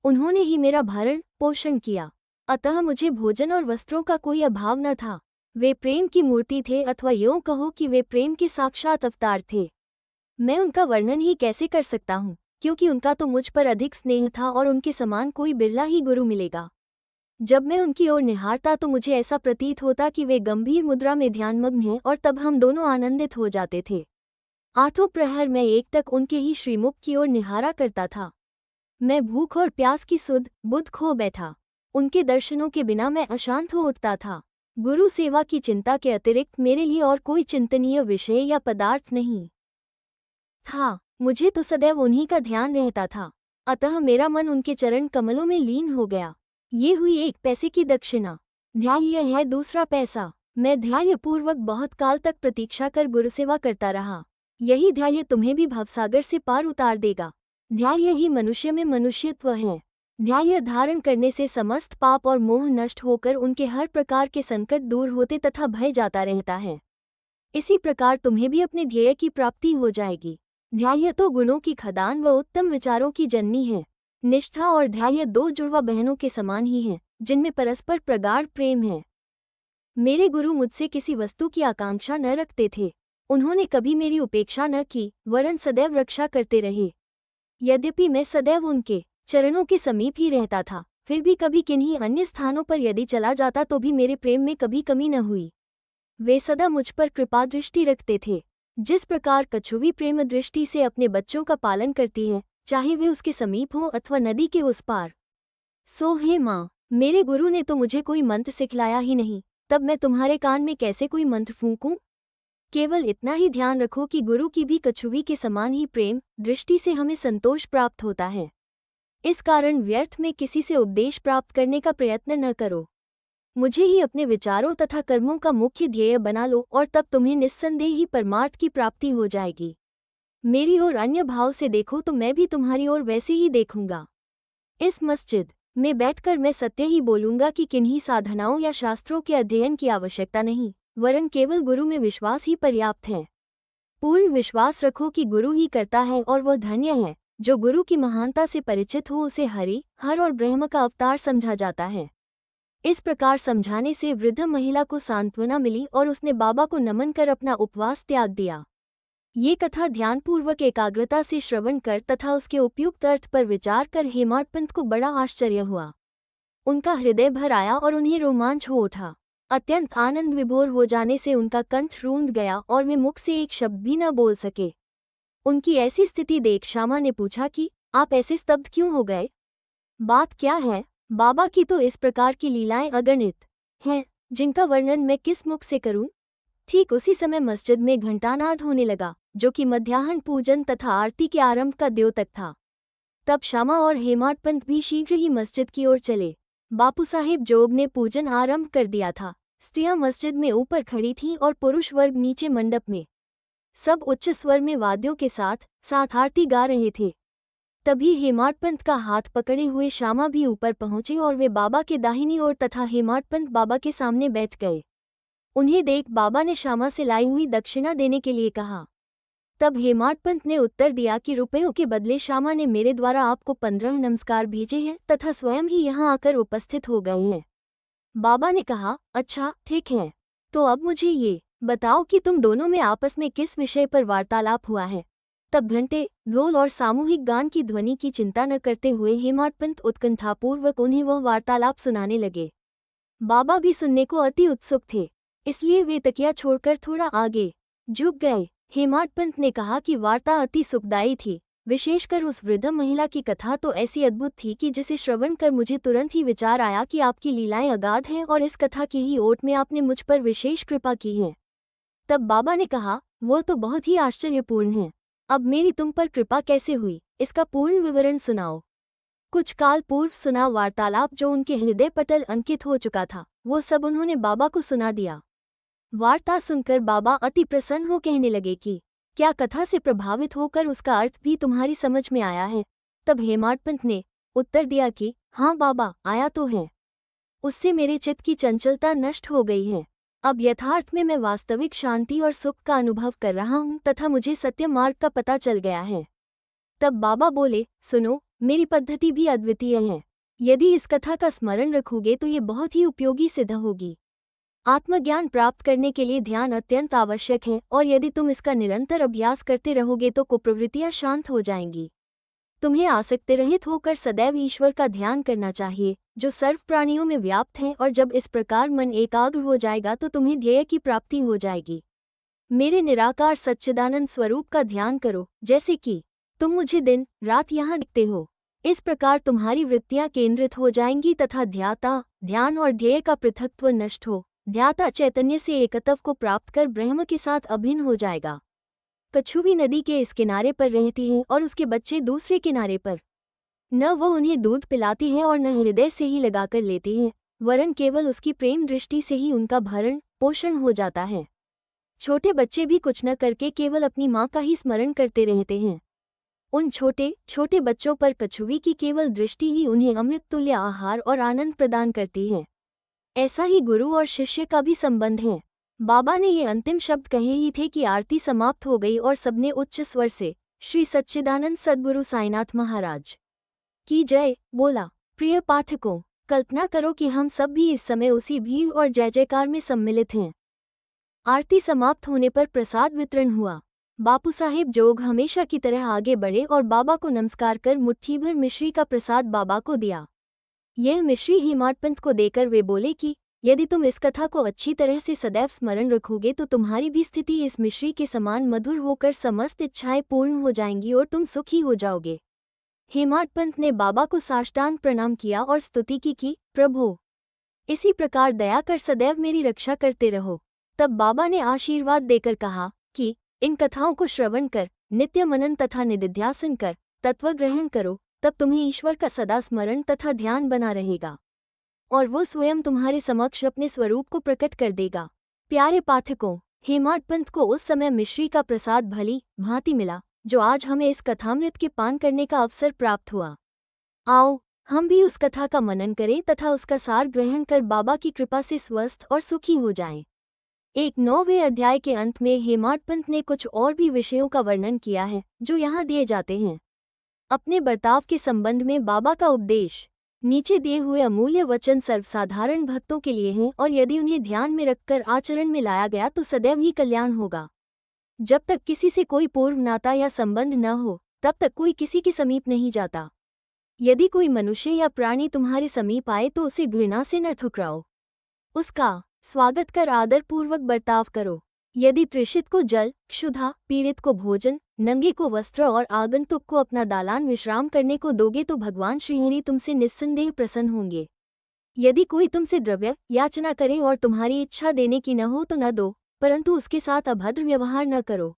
उन्होंने ही मेरा भरण पोषण किया, अतः मुझे भोजन और वस्त्रों का कोई अभाव न था। वे प्रेम की मूर्ति थे, अथवा यूँ कहो कि वे प्रेम के साक्षात अवतार थे। मैं उनका वर्णन ही कैसे कर सकता हूँ, क्योंकि उनका तो मुझ पर अधिक स्नेह था और उनके समान कोई बिरला ही गुरु मिलेगा। जब मैं उनकी ओर निहारता तो मुझे ऐसा प्रतीत होता कि वे गंभीर मुद्रा में ध्यानमग्न हैं और तब हम दोनों आनंदित हो जाते थे। 8 प्रहर मैं एकटक उनके ही श्रीमुख की ओर निहारा करता था। मैं भूख और प्यास की सुध बुध खो बैठा। उनके दर्शनों के बिना मैं अशांत हो उठता था। गुरु सेवा की चिंता के अतिरिक्त मेरे लिए और कोई चिंतनीय विषय या पदार्थ नहीं था। मुझे तो सदैव उन्हीं का ध्यान रहता था, अतः मेरा मन उनके चरण कमलों में लीन हो गया। ये हुई 1 पैसे की दक्षिणा। ध्याय है दूसरा पैसा। मैं धैर्यपूर्वक बहुत काल तक प्रतीक्षा कर गुरुसेवा करता रहा। यही धैर्य तुम्हें भी भवसागर से पार उतार देगा। धैर्य ही मनुष्य में मनुष्यत्व है। धैर्य धारण करने से समस्त पाप और मोह नष्ट होकर उनके हर प्रकार के संकट दूर होते तथा भय जाता रहता है। इसी प्रकार तुम्हें भी अपने ध्येय की प्राप्ति हो जाएगी। धैर्य तो गुणों की खदान व उत्तम विचारों की जननी है। निष्ठा और धैर्य 2 जुड़वा बहनों के समान ही हैं, जिनमें परस्पर प्रगाढ़ प्रेम है। मेरे गुरु मुझसे किसी वस्तु की आकांक्षा न रखते थे। उन्होंने कभी मेरी उपेक्षा न की, वरन सदैव रक्षा करते रहे। यद्यपि मैं सदैव उनके चरणों के समीप ही रहता था, फिर भी कभी किन्हीं अन्य स्थानों पर यदि चला जाता तो भी मेरे प्रेम में कभी कमी न हुई। वे सदा मुझ पर कृपा दृष्टि रखते थे। जिस प्रकार कछुवी प्रेम दृष्टि से अपने बच्चों का पालन करती है, चाहे वे उसके समीप हो अथवा नदी के उस पार। सो हे माँ, मेरे गुरु ने तो मुझे कोई मंत्र सिखलाया ही नहीं, तब मैं तुम्हारे कान में कैसे कोई मंत्र फूंकूं? केवल इतना ही ध्यान रखो कि गुरु की भी कछुवी के समान ही प्रेम दृष्टि से हमें संतोष प्राप्त होता है। इस कारण व्यर्थ में किसी से उपदेश प्राप्त करने का प्रयत्न न करो। मुझे ही अपने विचारों तथा कर्मों का मुख्य ध्येय बना लो और तब तुम्हें निस्संदेह ही परमार्थ की प्राप्ति हो जाएगी। मेरी ओर अन्य भाव से देखो तो मैं भी तुम्हारी ओर वैसे ही देखूंगा। इस मस्जिद में बैठकर मैं सत्य ही बोलूंगा कि किन्हीं साधनाओं या शास्त्रों के अध्ययन की आवश्यकता नहीं, वरन केवल गुरु में विश्वास ही पर्याप्त है। पूर्ण विश्वास रखो कि गुरु ही करता है और वह धन्य है जो गुरु की महानता से परिचित हो। उसे हरि, हर और ब्रह्म का अवतार समझा जाता है। इस प्रकार समझाने से वृद्ध महिला को सांत्वना मिली और उसने बाबा को नमन कर अपना उपवास त्याग दिया। ये कथा ध्यानपूर्वक एकाग्रता से श्रवण कर तथा उसके उपयुक्त अर्थ पर विचार कर हेमाड पंत को बड़ा आश्चर्य हुआ। उनका हृदय भर आया और उन्हें रोमांच हो उठा। अत्यंत आनंद विभोर हो जाने से उनका कंठ रूंध गया और वे मुख से एक शब्द भी न बोल सके। उनकी ऐसी स्थिति देख श्यामा ने पूछा कि आप ऐसे स्तब्ध क्यों हो गए? बात क्या है? बाबा की तो इस प्रकार की लीलाएं अगणित हैं, जिनका वर्णन मैं किस मुख से करूं? ठीक उसी समय मस्जिद में घंटानाद होने लगा, जो कि मध्याह्न पूजन तथा आरती के आरंभ का द्योतक था। तब श्यामा और हेमाड पंत भी शीघ्र ही मस्जिद की ओर चले। बापू साहेब जोग ने पूजन आरंभ कर दिया था। स्त्रियां मस्जिद में ऊपर खड़ी थीं और पुरुष वर्ग नीचे मंडप में। सब उच्च स्वर में वाद्यों के साथ साथ आरती गा रहे थे। तभी हेमाड पंत का हाथ पकड़े हुए श्यामा भी ऊपर पहुंचे और वे बाबा के दाहिनी ओर तथा हेमाड पंत बाबा के सामने बैठ गए। उन्हें देख बाबा ने श्यामा से लाई हुई दक्षिणा देने के लिए कहा। तब हेमाड पंत ने उत्तर दिया कि रुपयों के बदले श्यामा ने मेरे द्वारा आपको 15 नमस्कार भेजे हैं तथा स्वयं ही यहाँ आकर उपस्थित हो गए हैं। बाबा ने कहा, अच्छा ठीक है, तो अब मुझे ये बताओ कि तुम दोनों में आपस में किस विषय पर वार्तालाप हुआ है? तब घंटे, ढोल और सामूहिक गान की ध्वनि की चिंता न करते हुए हेमाड पंत उत्कंठापूर्वक उन्हें वह वार्तालाप सुनाने लगे। बाबा भी सुनने को अति उत्सुक थे, इसलिए वे तकिया छोड़कर थोड़ा आगे झुक गए। हेमाड पंत ने कहा कि वार्ता अति सुखदायी थी, विशेषकर उस वृद्ध महिला की कथा तो ऐसी अद्भुत थी कि जिसे श्रवण कर मुझे तुरंत ही विचार आया कि आपकी लीलाएं अगाध हैं और इस कथा की ही ओट में आपने मुझ पर विशेष कृपा की है। तब बाबा ने कहा, वो तो बहुत ही आश्चर्यपूर्ण है। अब मेरी तुम पर कृपा कैसे हुई, इसका पूर्ण विवरण सुनाओ। कुछ काल पूर्व सुना वार्तालाप जो उनके हृदय पटल अंकित हो चुका था, वो सब उन्होंने बाबा को सुना दिया। वार्ता सुनकर बाबा अति प्रसन्न हो कहने लगे कि क्या कथा से प्रभावित होकर उसका अर्थ भी तुम्हारी समझ में आया है? तब हेमाड पंत ने उत्तर दिया कि हाँ बाबा, आया तो है। उससे मेरे चित्त की चंचलता नष्ट हो गई है। अब यथार्थ में मैं वास्तविक शांति और सुख का अनुभव कर रहा हूँ तथा मुझे सत्य मार्ग का पता चल गया है। तब बाबा बोले, सुनो, मेरी पद्धति भी अद्वितीय है। यदि इस कथा का स्मरण रखोगे तो ये बहुत ही उपयोगी सिद्ध होगी। आत्मज्ञान प्राप्त करने के लिए ध्यान अत्यंत आवश्यक है और यदि तुम इसका निरंतर अभ्यास करते रहोगे तो कुप्रवृत्तियां शांत हो जाएंगी। तुम्हें आसक्ति रहित होकर सदैव ईश्वर का ध्यान करना चाहिए, जो सर्व प्राणियों में व्याप्त है, और जब इस प्रकार मन एकाग्र हो जाएगा तो तुम्हें ध्येय की प्राप्ति हो जाएगी। मेरे निराकार सच्चिदानंद स्वरूप का ध्यान करो, जैसे कि तुम मुझे दिन रात यहाँ दिखते हो। इस प्रकार तुम्हारी वृत्तियां केंद्रित हो जाएंगी तथा ध्याता, ध्यान और ध्येय का पृथकत्व नष्ट हो ध्याता चैतन्य से एकत्व को प्राप्त कर ब्रह्म के साथ अभिन्न हो जाएगा। कछुवी नदी के इस किनारे पर रहती है और उसके बच्चे दूसरे किनारे पर। न वह उन्हें दूध पिलाती है और न हृदय से ही लगाकर लेती है, वरन केवल उसकी प्रेम दृष्टि से ही उनका भरण पोषण हो जाता है। छोटे बच्चे भी कुछ न करके केवल अपनी माँ का ही स्मरण करते रहते हैं। उन छोटे छोटे बच्चों पर कछुवी की केवल दृष्टि ही उन्हें अमृत तुल्य आहार और आनंद प्रदान करती है। ऐसा ही गुरु और शिष्य का भी संबंध है। बाबा ने ये अंतिम शब्द कहे ही थे कि आरती समाप्त हो गई और सबने उच्च स्वर से श्री सच्चिदानंद सद्गुरु साईनाथ महाराज की जय बोला। प्रिय पाठकों, कल्पना करो कि हम सब भी इस समय उसी भीड़ और जय जयकार में सम्मिलित हैं। आरती समाप्त होने पर प्रसाद वितरण हुआ। बापू साहेब जोग हमेशा की तरह आगे बढ़े और बाबा को नमस्कार कर मुट्ठी भर मिश्री का प्रसाद बाबा को दिया। यह मिश्री हेमाड पंत को देकर वे बोले कि यदि तुम इस कथा को अच्छी तरह से सदैव स्मरण रखोगे तो तुम्हारी भी स्थिति इस मिश्री के समान मधुर होकर समस्त इच्छाएं पूर्ण हो जाएंगी और तुम सुखी हो जाओगे। हेमाड पंत ने बाबा को साष्टांग प्रणाम किया और स्तुति की कि प्रभु, इसी प्रकार दया कर सदैव मेरी रक्षा करते रहो। तब बाबा ने आशीर्वाद देकर कहा कि इन कथाओं को श्रवण कर, नित्य मनन तथा निदिध्यासन कर, तत्व ग्रहण करो, तब तुम्हें ईश्वर का सदा स्मरण तथा ध्यान बना रहेगा और वो स्वयं तुम्हारे समक्ष अपने स्वरूप को प्रकट कर देगा। प्यारे पाठकों, हेमाड पंत को उस समय मिश्री का प्रसाद भली भांति मिला जो आज हमें इस कथामृत के पान करने का अवसर प्राप्त हुआ। आओ हम भी उस कथा का मनन करें तथा उसका सार ग्रहण कर बाबा की कृपा से स्वस्थ और सुखी हो जाएं। 9वें अध्याय के अंत में हेमाडपंत ने कुछ और भी विषयों का वर्णन किया है जो यहाँ दिए जाते हैं। अपने बर्ताव के संबंध में बाबा का उपदेश। नीचे दिए हुए अमूल्य वचन सर्वसाधारण भक्तों के लिए हैं और यदि उन्हें ध्यान में रखकर आचरण में लाया गया तो सदैव ही कल्याण होगा। जब तक किसी से कोई पूर्व नाता या संबंध न हो तब तक कोई किसी के समीप नहीं जाता। यदि कोई मनुष्य या प्राणी तुम्हारे समीप आए तो उसे घृणा से न ठुकराओ, उसका स्वागत कर आदरपूर्वक बर्ताव करो। यदि तृषित को जल, क्षुधा, पीड़ित को भोजन, नंगे को वस्त्र और आगंतुक को अपना दालान विश्राम करने को दोगे तो भगवान श्रीहरि तुमसे निस्संदेह प्रसन्न होंगे। यदि कोई तुमसे द्रव्य याचना करे और तुम्हारी इच्छा देने की न हो तो न दो, परंतु उसके साथ अभद्र व्यवहार न करो।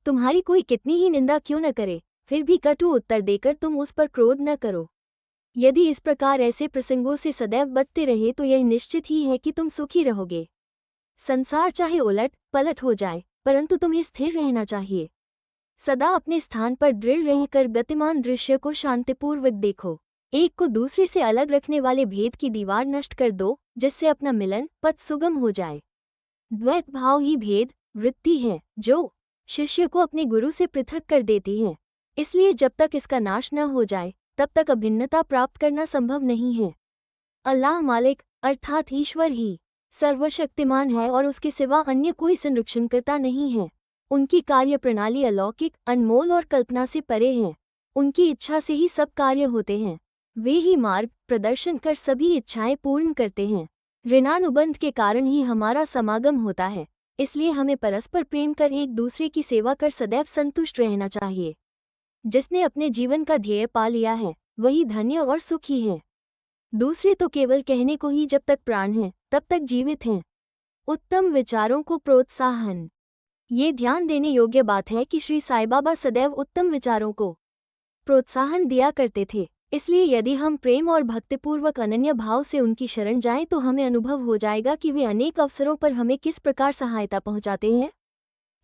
तुम्हारी कोई कितनी ही निंदा क्यों न करे, फिर भी कटु उत्तर देकर तुम उस पर क्रोध न करो। यदि इस प्रकार ऐसे प्रसंगों से सदैव बचते रहे तो यह निश्चित ही है कि तुम सुखी रहोगे। संसार चाहे उलट पलट हो जाए परंतु तुम्हें स्थिर रहना चाहिए। सदा अपने स्थान पर दृढ़ रहकर गतिमान दृश्य को शांतिपूर्वक देखो। एक को दूसरे से अलग रखने वाले भेद की दीवार नष्ट कर दो जिससे अपना मिलन पथ सुगम हो जाए। द्वैत भाव ही भेद वृत्ति है जो शिष्य को अपने गुरु से पृथक कर देती है। इसलिए जब तक इसका नाश न हो जाए तब तक अभिन्नता प्राप्त करना संभव नहीं है। अल्लाह मालिक अर्थात ईश्वर ही सर्वशक्तिमान है और उसके सिवा अन्य कोई संरक्षणकर्ता नहीं है। उनकी कार्य प्रणाली अलौकिक, अनमोल और कल्पना से परे है। उनकी इच्छा से ही सब कार्य होते हैं। वे ही मार्ग प्रदर्शन कर सभी इच्छाएं पूर्ण करते हैं। ऋणानुबंध के कारण ही हमारा समागम होता है, इसलिए हमें परस्पर प्रेम कर एक दूसरे की सेवा कर सदैव संतुष्ट रहना चाहिए। जिसने अपने जीवन का ध्येय पा लिया है वही धन्य और सुखी है। दूसरे तो केवल कहने को ही जब तक प्राण है तब तक जीवित हैं। उत्तम विचारों को प्रोत्साहन। ये ध्यान देने योग्य बात है कि श्री साईं बाबा सदैव उत्तम विचारों को प्रोत्साहन दिया करते थे। इसलिए यदि हम प्रेम और भक्तिपूर्वक अनन्य भाव से उनकी शरण जाएं तो हमें अनुभव हो जाएगा कि वे अनेक अवसरों पर हमें किस प्रकार सहायता पहुंचाते हैं।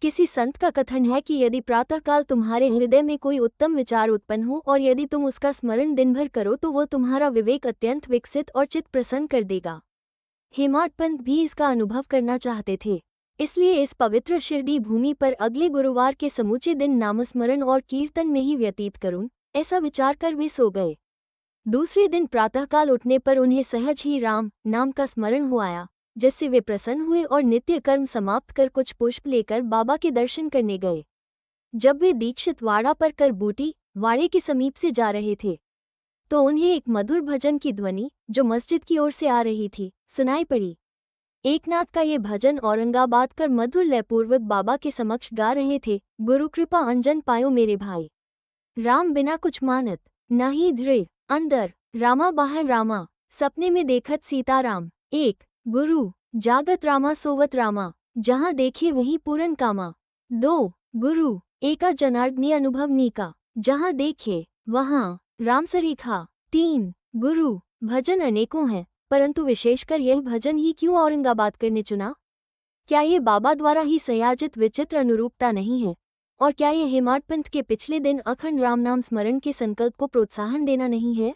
किसी संत का कथन है कि यदि प्रातःकाल तुम्हारे हृदय में कोई उत्तम विचार उत्पन्न हो और यदि तुम उसका स्मरण दिन भर करो तो वो तुम्हारा विवेक अत्यंत विकसित और चित्त प्रसन्न कर देगा। हेमाडपंत भी इसका अनुभव करना चाहते थे, इसलिए इस पवित्र शिरडी भूमि पर अगले गुरुवार के समूचे दिन नामस्मरण और कीर्तन में ही व्यतीत करूं, ऐसा विचार कर वे सो गए। दूसरे दिन प्रातःकाल उठने पर उन्हें सहज ही राम नाम का स्मरण हो आया, जिससे वे प्रसन्न हुए और नित्य कर्म समाप्त कर कुछ पुष्प लेकर बाबा के दर्शन करने गए। जब वे दीक्षित वाड़ा पर कर बूटी वाड़े के समीप से जा रहे थे तो उन्हें एक मधुर भजन की ध्वनि जो मस्जिद की ओर से आ रही थी सुनाई पड़ी। एकनाथ का ये भजन औरंगाबाद कर मधुर लयपूर्वक बाबा के समक्ष गा रहे थे। गुरु कृपा अंजन पायो मेरे भाई, राम बिना कुछ मानत नहीं धृ अंदर, रामा बाहर रामा, सपने में देखत सीताराम। एक गुरु जागत रामा सोवत रामा, जहाँ देखे वहीं पूरन कामा। दो गुरु एका जनार्दनी अनुभव नीका, जहाँ देखे वहाँ राम सरीखा। तीन गुरु भजन अनेकों हैं परंतु विशेषकर यह भजन ही क्यों औरंगाबाद करने चुना? क्या ये बाबा द्वारा ही संयाजित विचित्र अनुरूपता नहीं है? और क्या ये हेमाडपंत के पिछले दिन अखंड राम नाम स्मरण के संकल्प को प्रोत्साहन देना नहीं है?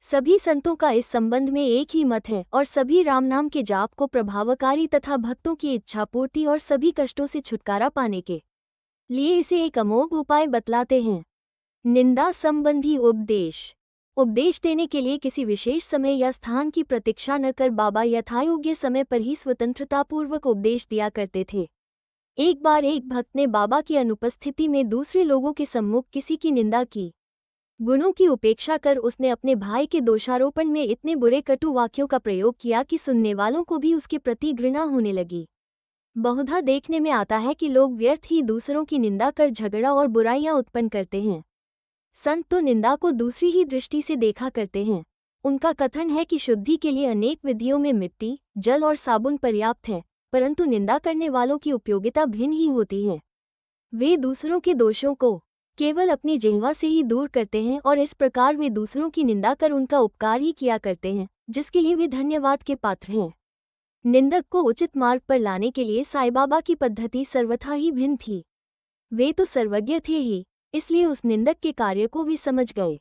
सभी संतों का इस संबंध में एक ही मत है और सभी राम नाम के जाप को प्रभावकारी तथा भक्तों की इच्छा पूर्ति और सभी कष्टों से छुटकारा पाने के लिए इसे एक अमोघ उपाय बतलाते हैं। निंदा संबंधी उपदेश। उपदेश देने के लिए किसी विशेष समय या स्थान की प्रतीक्षा न कर बाबा यथायोग्य समय पर ही स्वतंत्रतापूर्वक उपदेश दिया करते थे। एक बार एक भक्त ने बाबा की अनुपस्थिति में दूसरे लोगों के सम्मुख किसी की निंदा की। गुणों की उपेक्षा कर उसने अपने भाई के दोषारोपण में इतने बुरे कटु वाक्यों का प्रयोग किया कि सुनने वालों को भी उसके प्रति घृणा होने लगी। बहुधा देखने में आता है कि लोग व्यर्थ ही दूसरों की निंदा कर झगड़ा और बुराइयां उत्पन्न करते हैं। संत तो निंदा को दूसरी ही दृष्टि से देखा करते हैं। उनका कथन है कि शुद्धि के लिए अनेक विधियों में मिट्टी, जल और साबुन पर्याप्त है, परंतु निंदा करने वालों की उपयोगिता भिन्न ही होती है। वे दूसरों के दोषों को केवल अपनी जिह्वा से ही दूर करते हैं और इस प्रकार वे दूसरों की निंदा कर उनका उपकार ही किया करते हैं, जिसके लिए वे धन्यवाद के पात्र हैं। निंदक को उचित मार्ग पर लाने के लिए साईं बाबा की पद्धति सर्वथा ही भिन्न थी। वे तो सर्वज्ञ थे ही, इसलिए उस निंदक के कार्य को भी समझ गए।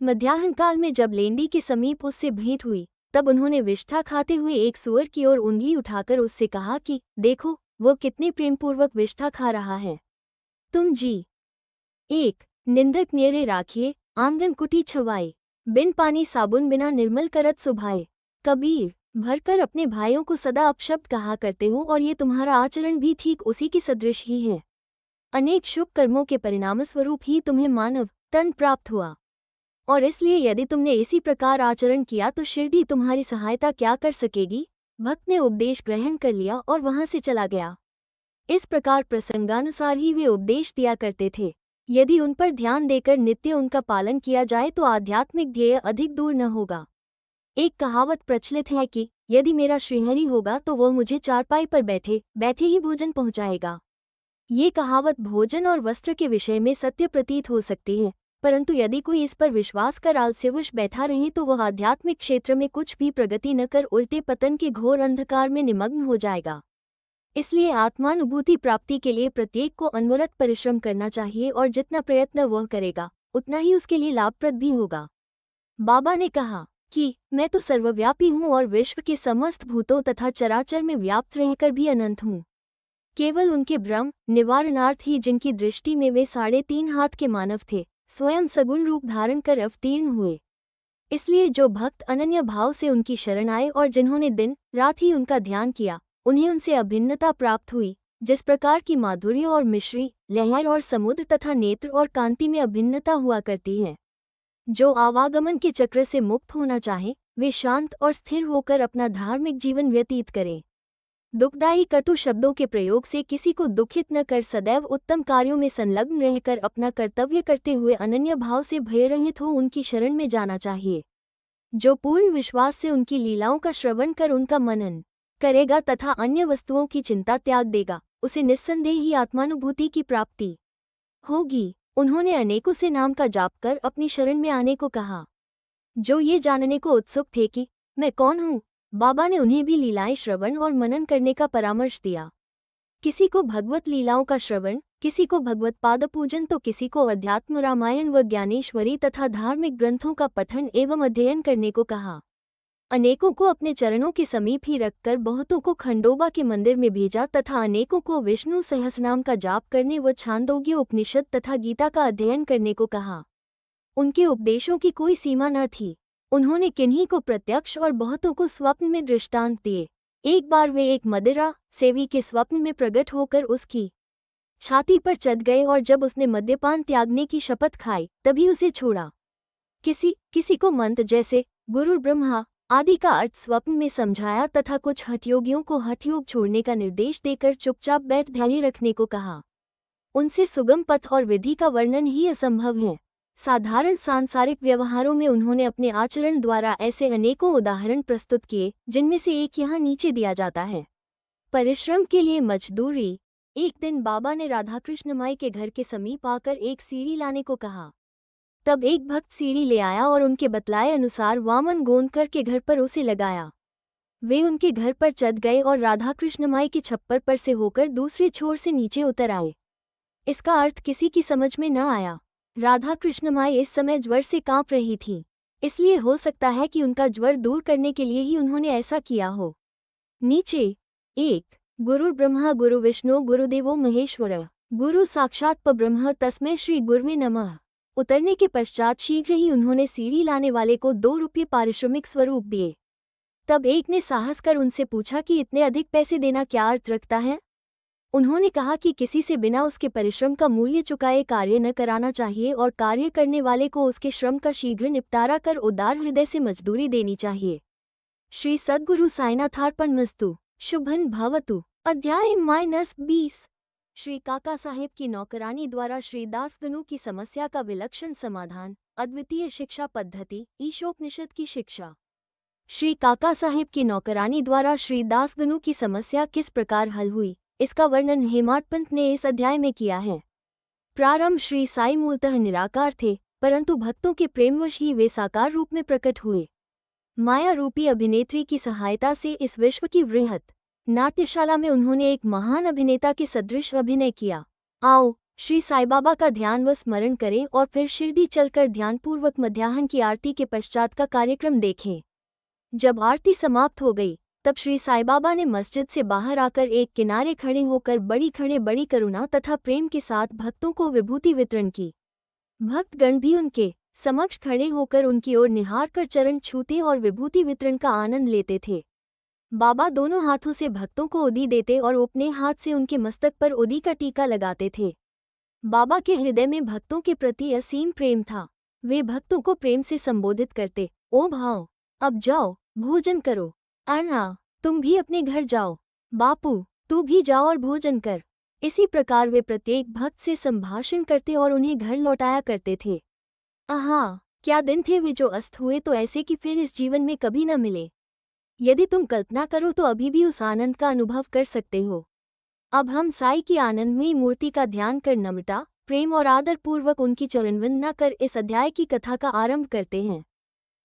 मध्याह्न काल में जब लेंडी के समीप उससे भेंट हुई, तब उन्होंने विष्ठा खाते हुए एक सूअर की ओर उंगली उठाकर उससे कहा कि देखो, वो कितने प्रेमपूर्वक विष्ठा खा रहा है। तुम जी एक निंदक न्यरे राखिए, आंगन कुटी छवाए, बिन पानी साबुन बिना निर्मल करत सुभाए। कबीर, भरकर अपने भाइयों को सदा अपशब्द कहा करते हो और ये तुम्हारा आचरण भी ठीक उसी की सदृश ही है। अनेक शुभ कर्मों के परिणामस्वरूप ही तुम्हें मानव तन प्राप्त हुआ, और इसलिए यदि तुमने इसी प्रकार आचरण किया तो शिरडी तुम्हारी सहायता क्या कर सकेगी। भक्त ने उपदेश ग्रहण कर लिया और वहां से चला गया। इस प्रकार प्रसंगानुसार ही वे उपदेश दिया करते थे। यदि उन पर ध्यान देकर नित्य उनका पालन किया जाए तो आध्यात्मिक ध्येय अधिक दूर न होगा। एक कहावत प्रचलित है कि यदि मेरा श्रीहरि होगा तो वो मुझे चारपाई पर बैठे बैठे ही भोजन पहुंचाएगा। ये कहावत भोजन और वस्त्र के विषय में सत्य प्रतीत हो सकती है, परंतु यदि कोई इस पर विश्वास कर आलस्यवश बैठा रहे तो वह आध्यात्मिक क्षेत्र में कुछ भी प्रगति न कर उल्टे पतन के घोर अंधकार में निमग्न हो जाएगा। इसलिए आत्मानुभूति प्राप्ति के लिए प्रत्येक को अनवरत परिश्रम करना चाहिए और जितना प्रयत्न वह करेगा उतना ही उसके लिए लाभप्रद भी होगा। बाबा ने कहा कि मैं तो सर्वव्यापी हूँ और विश्व के समस्त भूतों तथा चराचर में व्याप्त रहकर भी अनंत हूँ। केवल उनके भ्रम निवारणार्थ ही जिनकी दृष्टि में वे 3.5 हाथ के मानव थे, स्वयं सगुण रूप धारण कर अवतीर्ण हुए। इसलिए जो भक्त अनन्य भाव से उनकी शरण आए और जिन्होंने दिन रात ही उनका ध्यान किया, उन्हें उनसे अभिन्नता प्राप्त हुई। जिस प्रकार की माधुर्य और मिश्री, लहर और समुद्र तथा नेत्र और कांति में अभिन्नता हुआ करती है। जो आवागमन के चक्र से मुक्त होना चाहे, वे शांत और स्थिर होकर अपना धार्मिक जीवन व्यतीत करें। दुखदायी कटु शब्दों के प्रयोग से किसी को दुखित न कर सदैव उत्तम कार्यों में संलग्न रहकर अपना कर्तव्य करते हुए अनन्य भाव से भयरहित हो उनकी शरण में जाना चाहिए। जो पूर्ण विश्वास से उनकी लीलाओं का श्रवण कर उनका मनन करेगा तथा अन्य वस्तुओं की चिंता त्याग देगा, उसे निस्संदेह ही आत्मानुभूति की प्राप्ति होगी। उन्होंने अनेकों से नाम का जाप कर अपनी शरण में आने को कहा। जो ये जानने को उत्सुक थे कि मैं कौन हूँ, बाबा ने उन्हें भी लीलाएं श्रवण और मनन करने का परामर्श दिया। किसी को भगवत लीलाओं का श्रवण, किसी को भगवत पाद पूजन तो किसी को अध्यात्म रामायण व ज्ञानेश्वरी तथा धार्मिक ग्रंथों का पठन एवं अध्ययन करने को कहा। अनेकों को अपने चरणों के समीप ही रखकर बहुतों को खंडोबा के मंदिर में भेजा तथा अनेकों को विष्णु सहस्रनाम का जाप करने व छांदोग्य उपनिषद तथा गीता का अध्ययन करने को कहा। उनके उपदेशों की कोई सीमा न थी। उन्होंने किन्हीं को प्रत्यक्ष और बहुतों को स्वप्न में दृष्टांत दिए। एक बार वे एक मदिरा सेवी के स्वप्न में प्रकट होकर उसकी छाती पर चढ़ गए और जब उसने मद्यपान त्यागने की शपथ खाई तभी उसे छोड़ा। किसी को मंत्र जैसे गुरु ब्रह्मा आदि का अर्थ स्वप्न में समझाया तथा कुछ हठयोगियों को हठयोग छोड़ने का निर्देश देकर चुपचाप बैठ धैर्य रखने को कहा। उनसे सुगम पथ और विधि का वर्णन ही असंभव है। साधारण सांसारिक व्यवहारों में उन्होंने अपने आचरण द्वारा ऐसे अनेकों उदाहरण प्रस्तुत किए, जिनमें से एक यहाँ नीचे दिया जाता है। परिश्रम के लिए मजदूरी। एक दिन बाबा ने राधाकृष्ण माई के घर के समीप आकर एक सीढ़ी लाने को कहा। तब एक भक्त सीढ़ी ले आया और उनके बतलाए अनुसार वामन गोंदकर के घर पर उसे लगाया। वे उनके घर पर चढ़ गए और राधाकृष्ण माई के छप्पर पर से होकर दूसरे छोर से नीचे उतर आए। इसका अर्थ किसी की समझ में न आया। राधाकृष्ण माई इस समय ज्वर से कांप रही थी, इसलिए हो सकता है कि उनका ज्वर दूर करने के लिए ही उन्होंने ऐसा किया हो। नीचे 1 गुरु ब्रह्मा गुरु विष्णु गुरुदेवो महेश्वर गुरु साक्षात परब्रह्म तस्मै श्री गुरुवे नमः। उतरने के पश्चात शीघ्र ही उन्होंने सीढ़ी लाने वाले को 2 रुपये पारिश्रमिक स्वरूप दिए। तब एक ने साहस कर उनसे पूछा कि इतने अधिक पैसे देना क्या अर्थ रखता है। उन्होंने कहा कि किसी से बिना उसके परिश्रम का मूल्य चुकाए कार्य न कराना चाहिए और कार्य करने वाले को उसके श्रम का शीघ्र निपटारा कर उदार हृदय से मजदूरी देनी चाहिए। श्री सद्गुरु साईनाथार्पणमस्तु। शुभं भवतु। अध्याय -20। श्री काका साहेब की नौकरानी द्वारा श्री दासगणु की समस्या का विलक्षण समाधान। अद्वितीय शिक्षा पद्धति ईशोपनिषद की शिक्षा। श्री काका साहेब की नौकरानी द्वारा श्री दासगणु की समस्या किस प्रकार हल हुई, इसका वर्णन हेमाडपंत ने इस अध्याय में किया है। प्रारंभ श्री साई मूलतः निराकार थे, परंतु भक्तों के प्रेमवश ही वे साकार रूप में प्रकट हुए। माया रूपी अभिनेत्री की सहायता से इस विश्व की वृहत नाट्यशाला में उन्होंने एक महान अभिनेता के सदृश अभिनय किया। आओ श्री साईं बाबा का ध्यान व स्मरण करें और फिर शिरडी चलकर ध्यानपूर्वक मध्याह्न की आरती के पश्चात का कार्यक्रम देखें। जब आरती समाप्त हो गई तब श्री साईं बाबा ने मस्जिद से बाहर आकर एक किनारे खड़े होकर बड़ी करुणा तथा प्रेम के साथ भक्तों को विभूति वितरण की। भक्तगण भी उनके समक्ष खड़े होकर उनकी ओर निहार कर चरण छूते और विभूति वितरण का आनंद लेते थे। बाबा दोनों हाथों से भक्तों को उदी देते और अपने हाथ से उनके मस्तक पर उदी का टीका लगाते थे। बाबा के हृदय में भक्तों के प्रति असीम प्रेम था। वे भक्तों को प्रेम से संबोधित करते, ओ भाव, अब जाओ, भोजन करो। अन्ना, तुम भी अपने घर जाओ। बापू, तू भी जाओ और भोजन कर। इसी प्रकार वे प्रत्येक भक्त से संभाषण करते और उन्हें घर लौटाया करते थे। आहा, क्या दिन थे वे जो अस्त हुए तो ऐसे कि फिर इस जीवन में कभी न मिले। यदि तुम कल्पना करो तो अभी भी उस आनंद का अनुभव कर सकते हो। अब हम साईं की आनंदमयी मूर्ति का ध्यान कर नम्रता, प्रेम और आदर पूर्वक उनकी चरणवंदना कर इस अध्याय की कथा का आरंभ करते हैं।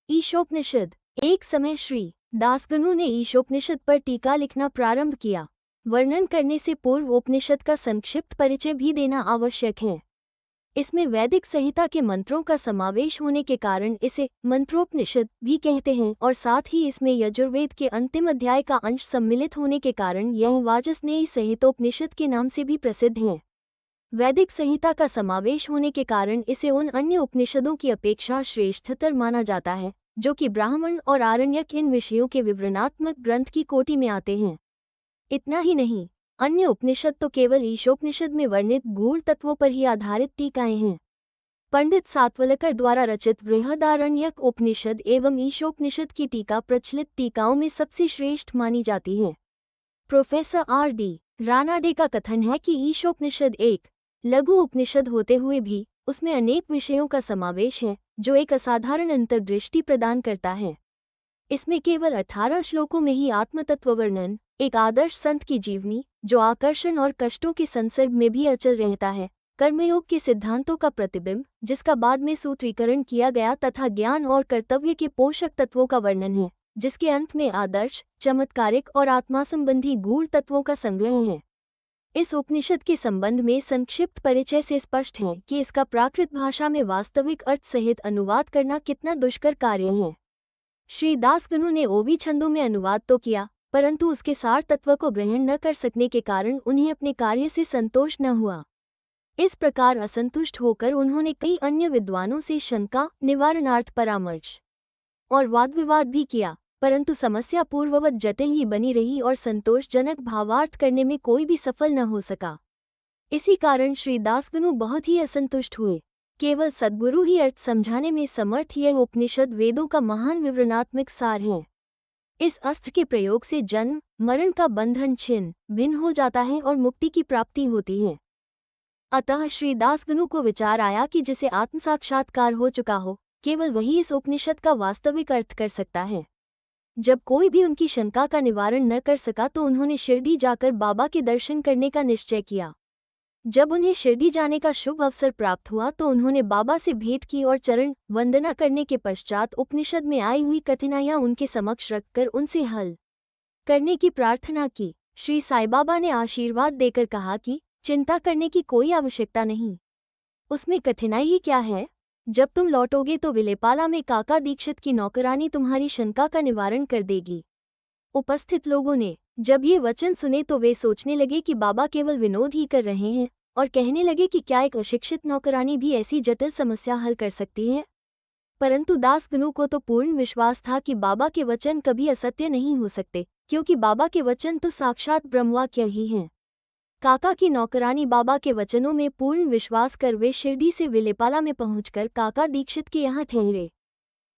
ईशोपनिषद। एक समय श्री दासगणु ने ईशोपनिषद पर टीका लिखना प्रारंभ किया। वर्णन करने से पूर्व उपनिषद का संक्षिप्त परिचय भी देना आवश्यक है। इसमें वैदिक संहिता के मंत्रों का समावेश होने के कारण इसे मंत्रोपनिषद भी कहते हैं और साथ ही इसमें यजुर्वेद के अंतिम अध्याय का अंश सम्मिलित होने के कारण यह वाजस्नेयी संहितोपनिषद के नाम से भी प्रसिद्ध है। वैदिक संहिता का समावेश होने के कारण इसे उन अन्य उपनिषदों की अपेक्षा श्रेष्ठतर माना जाता है, जो कि ब्राह्मण और आरण्यक इन विषयों के विवरणात्मक ग्रंथ की कोटि में आते हैं। इतना ही नहीं, अन्य उपनिषद तो केवल ईशोपनिषद में वर्णित गूढ़ तत्वों पर ही आधारित टीकाएं हैं। पंडित सातवलकर द्वारा रचित बृहदारण्यक उपनिषद एवं ईशोपनिषद की टीका प्रचलित टीकाओं में सबसे श्रेष्ठ मानी जाती है। Professor R.D. रानाडे का कथन है कि ईशोपनिषद एक लघु उपनिषद होते हुए भी उसमें अनेक विषयों का समावेश है, जो एक असाधारण अंतर्दृष्टि प्रदान करता है। इसमें केवल 18 श्लोकों में ही आत्मतत्व वर्णन, एक आदर्श संत की जीवनी जो आकर्षण और कष्टों के संसर्ग में भी अचल रहता है, कर्मयोग के सिद्धांतों का प्रतिबिंब जिसका बाद में सूत्रीकरण किया गया तथा ज्ञान और कर्तव्य के पोषक तत्वों का वर्णन है, जिसके अंत में आदर्श, चमत्कारिक और आत्मा संबंधी गूढ़ तत्वों का संग्रह है। इस उपनिषद के संबंध में संक्षिप्त परिचय से स्पष्ट है कि इसका प्राकृत भाषा में वास्तविक अर्थ सहित अनुवाद करना कितना दुष्कर कार्य है। श्री दासगणु ने ओवी छंदों में अनुवाद तो किया, परंतु उसके सार तत्व को ग्रहण न कर सकने के कारण उन्हें अपने कार्य से संतोष न हुआ। इस प्रकार असंतुष्ट होकर उन्होंने कई अन्य विद्वानों से शंका निवारणार्थ परामर्श और वाद विवाद भी किया, परंतु समस्या पूर्ववत जटिल ही बनी रही और संतोषजनक भावार्थ करने में कोई भी सफल न हो सका। इसी कारण श्री दासगणु बहुत ही असंतुष्ट हुए। केवल सद्गुरु ही अर्थ समझाने में समर्थ यह उपनिषद वेदों का महान विवरणात्मक सार है। इस अस्त्र के प्रयोग से जन्म मरण का बंधन छिन्न भिन्न हो जाता है और मुक्ति की प्राप्ति होती है। अतः श्री दासगणु को विचार आया कि जिसे आत्म साक्षात्कार हो चुका हो, केवल वही इस उपनिषद का वास्तविक अर्थ कर सकता है। जब कोई भी उनकी शंका का निवारण न कर सका तो उन्होंने शिरडी जाकर बाबा के दर्शन करने का निश्चय किया। जब उन्हें शिरडी जाने का शुभ अवसर प्राप्त हुआ तो उन्होंने बाबा से भेंट की और चरण वंदना करने के पश्चात उपनिषद में आई हुई कठिनाइयां उनके समक्ष रखकर उनसे हल करने की प्रार्थना की। श्री साईं बाबा ने आशीर्वाद देकर कहा कि चिंता करने की कोई आवश्यकता नहीं। उसमें कठिनाई ही क्या है? जब तुम लौटोगे तो विलेपाला में काका दीक्षित की नौकरानी तुम्हारी शंका का निवारण कर देगी। उपस्थित लोगों ने जब ये वचन सुने तो वे सोचने लगे कि बाबा केवल विनोद ही कर रहे हैं और कहने लगे कि क्या एक अशिक्षित नौकरानी भी ऐसी जटिल समस्या हल कर सकती है। परंतु दासगणु को तो पूर्ण विश्वास था कि बाबा के वचन कभी असत्य नहीं हो सकते, क्योंकि बाबा के वचन तो साक्षात ब्रह्मवाक्य ही हैं। काका की नौकरानी बाबा के वचनों में पूर्ण विश्वास कर वे शिरडी से विलेपाला में पहुंचकर काका दीक्षित के यहाँ ठहरे।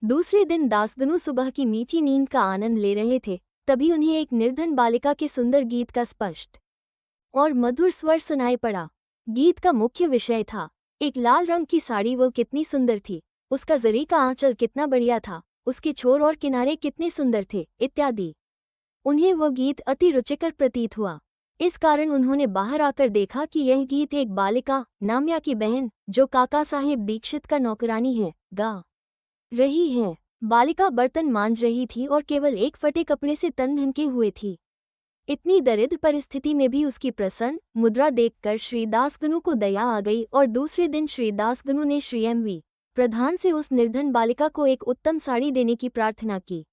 दूसरे दिन दासगणु सुबह की मीठी नींद का आनंद ले रहे थे, तभी उन्हें एक निर्धन बालिका के सुंदर गीत का स्पष्ट और मधुर स्वर सुनाई पड़ा। गीत का मुख्य विषय था, एक लाल रंग की साड़ी वो कितनी सुंदर थी, उसका जरी का आंचल कितना बढ़िया था, उसके छोर और किनारे कितने सुंदर थे, इत्यादि। उन्हें वह गीत अति रुचिकर प्रतीत हुआ। इस कारण उन्होंने बाहर आकर देखा कि यह गीत एक बालिका नाम्या की बहन, जो काका साहेब दीक्षित का नौकरानी है, गा रही है। बालिका बर्तन मांज रही थी और केवल एक फटे कपड़े से तन ढके हुए थी। इतनी दरिद्र परिस्थिति में भी उसकी प्रसन्न मुद्रा देखकर श्री दासगनु को दया आ गई और दूसरे दिन श्री दासगनु ने श्री एम.वी. प्रधान से उस निर्धन बालिका को एक उत्तम साड़ी देने की प्रार्थना की।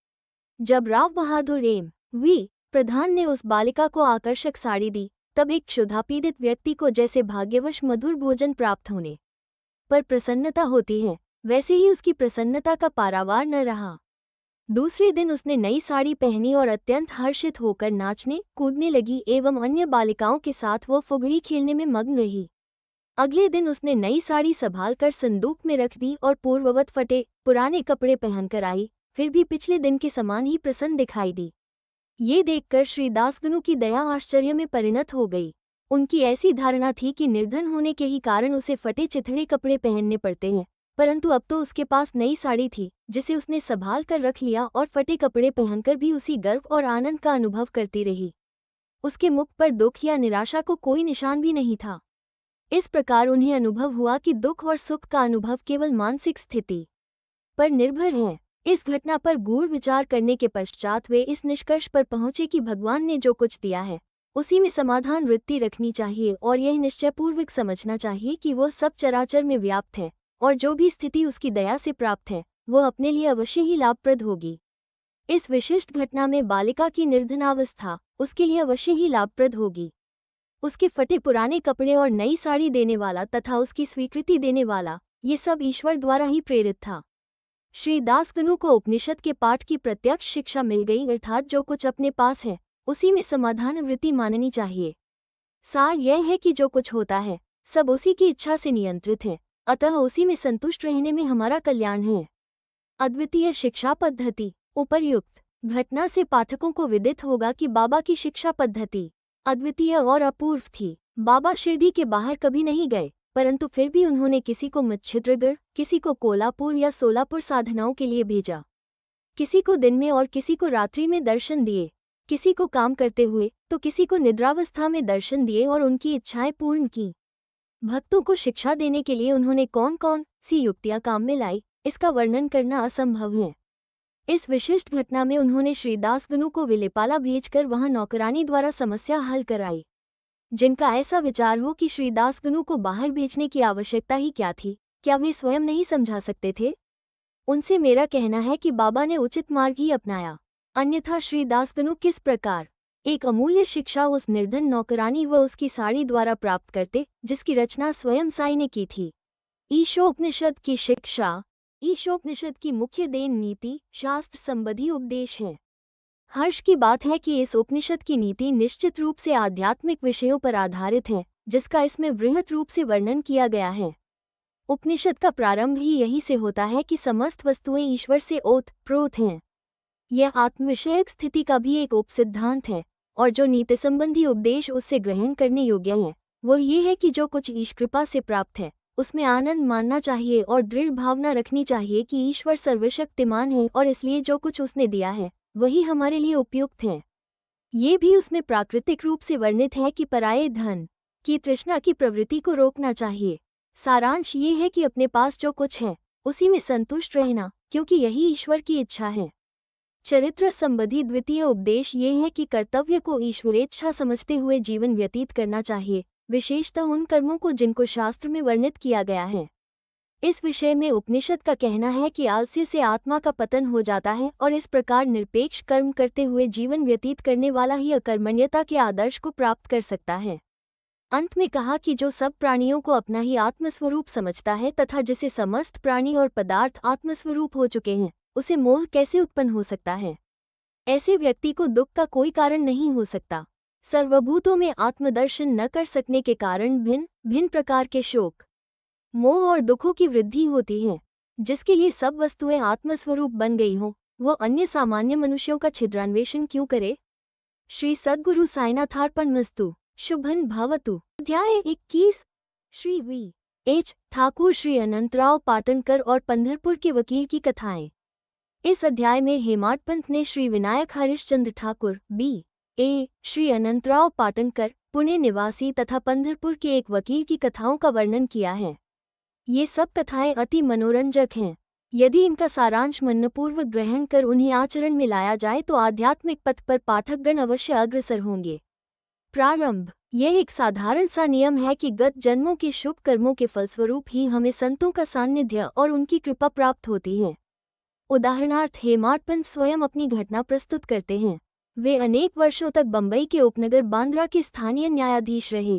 जब राव बहादुर एम.वी. प्रधान ने उस बालिका को आकर्षक साड़ी दी, तब एक क्षुधापीड़ित व्यक्ति को जैसे भाग्यवश मधुर भोजन प्राप्त होने पर प्रसन्नता होती है, वैसे ही उसकी प्रसन्नता का पारावार न रहा। दूसरे दिन उसने नई साड़ी पहनी और अत्यंत हर्षित होकर नाचने कूदने लगी एवं अन्य बालिकाओं के साथ वो फुगड़ी खेलने में मग्न रही। अगले दिन उसने नई साड़ी संभाल कर संदूक में रख दी और पूर्ववत फटे पुराने कपड़े पहनकर आई, फिर भी पिछले दिन के समान ही प्रसन्न दिखाई दी। ये देखकर श्री दासगनु की दया आश्चर्य में परिणत हो गई। उनकी ऐसी धारणा थी कि निर्धन होने के ही कारण उसे फटे चिथड़े कपड़े पहनने पड़ते हैं, परंतु अब तो उसके पास नई साड़ी थी जिसे उसने संभाल कर रख लिया और फटे कपड़े पहनकर भी उसी गर्व और आनंद का अनुभव करती रही। उसके मुख पर दुख या निराशा को कोई निशान भी नहीं था। इस प्रकार उन्हें अनुभव हुआ कि दुख और सुख का अनुभव केवल मानसिक स्थिति पर निर्भर है। इस घटना पर गूढ़ विचार करने के पश्चात वे इस निष्कर्ष पर पहुंचे कि भगवान ने जो कुछ दिया है उसी में समाधान वृत्ति रखनी चाहिए और यह निश्चयपूर्वक समझना चाहिए कि वो सब चराचर में व्याप्त है और जो भी स्थिति उसकी दया से प्राप्त है वो अपने लिए अवश्य ही लाभप्रद होगी। इस विशिष्ट घटना में बालिका की निर्धनावस्था उसके लिए अवश्य ही लाभप्रद होगी। उसके फटे पुराने कपड़े और नई साड़ी देने वाला तथा उसकी स्वीकृति देने वाला ये सब ईश्वर द्वारा ही प्रेरित था। श्री दासगनु को उपनिषद के पाठ की प्रत्यक्ष शिक्षा मिल गई, अर्थात जो कुछ अपने पास है उसी में समाधान वृत्ति माननी चाहिए। सार यह है कि जो कुछ होता है सब उसी की इच्छा से नियंत्रित है, अतः उसी में संतुष्ट रहने में हमारा कल्याण है। अद्वितीय शिक्षा पद्धति। उपर्युक्त घटना से पाठकों को विदित होगा कि बाबा की शिक्षा पद्धति अद्वितीय और अपूर्व थी। बाबा शिरडी के बाहर कभी नहीं गए, परंतु फिर भी उन्होंने किसी को मच्छिद्रगढ़, किसी को कोल्हापुर या सोलापुर साधनाओं के लिए भेजा। किसी को दिन में और किसी को रात्रि में दर्शन दिए, किसी को काम करते हुए तो किसी को निद्रावस्था में दर्शन दिए और उनकी इच्छाएं पूर्ण की। भक्तों को शिक्षा देने के लिए उन्होंने कौन कौन सी युक्तियां काम में लाई, इसका वर्णन करना असंभव है। इस विशिष्ट घटना में उन्होंने श्री दासगनु को विलेपाला भेजकर वहां नौकरानी द्वारा समस्या हल कराई। जिनका ऐसा विचार हो कि श्री दासगनु को बाहर भेजने की आवश्यकता ही क्या थी, क्या वे स्वयं नहीं समझा सकते थे? उनसे मेरा कहना है कि बाबा ने उचित मार्ग ही अपनाया, अन्यथा श्री दासगनु किस प्रकार एक अमूल्य शिक्षा उस निर्धन नौकरानी व उसकी साड़ी द्वारा प्राप्त करते जिसकी रचना स्वयं साई ने की थी। ईशोपनिषद की शिक्षा। ईशोपनिषद की मुख्य देन नीति शास्त्र संबंधी उपदेश है। हर्ष की बात है कि इस उपनिषद की नीति निश्चित रूप से आध्यात्मिक विषयों पर आधारित है, जिसका इसमें वृहत रूप से वर्णन किया गया है। उपनिषद का प्रारंभ ही यही से होता है कि समस्त वस्तुएं ईश्वर से ओत-प्रोत हैं। यह आत्मविषयक स्थिति का भी एक उपसिद्धांत है, और जो नीति संबंधी उपदेश उससे ग्रहण करने योग्य है वो ये है कि जो कुछ ईश कृपा से प्राप्त है उसमें आनंद मानना चाहिए और दृढ़ भावना रखनी चाहिए कि ईश्वर सर्वशक्तिमान है और इसलिए जो कुछ उसने दिया है वही हमारे लिए उपयुक्त है। ये भी उसमें प्राकृतिक रूप से वर्णित है कि पराये धन की तृष्णा की प्रवृत्ति को रोकना चाहिए। सारांश ये है कि अपने पास जो कुछ है उसी में संतुष्ट रहना, क्योंकि यही ईश्वर की इच्छा है। चरित्र संबंधी द्वितीय उपदेश ये है कि कर्तव्य को ईश्वरेच्छा समझते हुए जीवन व्यतीत करना चाहिए, विशेषतः उन कर्मों को जिनको शास्त्र में वर्णित किया गया है। इस विषय में उपनिषद का कहना है कि आलस्य से आत्मा का पतन हो जाता है और इस प्रकार निरपेक्ष कर्म करते हुए जीवन व्यतीत करने वाला ही अकर्मण्यता के आदर्श को प्राप्त कर सकता है। अंत में कहा कि जो सब प्राणियों को अपना ही आत्मस्वरूप समझता है तथा जिसे समस्त प्राणी और पदार्थ आत्मस्वरूप हो चुके हैं, उसे मोह कैसे उत्पन्न हो सकता है? ऐसे व्यक्ति को दुख का कोई कारण नहीं हो सकता। सर्वभूतों में आत्मदर्शन न कर सकने के कारण भिन्न भिन्न प्रकार के शोक, मोह और दुखों की वृद्धि होती है। जिसके लिए सब वस्तुएं आत्मस्वरूप बन गई हों, वो अन्य सामान्य मनुष्यों का छिद्रान्वेषण क्यों करे? श्री सद्गुरु साईनाथार्पणमस्तु। शुभं भवतु। अध्याय 21। श्री वी.एच. ठाकुर, श्री अनंतराव पाटनकर और पंढरपुर के वकील की कथाएं। इस अध्याय में हेमाड पंत ने श्री विनायक हरिश्चंद्र ठाकुर B.A. श्री अनंतराव पाटनकर, पुणे निवासी तथा पंढरपुर के एक वकील की कथाओं का वर्णन किया है। ये सब कथाएं अति मनोरंजक हैं। यदि इनका सारांश मनपूर्वक ग्रहण कर उन्हें आचरण में लाया जाए तो आध्यात्मिक पथ पर पाठकगण अवश्य अग्रसर होंगे। प्रारंभ। यह एक साधारण सा नियम है कि गत जन्मों के शुभ कर्मों के फलस्वरूप ही हमें संतों का सान्निध्य और उनकी कृपा प्राप्त होती है। उदाहरणार्थ हेमाडपंत स्वयं अपनी घटना प्रस्तुत करते हैं। वे अनेक वर्षों तक बंबई के उपनगर बांद्रा के स्थानीय न्यायाधीश रहे।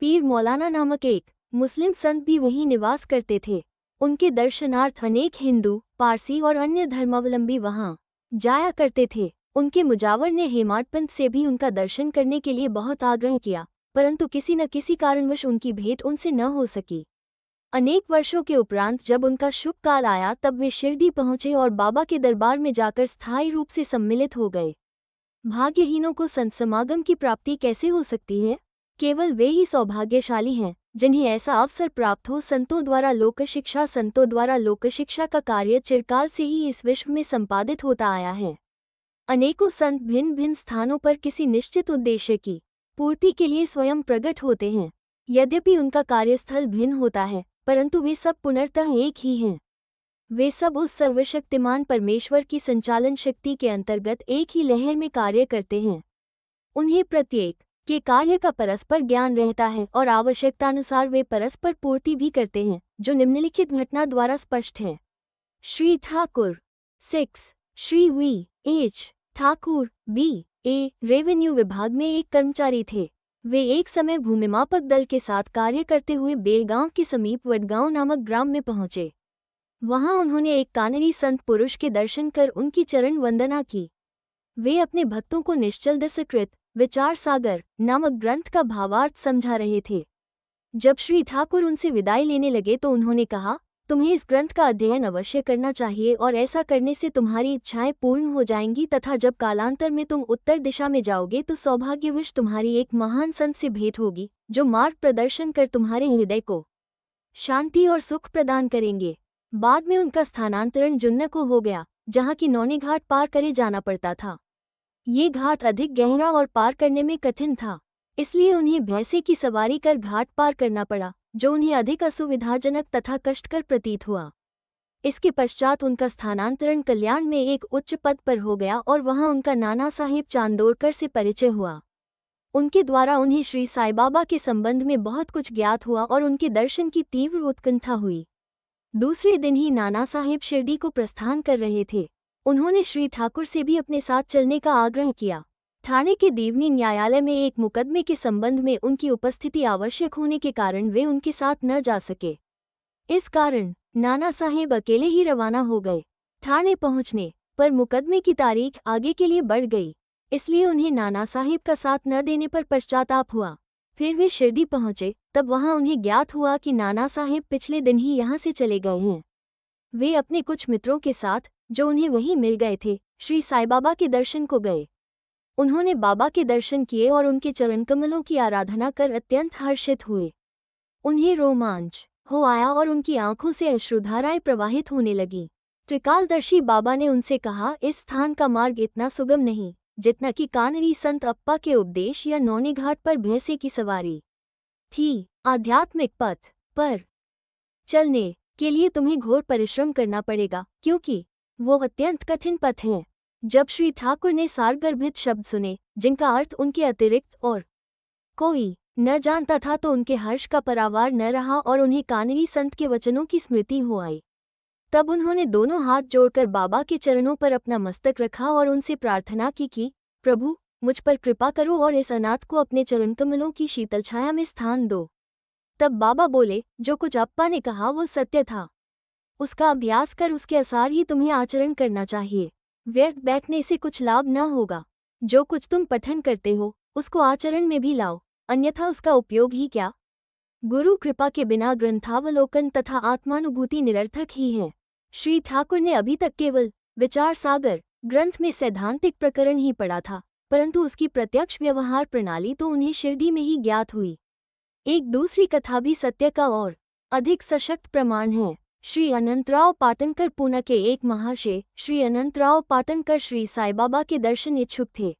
पीर मौलाना नामक एक मुस्लिम संत भी वहीं निवास करते थे। उनके दर्शनार्थ अनेक हिंदू, पारसी और अन्य धर्मावलंबी वहां जाया करते थे। उनके मुजावर ने हेमाडपंत से भी उनका दर्शन करने के लिए बहुत आग्रह किया, परंतु किसी न किसी कारणवश उनकी भेंट उनसे न हो सकी। अनेक वर्षों के उपरांत जब उनका शुभ काल आया तब वे शिरडी पहुंचे और बाबा के दरबार में जाकर स्थायी रूप से सम्मिलित हो गए। भाग्यहीनों को संत समागम की प्राप्ति कैसे हो सकती है? केवल वे ही सौभाग्यशाली हैं जिन्हें ऐसा अवसर प्राप्त हो। संतों द्वारा लोक शिक्षा का कार्य चिरकाल से ही इस विश्व में संपादित होता आया है। अनेकों संत भिन्न भिन्न स्थानों पर किसी निश्चित उद्देश्य की पूर्ति के लिए स्वयं प्रकट होते हैं। यद्यपि उनका कार्यस्थल भिन्न होता है, परंतु वे सब पुनर्तः एक ही हैं। वे सब उस सर्वशक्तिमान परमेश्वर की संचालन शक्ति के अंतर्गत एक ही लहर में कार्य करते हैं। उन्हें प्रत्येक के कार्य का परस्पर ज्ञान रहता है और आवश्यकतानुसार वे परस्पर पूर्ति भी करते हैं, जो निम्नलिखित घटना द्वारा स्पष्ट है। Shri Thakur 6 Shri V H Thakur B.A. Revenue विभाग में एक कर्मचारी थे। वे एक समय भूमिमापक दल के साथ कार्य करते हुए बेलगांव के समीप वडगांव नामक ग्राम में पहुंचे। वहां उन्होंने एक कानरी संत पुरुष के दर्शन कर उनकी चरण वंदना की। वे अपने भक्तों को निश्चल दसकृत विचार सागर नामक ग्रंथ का भावार्थ समझा रहे थे। जब श्री ठाकुर उनसे विदाई लेने लगे तो उन्होंने कहा, तुम्हें इस ग्रंथ का अध्ययन अवश्य करना चाहिए और ऐसा करने से तुम्हारी इच्छाएं पूर्ण हो जाएंगी तथा जब कालांतर में तुम उत्तर दिशा में जाओगे तो सौभाग्यवश तुम्हारी एक महान संत से भेंट होगी, जो मार्ग प्रदर्शन कर तुम्हारे हृदय को शांति और सुख प्रदान करेंगे। बाद में उनका स्थानांतरण जुन्नर को हो गया, जहाँ की नौनी घाट पार करे जाना पड़ता था। ये घाट अधिक गहरा और पार करने में कठिन था, इसलिए उन्हें भैंसे की सवारी कर घाट पार करना पड़ा, जो उन्हें अधिक असुविधाजनक तथा कष्टकर प्रतीत हुआ। इसके पश्चात उनका स्थानांतरण कल्याण में एक उच्च पद पर हो गया और वहां उनका नाना साहेब चांदोरकर से परिचय हुआ। उनके द्वारा उन्हें श्री साईं बाबा के संबंध में बहुत कुछ ज्ञात हुआ और उनके दर्शन की तीव्र उत्कंठा हुई। दूसरे दिन ही नाना साहेब शिरडी को प्रस्थान कर रहे थे। उन्होंने श्री ठाकुर से भी अपने साथ चलने का आग्रह किया। ठाणे के देवनी न्यायालय में एक मुकदमे के संबंध में उनकी उपस्थिति आवश्यक होने के कारण वे उनके साथ न जा सके। इस कारण नाना साहेब अकेले ही रवाना हो गए। ठाणे पहुंचने पर मुकदमे की तारीख आगे के लिए बढ़ गई, इसलिए उन्हें नाना साहेब का साथ न देने पर पश्चाताप हुआ। फिर वे शिरडी पहुंचे, तब वहां उन्हें ज्ञात हुआ कि नाना साहेब पिछले दिन ही यहाँ से चले गए हैं। वे अपने कुछ मित्रों के साथ, जो उन्हें वहीं मिल गए थे, श्री साईं बाबा के दर्शन को गए। उन्होंने बाबा के दर्शन किए और उनके चरण कमलों की आराधना कर अत्यंत हर्षित हुए। उन्हें रोमांच हो आया और उनकी आंखों से अश्रुधाराएं प्रवाहित होने लगीं। त्रिकालदर्शी बाबा ने उनसे कहा, इस स्थान का मार्ग इतना सुगम नहीं जितना कि कानरी संत अप्पा के उपदेश या नौनी घाट पर भैंसे की सवारी थी। आध्यात्मिक पथ पर चलने के लिए तुम्हें घोर परिश्रम करना पड़ेगा, क्योंकि वो अत्यंत कठिन पथ है। जब श्री ठाकुर ने सारगर्भित शब्द सुने, जिनका अर्थ उनके अतिरिक्त और कोई न जानता था, तो उनके हर्ष का परावार न रहा और उन्हें कानरी संत के वचनों की स्मृति हो आई। तब उन्होंने दोनों हाथ जोड़कर बाबा के चरणों पर अपना मस्तक रखा और उनसे प्रार्थना की कि प्रभु, मुझ पर कृपा करो और इस अनाथ को अपने चरण कमलों की शीतल छाया में स्थान दो। तब बाबा बोले, जो कुछ अप्पा ने कहा वो सत्य था। उसका अभ्यास कर उसके अनुसार ही तुम्हें आचरण करना चाहिए। व्यर्थ बैठने से कुछ लाभ न होगा। जो कुछ तुम पठन करते हो उसको आचरण में भी लाओ, अन्यथा उसका उपयोग ही क्या। गुरु कृपा के बिना ग्रंथावलोकन तथा आत्मानुभूति निरर्थक ही है। श्री ठाकुर ने अभी तक केवल विचार सागर ग्रंथ में सैद्धांतिक प्रकरण ही पढ़ा था, परंतु उसकी प्रत्यक्ष व्यवहार प्रणाली तो उन्हें शिरडी में ही ज्ञात हुई। एक दूसरी कथा भी सत्य का और अधिक सशक्त प्रमाण है। श्री अनंतराव पाटनकर पूना के एक महाशय श्री अनंतराव पाटनकर श्री साईं बाबा के दर्शन इच्छुक थे।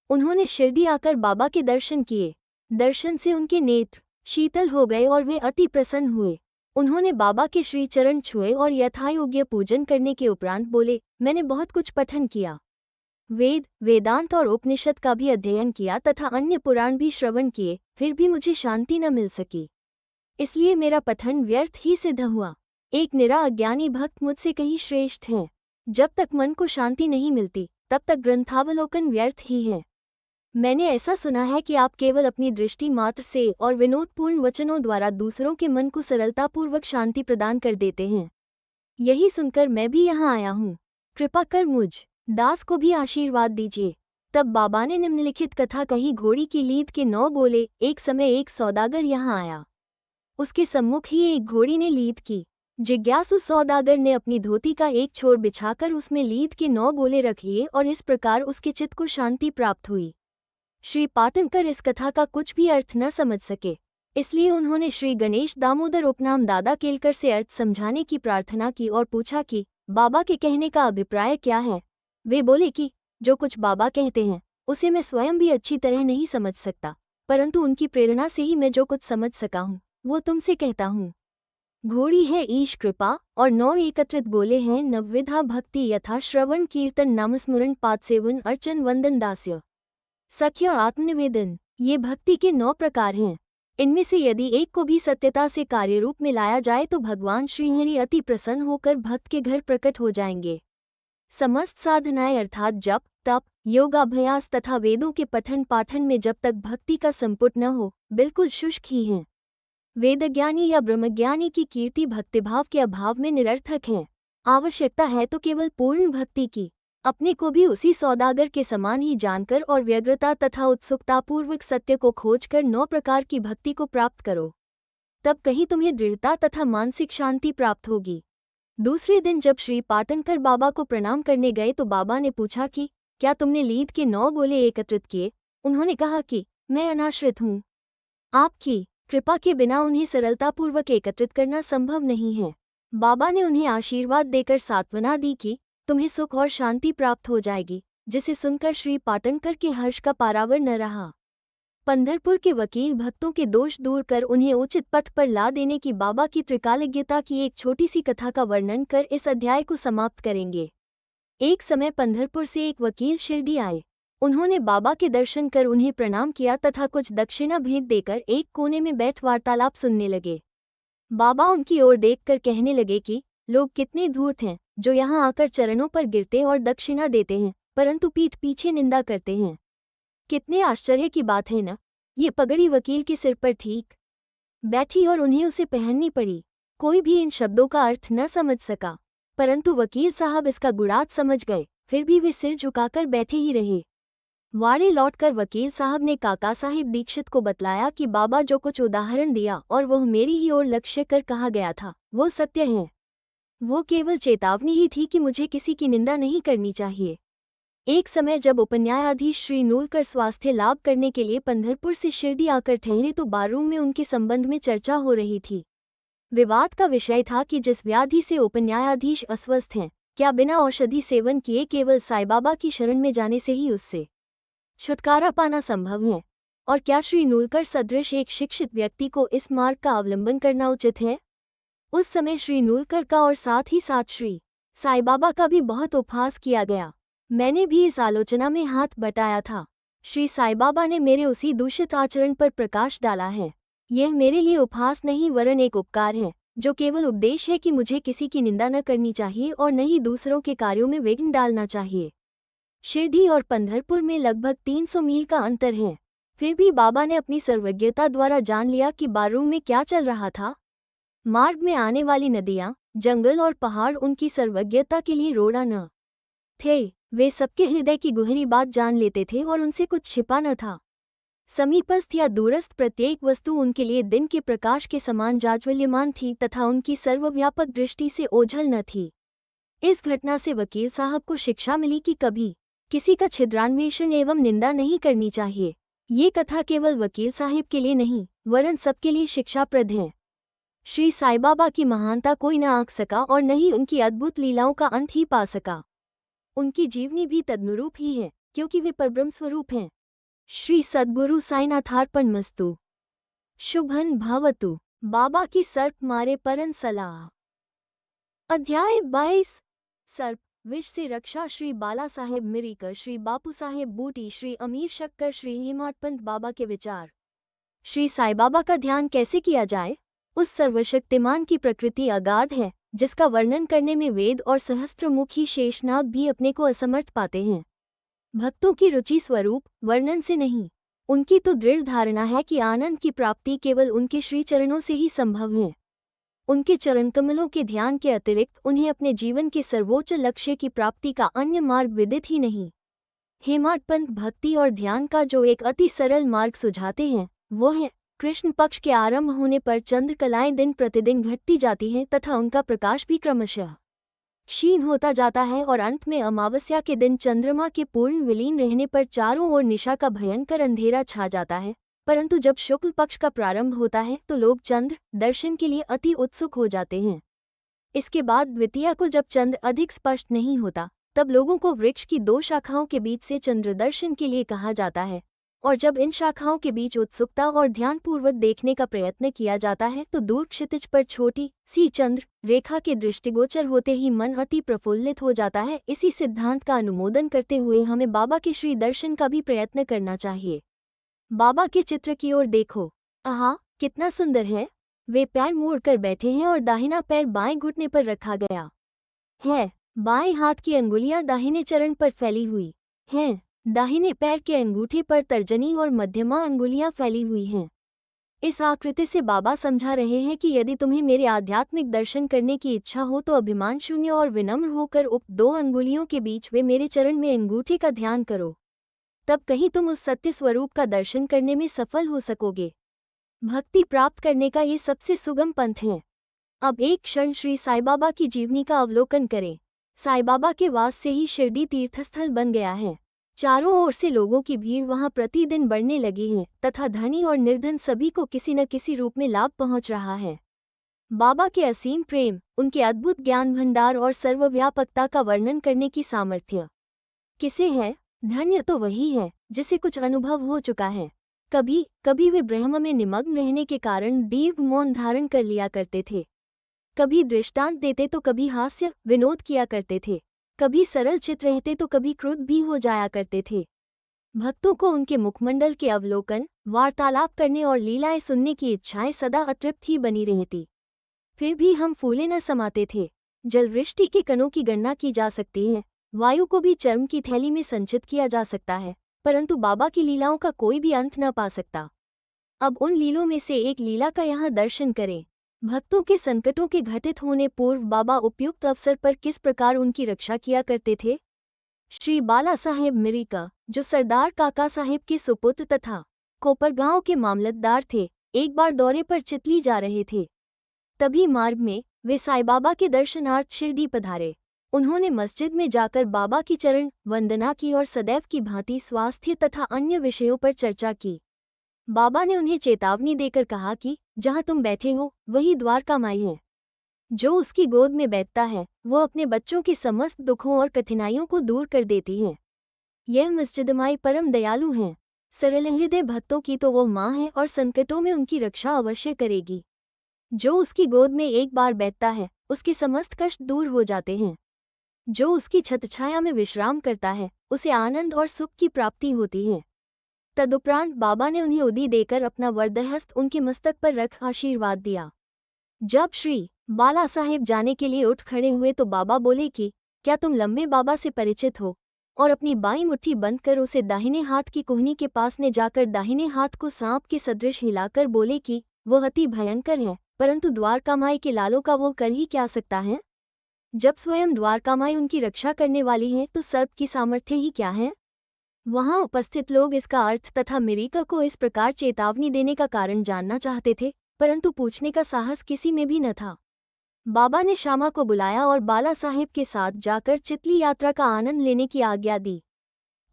उन्होंने शिरडी आकर बाबा के दर्शन किए। दर्शन से उनके नेत्र शीतल हो गए और वे अति प्रसन्न हुए। उन्होंने बाबा के श्री चरण छुए और यथायोग्य पूजन करने के उपरांत बोले, मैंने बहुत कुछ पठन किया, वेद, वेदांत और उपनिषद का भी अध्ययन किया तथा अन्य पुराण भी श्रवण किए, फिर भी मुझे शांति न मिल सकी। इसलिए मेरा पठन व्यर्थ ही सिद्ध हुआ। एक निरा अज्ञानी भक्त मुझसे कहीं श्रेष्ठ है। जब तक मन को शांति नहीं मिलती, तब तक ग्रंथावलोकन व्यर्थ ही है। मैंने ऐसा सुना है कि आप केवल अपनी दृष्टि मात्र से और विनोदपूर्ण वचनों द्वारा दूसरों के मन को सरलतापूर्वक शांति प्रदान कर देते हैं। यही सुनकर मैं भी यहाँ आया हूँ। कृपा कर मुझ दास को भी आशीर्वाद दीजिए। तब बाबा ने निम्नलिखित कथा कही। घोड़ी की लीद के 9 गोले। एक समय एक सौदागर यहाँ आया। उसके सम्मुख ही एक घोड़ी ने लीद की। जिज्ञासु सौदागर ने अपनी धोती का एक छोर बिछाकर उसमें लीद के 9 गोले रख लिए और इस प्रकार उसके चित्त को शांति प्राप्त हुई। श्री पाटनकर इस कथा का कुछ भी अर्थ न समझ सके, इसलिए उन्होंने श्री गणेश दामोदर उपनाम दादा केलकर से अर्थ समझाने की प्रार्थना की और पूछा कि बाबा के कहने का अभिप्राय क्या है। वे बोले कि जो कुछ बाबा कहते हैं उसे मैं स्वयं भी अच्छी तरह नहीं समझ सकता, परंतु उनकी प्रेरणा से ही मैं जो कुछ समझ सका हूँ वो तुमसे कहता हूँ। घोड़ी है ईश कृपा और 9 एकत्रित गोले हैं नवविधा भक्ति, यथा श्रवण कीर्तन नामस्मरण पादसेवन अर्चन वंदन दास्य सख्य और आत्मनिवेदन। ये भक्ति के 9 प्रकार हैं। इनमें से यदि एक को भी सत्यता से कार्यरूप में लाया जाए तो भगवान श्रीहरि अति प्रसन्न होकर भक्त के घर प्रकट हो जाएंगे। समस्त साधनाएं अर्थात जप, तप, योगाभ्यास तथा वेदों के पठन पाठन में जब तक भक्ति का संपुट न हो, बिल्कुल शुष्क ही हैं। वेदज्ञानी या ब्रह्मज्ञानी की कीर्ति भक्तिभाव के अभाव में निरर्थक है। आवश्यकता है तो केवल पूर्ण भक्ति की। अपने को भी उसी सौदागर के समान ही जानकर और व्यग्रता तथा उत्सुकतापूर्वक सत्य को खोजकर 9 प्रकार की भक्ति को प्राप्त करो, तब कहीं तुम्हें दृढ़ता तथा मानसिक शांति प्राप्त होगी। दूसरे दिन जब श्री पाटनकर बाबा को प्रणाम करने गए तो बाबा ने पूछा कि क्या तुमने लीद के 9 गोले एकत्रित किए। उन्होंने कहा कि मैं अनाश्रित हूँ, आपकी कृपा के बिना उन्हें सरलतापूर्वक एकत्रित करना संभव नहीं है। बाबा ने उन्हें आशीर्वाद देकर सांत्वना दी कि तुम्हें सुख और शांति प्राप्त हो जाएगी, जिसे सुनकर श्री पाटनकर के हर्ष का पारावर न रहा। पंढरपुर के वकील भक्तों के दोष दूर कर उन्हें उचित पथ पर ला देने की बाबा की त्रिकालज्ञता की एक छोटी सी कथा का वर्णन कर इस अध्याय को समाप्त करेंगे। एक समय पंढरपुर से एक वकील शिरडी आए। उन्होंने बाबा के दर्शन कर उन्हें प्रणाम किया तथा कुछ दक्षिणा भेंट देकर एक कोने में बैठ वार्तालाप सुनने लगे। बाबा उनकी ओर देखकर कहने लगे कि लोग कितने धूर्त हैं जो यहाँ आकर चरणों पर गिरते और दक्षिणा देते हैं, परंतु पीठ पीछे निंदा करते हैं। कितने आश्चर्य की बात है न। ये पगड़ी वकील के सिर पर ठीक बैठी और उन्हें उसे पहननी पड़ी। कोई भी इन शब्दों का अर्थ न समझ सका, परंतु वकील साहब इसका गुणार्थ समझ गए। फिर भी वे सिर झुकाकर बैठे ही रहे। वाड़े लौटकर वकील साहब ने काका साहिब दीक्षित को बतलाया कि बाबा जो कुछ उदाहरण दिया और वह मेरी ही ओर लक्ष्य कर कहा गया था वो सत्य है। वो केवल चेतावनी ही थी कि मुझे किसी की निंदा नहीं करनी चाहिए। एक समय जब उपन्यायाधीश श्री नूलकर स्वास्थ्य लाभ करने के लिए पंढरपुर से शिरडी आकर ठहरे तो बारूम में उनके संबंध में चर्चा हो रही थी। विवाद का विषय था कि जिस व्याधि से उपन्यायाधीश अस्वस्थ हैं, क्या बिना औषधि सेवन किए केवल साईबाबा की शरण में जाने से ही उससे छुटकारा पाना संभव है, और क्या श्री नूलकर सदृश एक शिक्षित व्यक्ति को इस मार्ग का अवलंबन करना उचित है। उस समय श्री नूलकर का और साथ ही साथ श्री साईबाबा का भी बहुत उपहास किया गया। मैंने भी इस आलोचना में हाथ बटाया था। श्री साईबाबा ने मेरे उसी दूषित आचरण पर प्रकाश डाला है। यह मेरे लिए उपहास नहीं वरन एक उपकार है, जो केवल उपदेश है कि मुझे किसी की निंदा न करनी चाहिए और न ही दूसरों के कार्यों में विघ्न डालना चाहिए। शिरडी और पंढरपुर में लगभग 300 मील का अंतर है। फिर भी बाबा ने अपनी सर्वज्ञता द्वारा जान लिया कि बारूम में क्या चल रहा था। मार्ग में आने वाली नदियाँ, जंगल और पहाड़ उनकी सर्वज्ञता के लिए रोड़ा न थे। वे सबके हृदय की गहरी बात जान लेते थे और उनसे कुछ छिपा न था। समीपस्थ या दूरस्थ प्रत्येक वस्तु उनके लिए दिन के प्रकाश के समान जाज्वल्यमान थी तथा उनकी सर्वव्यापक दृष्टि से ओझल न थी। इस घटना से वकील साहब को शिक्षा मिली कि कभी किसी का छिद्रान्वेषण एवं निंदा नहीं करनी चाहिए। ये कथा केवल वकील साहिब के लिए नहीं वरन सबके लिए शिक्षाप्रद है। श्री साईबाबा की महानता कोई न आंक सका और न ही उनकी अद्भुत लीलाओं का अंत ही पा सका। उनकी जीवनी भी तदनुरूप ही है, क्योंकि वे परब्रह्म स्वरूप हैं। श्री सद्गुरु साईनाथार्पणमस्तु। शुभं भवतु। बाबा की सर्प मारे परन सलाह। अध्याय 22। सर्प विष से रक्षा। श्री बाला साहेब मिरीकर, श्री बापू साहेब बूटी, श्री अमीर शक्कर, श्री हेमाडपंत बाबा के विचार। श्री साई बाबा का ध्यान कैसे किया जाए? उस सर्वशक्तिमान की प्रकृति अगाध है जिसका वर्णन करने में वेद और सहस्त्रमुखी शेषनाग भी अपने को असमर्थ पाते हैं। भक्तों की रुचि स्वरूप वर्णन से नहीं, उनकी तो दृढ़ धारणा है कि आनंद की प्राप्ति केवल उनके श्री चरणों से ही संभव है। उनके चरण कमलों के ध्यान के अतिरिक्त उन्हें अपने जीवन के सर्वोच्च लक्ष्य की प्राप्ति का अन्य मार्ग विदित ही नहीं। हेमाडपंत भक्ति और ध्यान का जो एक अति सरल मार्ग सुझाते हैं वो है, कृष्ण पक्ष के आरंभ होने पर चंद्रकलाएं दिन प्रतिदिन घटती जाती हैं तथा उनका प्रकाश भी क्रमशः क्षीण होता जाता है और अंत में अमावस्या के दिन चंद्रमा के पूर्ण विलीन रहने पर चारों ओर निशा का भयंकर अंधेरा छा जाता है। परंतु जब शुक्ल पक्ष का प्रारंभ होता है तो लोग चंद्र दर्शन के लिए अति उत्सुक हो जाते हैं। इसके बाद द्वितीया को जब चंद्र अधिक स्पष्ट नहीं होता तब लोगों को वृक्ष की दो शाखाओं के बीच से चंद्र दर्शन के लिए कहा जाता है, और जब इन शाखाओं के बीच उत्सुकता और ध्यानपूर्वक देखने का प्रयत्न किया जाता है तो दूर क्षितिज पर छोटी सी चंद्र रेखा के दृष्टिगोचर होते ही मन अति प्रफुल्लित हो जाता है। इसी सिद्धांत का अनुमोदन करते हुए हमें बाबा के श्री दर्शन का भी प्रयत्न करना चाहिए। बाबा के चित्र की ओर देखो, आहा कितना सुंदर है। वे पैर मोड़कर बैठे हैं और दाहिना पैर बाएं घुटने पर रखा गया है। बाएं हाथ की अंगुलियां दाहिने चरण पर फैली हुई हैं। दाहिने पैर के अंगूठे पर तर्जनी और मध्यमा अंगुलियां फैली हुई हैं। इस आकृति से बाबा समझा रहे हैं कि यदि तुम्हें मेरे आध्यात्मिक दर्शन करने की इच्छा हो तो अभिमान शून्य और विनम्र होकर उक्त दो अंगुलियों के बीच वे मेरे चरण में अंगूठे का ध्यान करो, तब कहीं तुम उस सत्य स्वरूप का दर्शन करने में सफल हो सकोगे। भक्ति प्राप्त करने का ये सबसे सुगम पंथ है। अब एक क्षण श्री साई बाबा की जीवनी का अवलोकन करें। साई बाबा के वास से ही शिरडी तीर्थस्थल बन गया है। चारों ओर से लोगों की भीड़ वहां प्रतिदिन बढ़ने लगी है तथा धनी और निर्धन सभी को किसी न किसी रूप में लाभ पहुंच रहा है। बाबा के असीम प्रेम, उनके अद्भुत ज्ञान भंडार और सर्वव्यापकता का वर्णन करने की सामर्थ्य किसे है? धन्य तो वही है जिसे कुछ अनुभव हो चुका है। कभी कभी वे ब्रह्म में निमग्न रहने के कारण दीर्घ मौन धारण कर लिया करते थे। कभी दृष्टांत देते तो कभी हास्य विनोद किया करते थे। कभी सरल चित रहते तो कभी क्रुद्ध भी हो जाया करते थे। भक्तों को उनके मुखमंडल के अवलोकन, वार्तालाप करने और लीलाएं सुनने की इच्छाएं सदा अतृप्त ही बनी रहती। फिर भी हम फूले न समाते थे। जलवृष्टि के कणों की गणना की जा सकती है, वायु को भी चर्म की थैली में संचित किया जा सकता है, परंतु बाबा की लीलाओं का कोई भी अंत न पा सकता। अब उन लीलों में से एक लीला का यहाँ दर्शन करें। भक्तों के संकटों के घटित होने पूर्व बाबा उपयुक्त अवसर पर किस प्रकार उनकी रक्षा किया करते थे। श्री बाला साहेब मिरीका, जो सरदार काका साहेब के सुपुत्र तथा कोपरगांव के मामलतदार थे, एक बार दौरे पर चितली जा रहे थे। तभी मार्ग में वे साई बाबा के दर्शनार्थ शिरडी पधारे। उन्होंने मस्जिद में जाकर बाबा की चरण वंदना की और सदैव की भांति स्वास्थ्य तथा अन्य विषयों पर चर्चा की। बाबा ने उन्हें चेतावनी देकर कहा कि जहां तुम बैठे हो वही द्वारका माई है। जो उसकी गोद में बैठता है वो अपने बच्चों के समस्त दुखों और कठिनाइयों को दूर कर देती है। यह मस्जिद माई परम दयालु हैं। सरल हृदय भक्तों की तो वो माँ है और संकटों में उनकी रक्षा अवश्य करेगी। जो उसकी गोद में एक बार बैठता है उसके समस्त कष्ट दूर हो जाते हैं। जो उसकी छत्रछाया में विश्राम करता है उसे आनंद और सुख की प्राप्ति होती है। तदुपरांत बाबा ने उन्हें उदी देकर अपना वरदहस्त उनके मस्तक पर रख आशीर्वाद दिया। जब श्री बाला साहेब जाने के लिए उठ खड़े हुए तो बाबा बोले कि क्या तुम लंबे बाबा से परिचित हो, और अपनी बाईं मुट्ठी बंद कर उसे दाहिने हाथ की कोहनी के पास ने जाकर दाहिने हाथ को सांप के सदृश हिलाकर बोले कि वो अति भयंकर है, परंतु द्वारकामाई के लालों का वो कर ही क्या सकता है। जब स्वयं द्वारकामाई उनकी रक्षा करने वाली है तो सर्प की सामर्थ्य ही क्या है। वहां उपस्थित लोग इसका अर्थ तथा मिरीका को इस प्रकार चेतावनी देने का कारण जानना चाहते थे, परंतु पूछने का साहस किसी में भी न था। बाबा ने श्यामा को बुलाया और बाला साहेब के साथ जाकर चितली यात्रा का आनंद लेने की आज्ञा दी।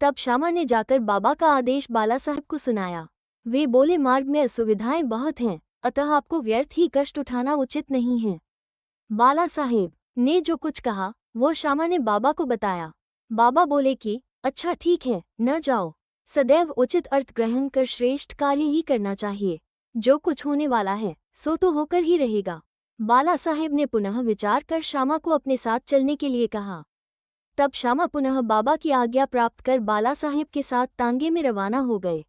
तब श्यामा ने जाकर बाबा का आदेश बाला साहेब को सुनाया। वे बोले, मार्ग में असुविधाएं बहुत हैं, अतः आपको व्यर्थ ही कष्ट उठाना उचित नहीं है। बाला साहेब ने जो कुछ कहा वो श्यामा ने बाबा को बताया। बाबा बोले कि अच्छा ठीक है, न जाओ। सदैव उचित अर्थ ग्रहण कर श्रेष्ठ कार्य ही करना चाहिए। जो कुछ होने वाला है सो तो होकर ही रहेगा। बाला साहेब ने पुनः विचार कर श्यामा को अपने साथ चलने के लिए कहा। तब श्यामा पुनः बाबा की आज्ञा प्राप्त कर बाला साहेब के साथ तांगे में रवाना हो गए।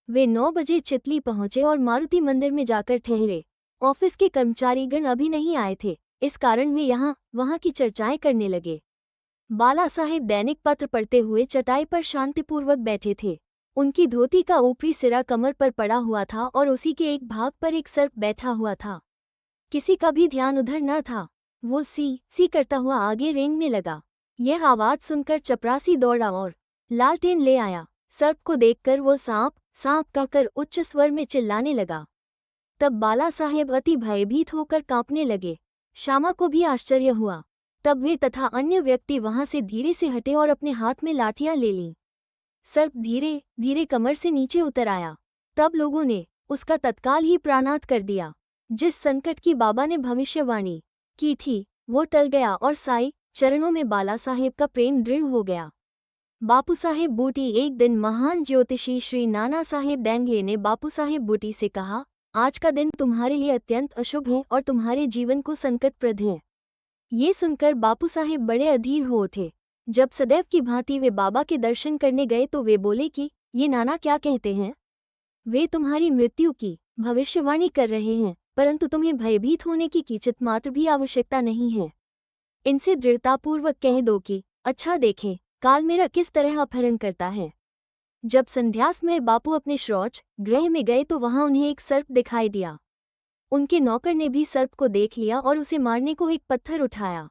वे 9 बजे चितली पहुंचे और मारुति मंदिर में जाकर ठहरे। ऑफिस के कर्मचारीगण अभी नहीं आए थे, इस कारण वे यहाँ वहाँ की चर्चाएं करने लगे। बाला साहेब दैनिक पत्र पढ़ते हुए चटाई पर शांतिपूर्वक बैठे थे। उनकी धोती का ऊपरी सिरा कमर पर पड़ा हुआ था और उसी के एक भाग पर एक सर्प बैठा हुआ था। किसी का भी ध्यान उधर न था। वो सी सी करता हुआ आगे रेंगने लगा। यह आवाज सुनकर चपरासी दौड़ा और लालटेन ले आया। सर्प को देखकर वो सांप सांप कहकर उच्च स्वर में चिल्लाने लगा। तब बाला साहेब अति भयभीत होकर कांपने लगे। श्यामा को भी आश्चर्य हुआ। तब वे तथा अन्य व्यक्ति वहां से धीरे से हटे और अपने हाथ में लाठियां ले लीं। सर्प धीरे धीरे कमर से नीचे उतर आया। तब लोगों ने उसका तत्काल ही प्राणात कर दिया। जिस संकट की बाबा ने भविष्यवाणी की थी वो टल गया और साईं चरणों में बाला साहेब का प्रेम दृढ़ हो गया। बापू साहेब बूटी। एक दिन महान ज्योतिषी श्री नाना साहेब डेंगले ने बापू साहेब बूटी से कहा, आज का दिन तुम्हारे लिए अत्यंत अशुभ है और तुम्हारे जीवन को संकटप्रद है। ये सुनकर बापू साहेब बड़े अधीर हो उठे। जब सदैव की भांति वे बाबा के दर्शन करने गए तो वे बोले कि ये नाना क्या कहते हैं। वे तुम्हारी मृत्यु की भविष्यवाणी कर रहे हैं, परंतु तुम्हें भयभीत होने की किंचित मात्र भी आवश्यकता नहीं है। इनसे दृढ़तापूर्वक कह दो कि अच्छा देखें काल मेरा किस तरह अपहरण करता है। जब संध्यास में बापू अपने शौच गृह में गए तो वहां उन्हें एक सर्प दिखाई दिया। उनके नौकर ने भी सर्प को देख लिया और उसे मारने को एक पत्थर उठाया।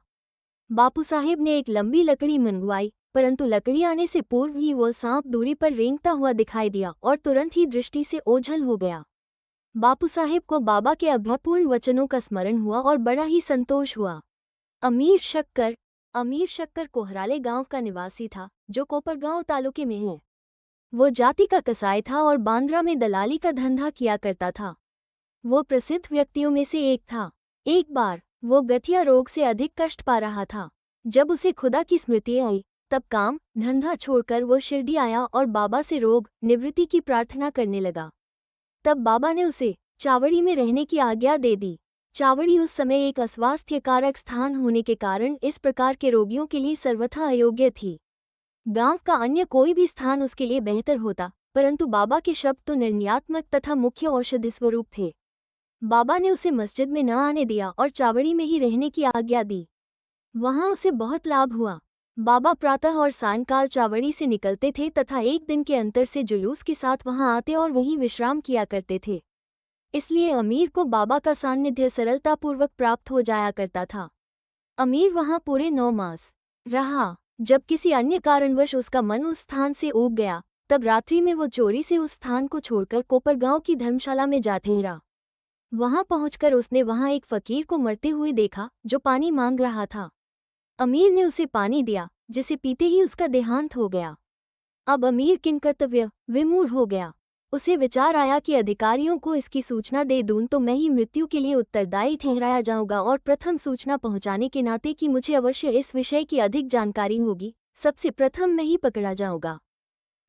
बापू साहेब ने एक लंबी लकड़ी मंगवाई, परंतु लकड़ी आने से पूर्व ही वो सांप दूरी पर रेंगता हुआ दिखाई दिया और तुरंत ही दृष्टि से ओझल हो गया। बापू साहेब को बाबा के अभयपूर्ण वचनों का स्मरण हुआ और बड़ा ही संतोष हुआ। अमीर शक्कर कोहराले गांव का निवासी था, जो कोपरगांव तालुके में है। वो जाति का कसाई था और बांद्रा में दलाली का धंधा किया करता था। वो प्रसिद्ध व्यक्तियों में से एक था। एक बार वो गठिया रोग से अधिक कष्ट पा रहा था। जब उसे खुदा की स्मृति आई तब काम धंधा छोड़कर वो शिरडी आया और बाबा से रोग निवृत्ति की प्रार्थना करने लगा। तब बाबा ने उसे चावड़ी में रहने की आज्ञा दे दी। चावड़ी उस समय एक अस्वास्थ्यकारक स्थान होने के कारण इस प्रकार के रोगियों के लिए सर्वथा अयोग्य थी। गांव का अन्य कोई भी स्थान उसके लिए बेहतर होता, परंतु बाबा के शब्द तो निर्णयात्मक तथा मुख्य औषधि स्वरूप थे। बाबा ने उसे मस्जिद में न आने दिया और चावड़ी में ही रहने की आज्ञा दी। वहां उसे बहुत लाभ हुआ। बाबा प्रातः और सायंकाल चावड़ी से निकलते थे तथा एक दिन के अंतर से जुलूस के साथ वहां आते और वहीं विश्राम किया करते थे। इसलिए अमीर को बाबा का सान्निध्य सरलतापूर्वक प्राप्त हो जाया करता था। अमीर वहां पूरे 9 मास रहा। जब किसी अन्य कारणवश उसका मन उस स्थान से ऊब गया, तब रात्रि में वो चोरी से उस स्थान को छोड़कर कोपरगांव की धर्मशाला में जा ठहरा। वहां पहुंचकर उसने वहां एक फकीर को मरते हुए देखा, जो पानी मांग रहा था। अमीर ने उसे पानी दिया, जिसे पीते ही उसका देहांत हो गया। अब अमीर किंकर्तव्य विमूढ़ हो गया। उसे विचार आया कि अधिकारियों को इसकी सूचना दे दूं तो मैं ही मृत्यु के लिए उत्तरदायी ठहराया जाऊंगा और प्रथम सूचना पहुंचाने के नाते कि मुझे अवश्य इस विषय की अधिक जानकारी होगी, सबसे प्रथम मैं ही पकड़ा जाऊंगा।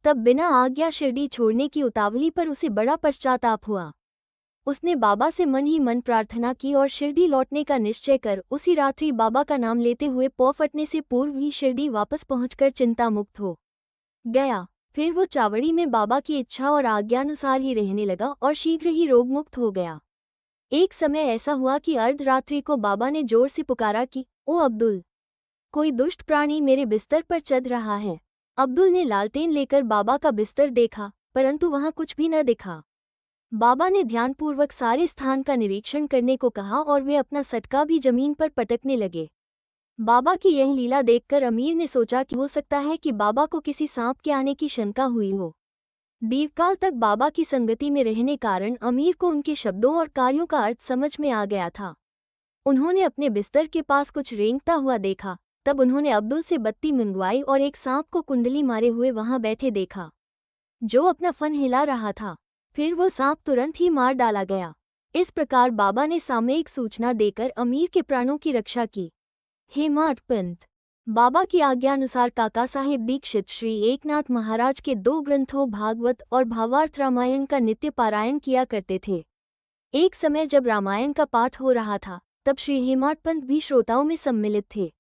तब बिना आज्ञा शिरडी छोड़ने की उतावली पर उसे बड़ा पश्चाताप हुआ। उसने बाबा से मन ही मन प्रार्थना की और शिरडी लौटने का निश्चय कर उसी रात्रि बाबा का नाम लेते हुए पौ फटने से पूर्व ही शिरडी वापस पहुंचकर चिंता मुक्त हो गया। फिर वो चावड़ी में बाबा की इच्छा और आज्ञानुसार ही रहने लगा और शीघ्र ही रोगमुक्त हो गया। एक समय ऐसा हुआ कि अर्धरात्रि को बाबा ने जोर से पुकारा कि ओ अब्दुल, कोई दुष्ट प्राणी मेरे बिस्तर पर चढ़ रहा है। अब्दुल ने लालटेन लेकर बाबा का बिस्तर देखा, परंतु वहां कुछ भी न दिखा। बाबा ने ध्यानपूर्वक सारे स्थान का निरीक्षण करने को कहा और वे अपना सटका भी जमीन पर पटकने लगे। बाबा की यह लीला देखकर अमीर ने सोचा कि हो सकता है कि बाबा को किसी सांप के आने की शंका हुई हो। दीर्घकाल तक बाबा की संगति में रहने कारण अमीर को उनके शब्दों और कार्यों का अर्थ समझ में आ गया था। उन्होंने अपने बिस्तर के पास कुछ रेंगता हुआ देखा। तब उन्होंने अब्दुल से बत्ती मंगवाई और एक सांप को कुंडली मारे हुए वहां बैठे देखा, जो अपना फन हिला रहा था। फिर वो सांप तुरंत ही मार डाला गया। इस प्रकार बाबा ने सामयिक सूचना देकर अमीर के प्राणों की रक्षा की। हेमाड पंत। बाबा की आज्ञानुसार काका साहेब दीक्षित श्री एकनाथ महाराज के 2 ग्रंथों भागवत और भावार्थ रामायण का नित्य पारायण किया करते थे। एक समय जब रामायण का पाठ हो रहा था, तब श्री हेमाड पंत भी श्रोताओं में सम्मिलित थे।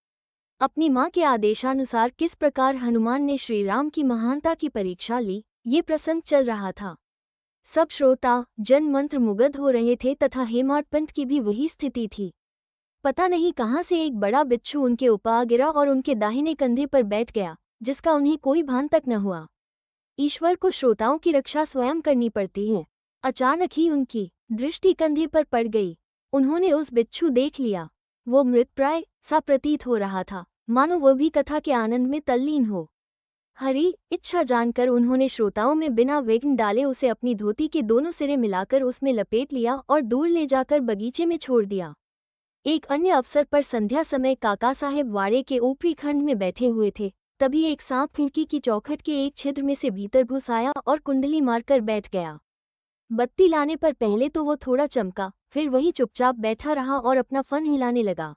अपनी मां के आदेशानुसार किस प्रकार हनुमान ने श्री राम की महानता की परीक्षा ली, ये प्रसंग चल रहा था। सब श्रोता जन मंत्र मुग्ध हो रहे थे तथा हेमाड पंत की भी वही स्थिति थी। पता नहीं कहाँ से एक बड़ा बिच्छू उनके ऊपर आ गिरा और उनके दाहिने कंधे पर बैठ गया, जिसका उन्हें कोई भान तक न हुआ। ईश्वर को श्रोताओं की रक्षा स्वयं करनी पड़ती है। अचानक ही उनकी दृष्टि कंधे पर पड़ गई। उन्होंने उस बिच्छू देख लिया। वो मृतप्राय सा प्रतीत हो रहा था, मानो वह भी कथा के आनंद में तल्लीन हो। हरी इच्छा जानकर उन्होंने श्रोताओं में बिना विघ्न डाले उसे अपनी धोती के दोनों सिरे मिलाकर उसमें लपेट लिया और दूर ले जाकर बगीचे में छोड़ दिया। एक अन्य अवसर पर संध्या समय काका साहेब वाड़े के ऊपरी खंड में बैठे हुए थे। तभी एक सांप खिड़की की चौखट के एक छिद्र में से भीतर घुस आया और कुंडली मारकर बैठ गया। बत्ती लाने पर पहले तो वो थोड़ा चमका, फिर वही चुपचाप बैठा रहा और अपना फन हिलाने लगा।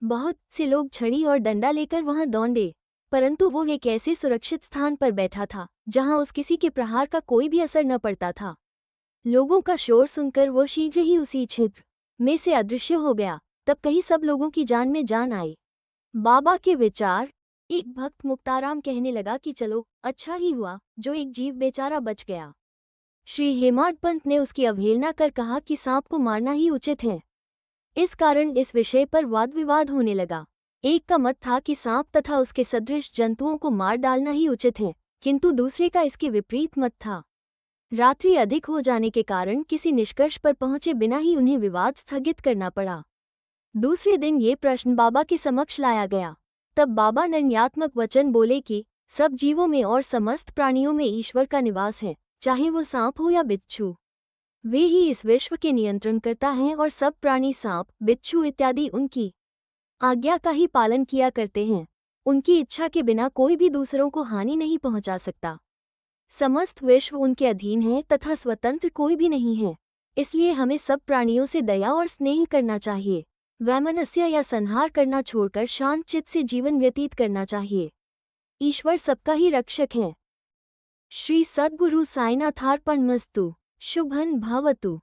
बहुत से लोग छड़ी और डंडा लेकर वहां दौड़े, परंतु वो एक ऐसे सुरक्षित स्थान पर बैठा था जहां उस किसी के प्रहार का कोई भी असर न पड़ता था। लोगों का शोर सुनकर वो शीघ्र ही उसी छिद्र में से अदृश्य हो गया। तब कहीं सब लोगों की जान में जान आई। बाबा के विचार। एक भक्त मुक्ताराम कहने लगा कि चलो, अच्छा ही हुआ जो एक जीव बेचारा बच गया। श्री हेमाड पंत ने उसकी अवहेलना कर कहा कि सांप को मारना ही उचित है। इस कारण इस विषय पर वाद विवाद होने लगा। एक का मत था कि सांप तथा उसके सदृश जंतुओं को मार डालना ही उचित है, किंतु दूसरे का इसके विपरीत मत था। रात्रि अधिक हो जाने के कारण किसी निष्कर्ष पर पहुंचे बिना ही उन्हें विवाद स्थगित करना पड़ा। दूसरे दिन ये प्रश्न बाबा के समक्ष लाया गया। तब बाबा निर्णयात्मक वचन बोले कि सब जीवों में और समस्त प्राणियों में ईश्वर का निवास है, चाहे वो सांप हो या बिच्छू। वे ही इस विश्व के नियंत्रण करता हैं और सब प्राणी सांप, बिच्छू इत्यादि उनकी आज्ञा का ही पालन किया करते हैं। उनकी इच्छा के बिना कोई भी दूसरों को हानि नहीं पहुंचा सकता। समस्त विश्व उनके अधीन है तथा स्वतंत्र कोई भी नहीं है। इसलिए हमें सब प्राणियों से दया और स्नेह करना चाहिए। वैमनस्य या संहार करना छोड़कर शांत चित्त से जीवन व्यतीत करना चाहिए। ईश्वर सबका ही रक्षक है। श्री सद्गुरु साईनाथार्पणमस्तु। शुभं भवतु।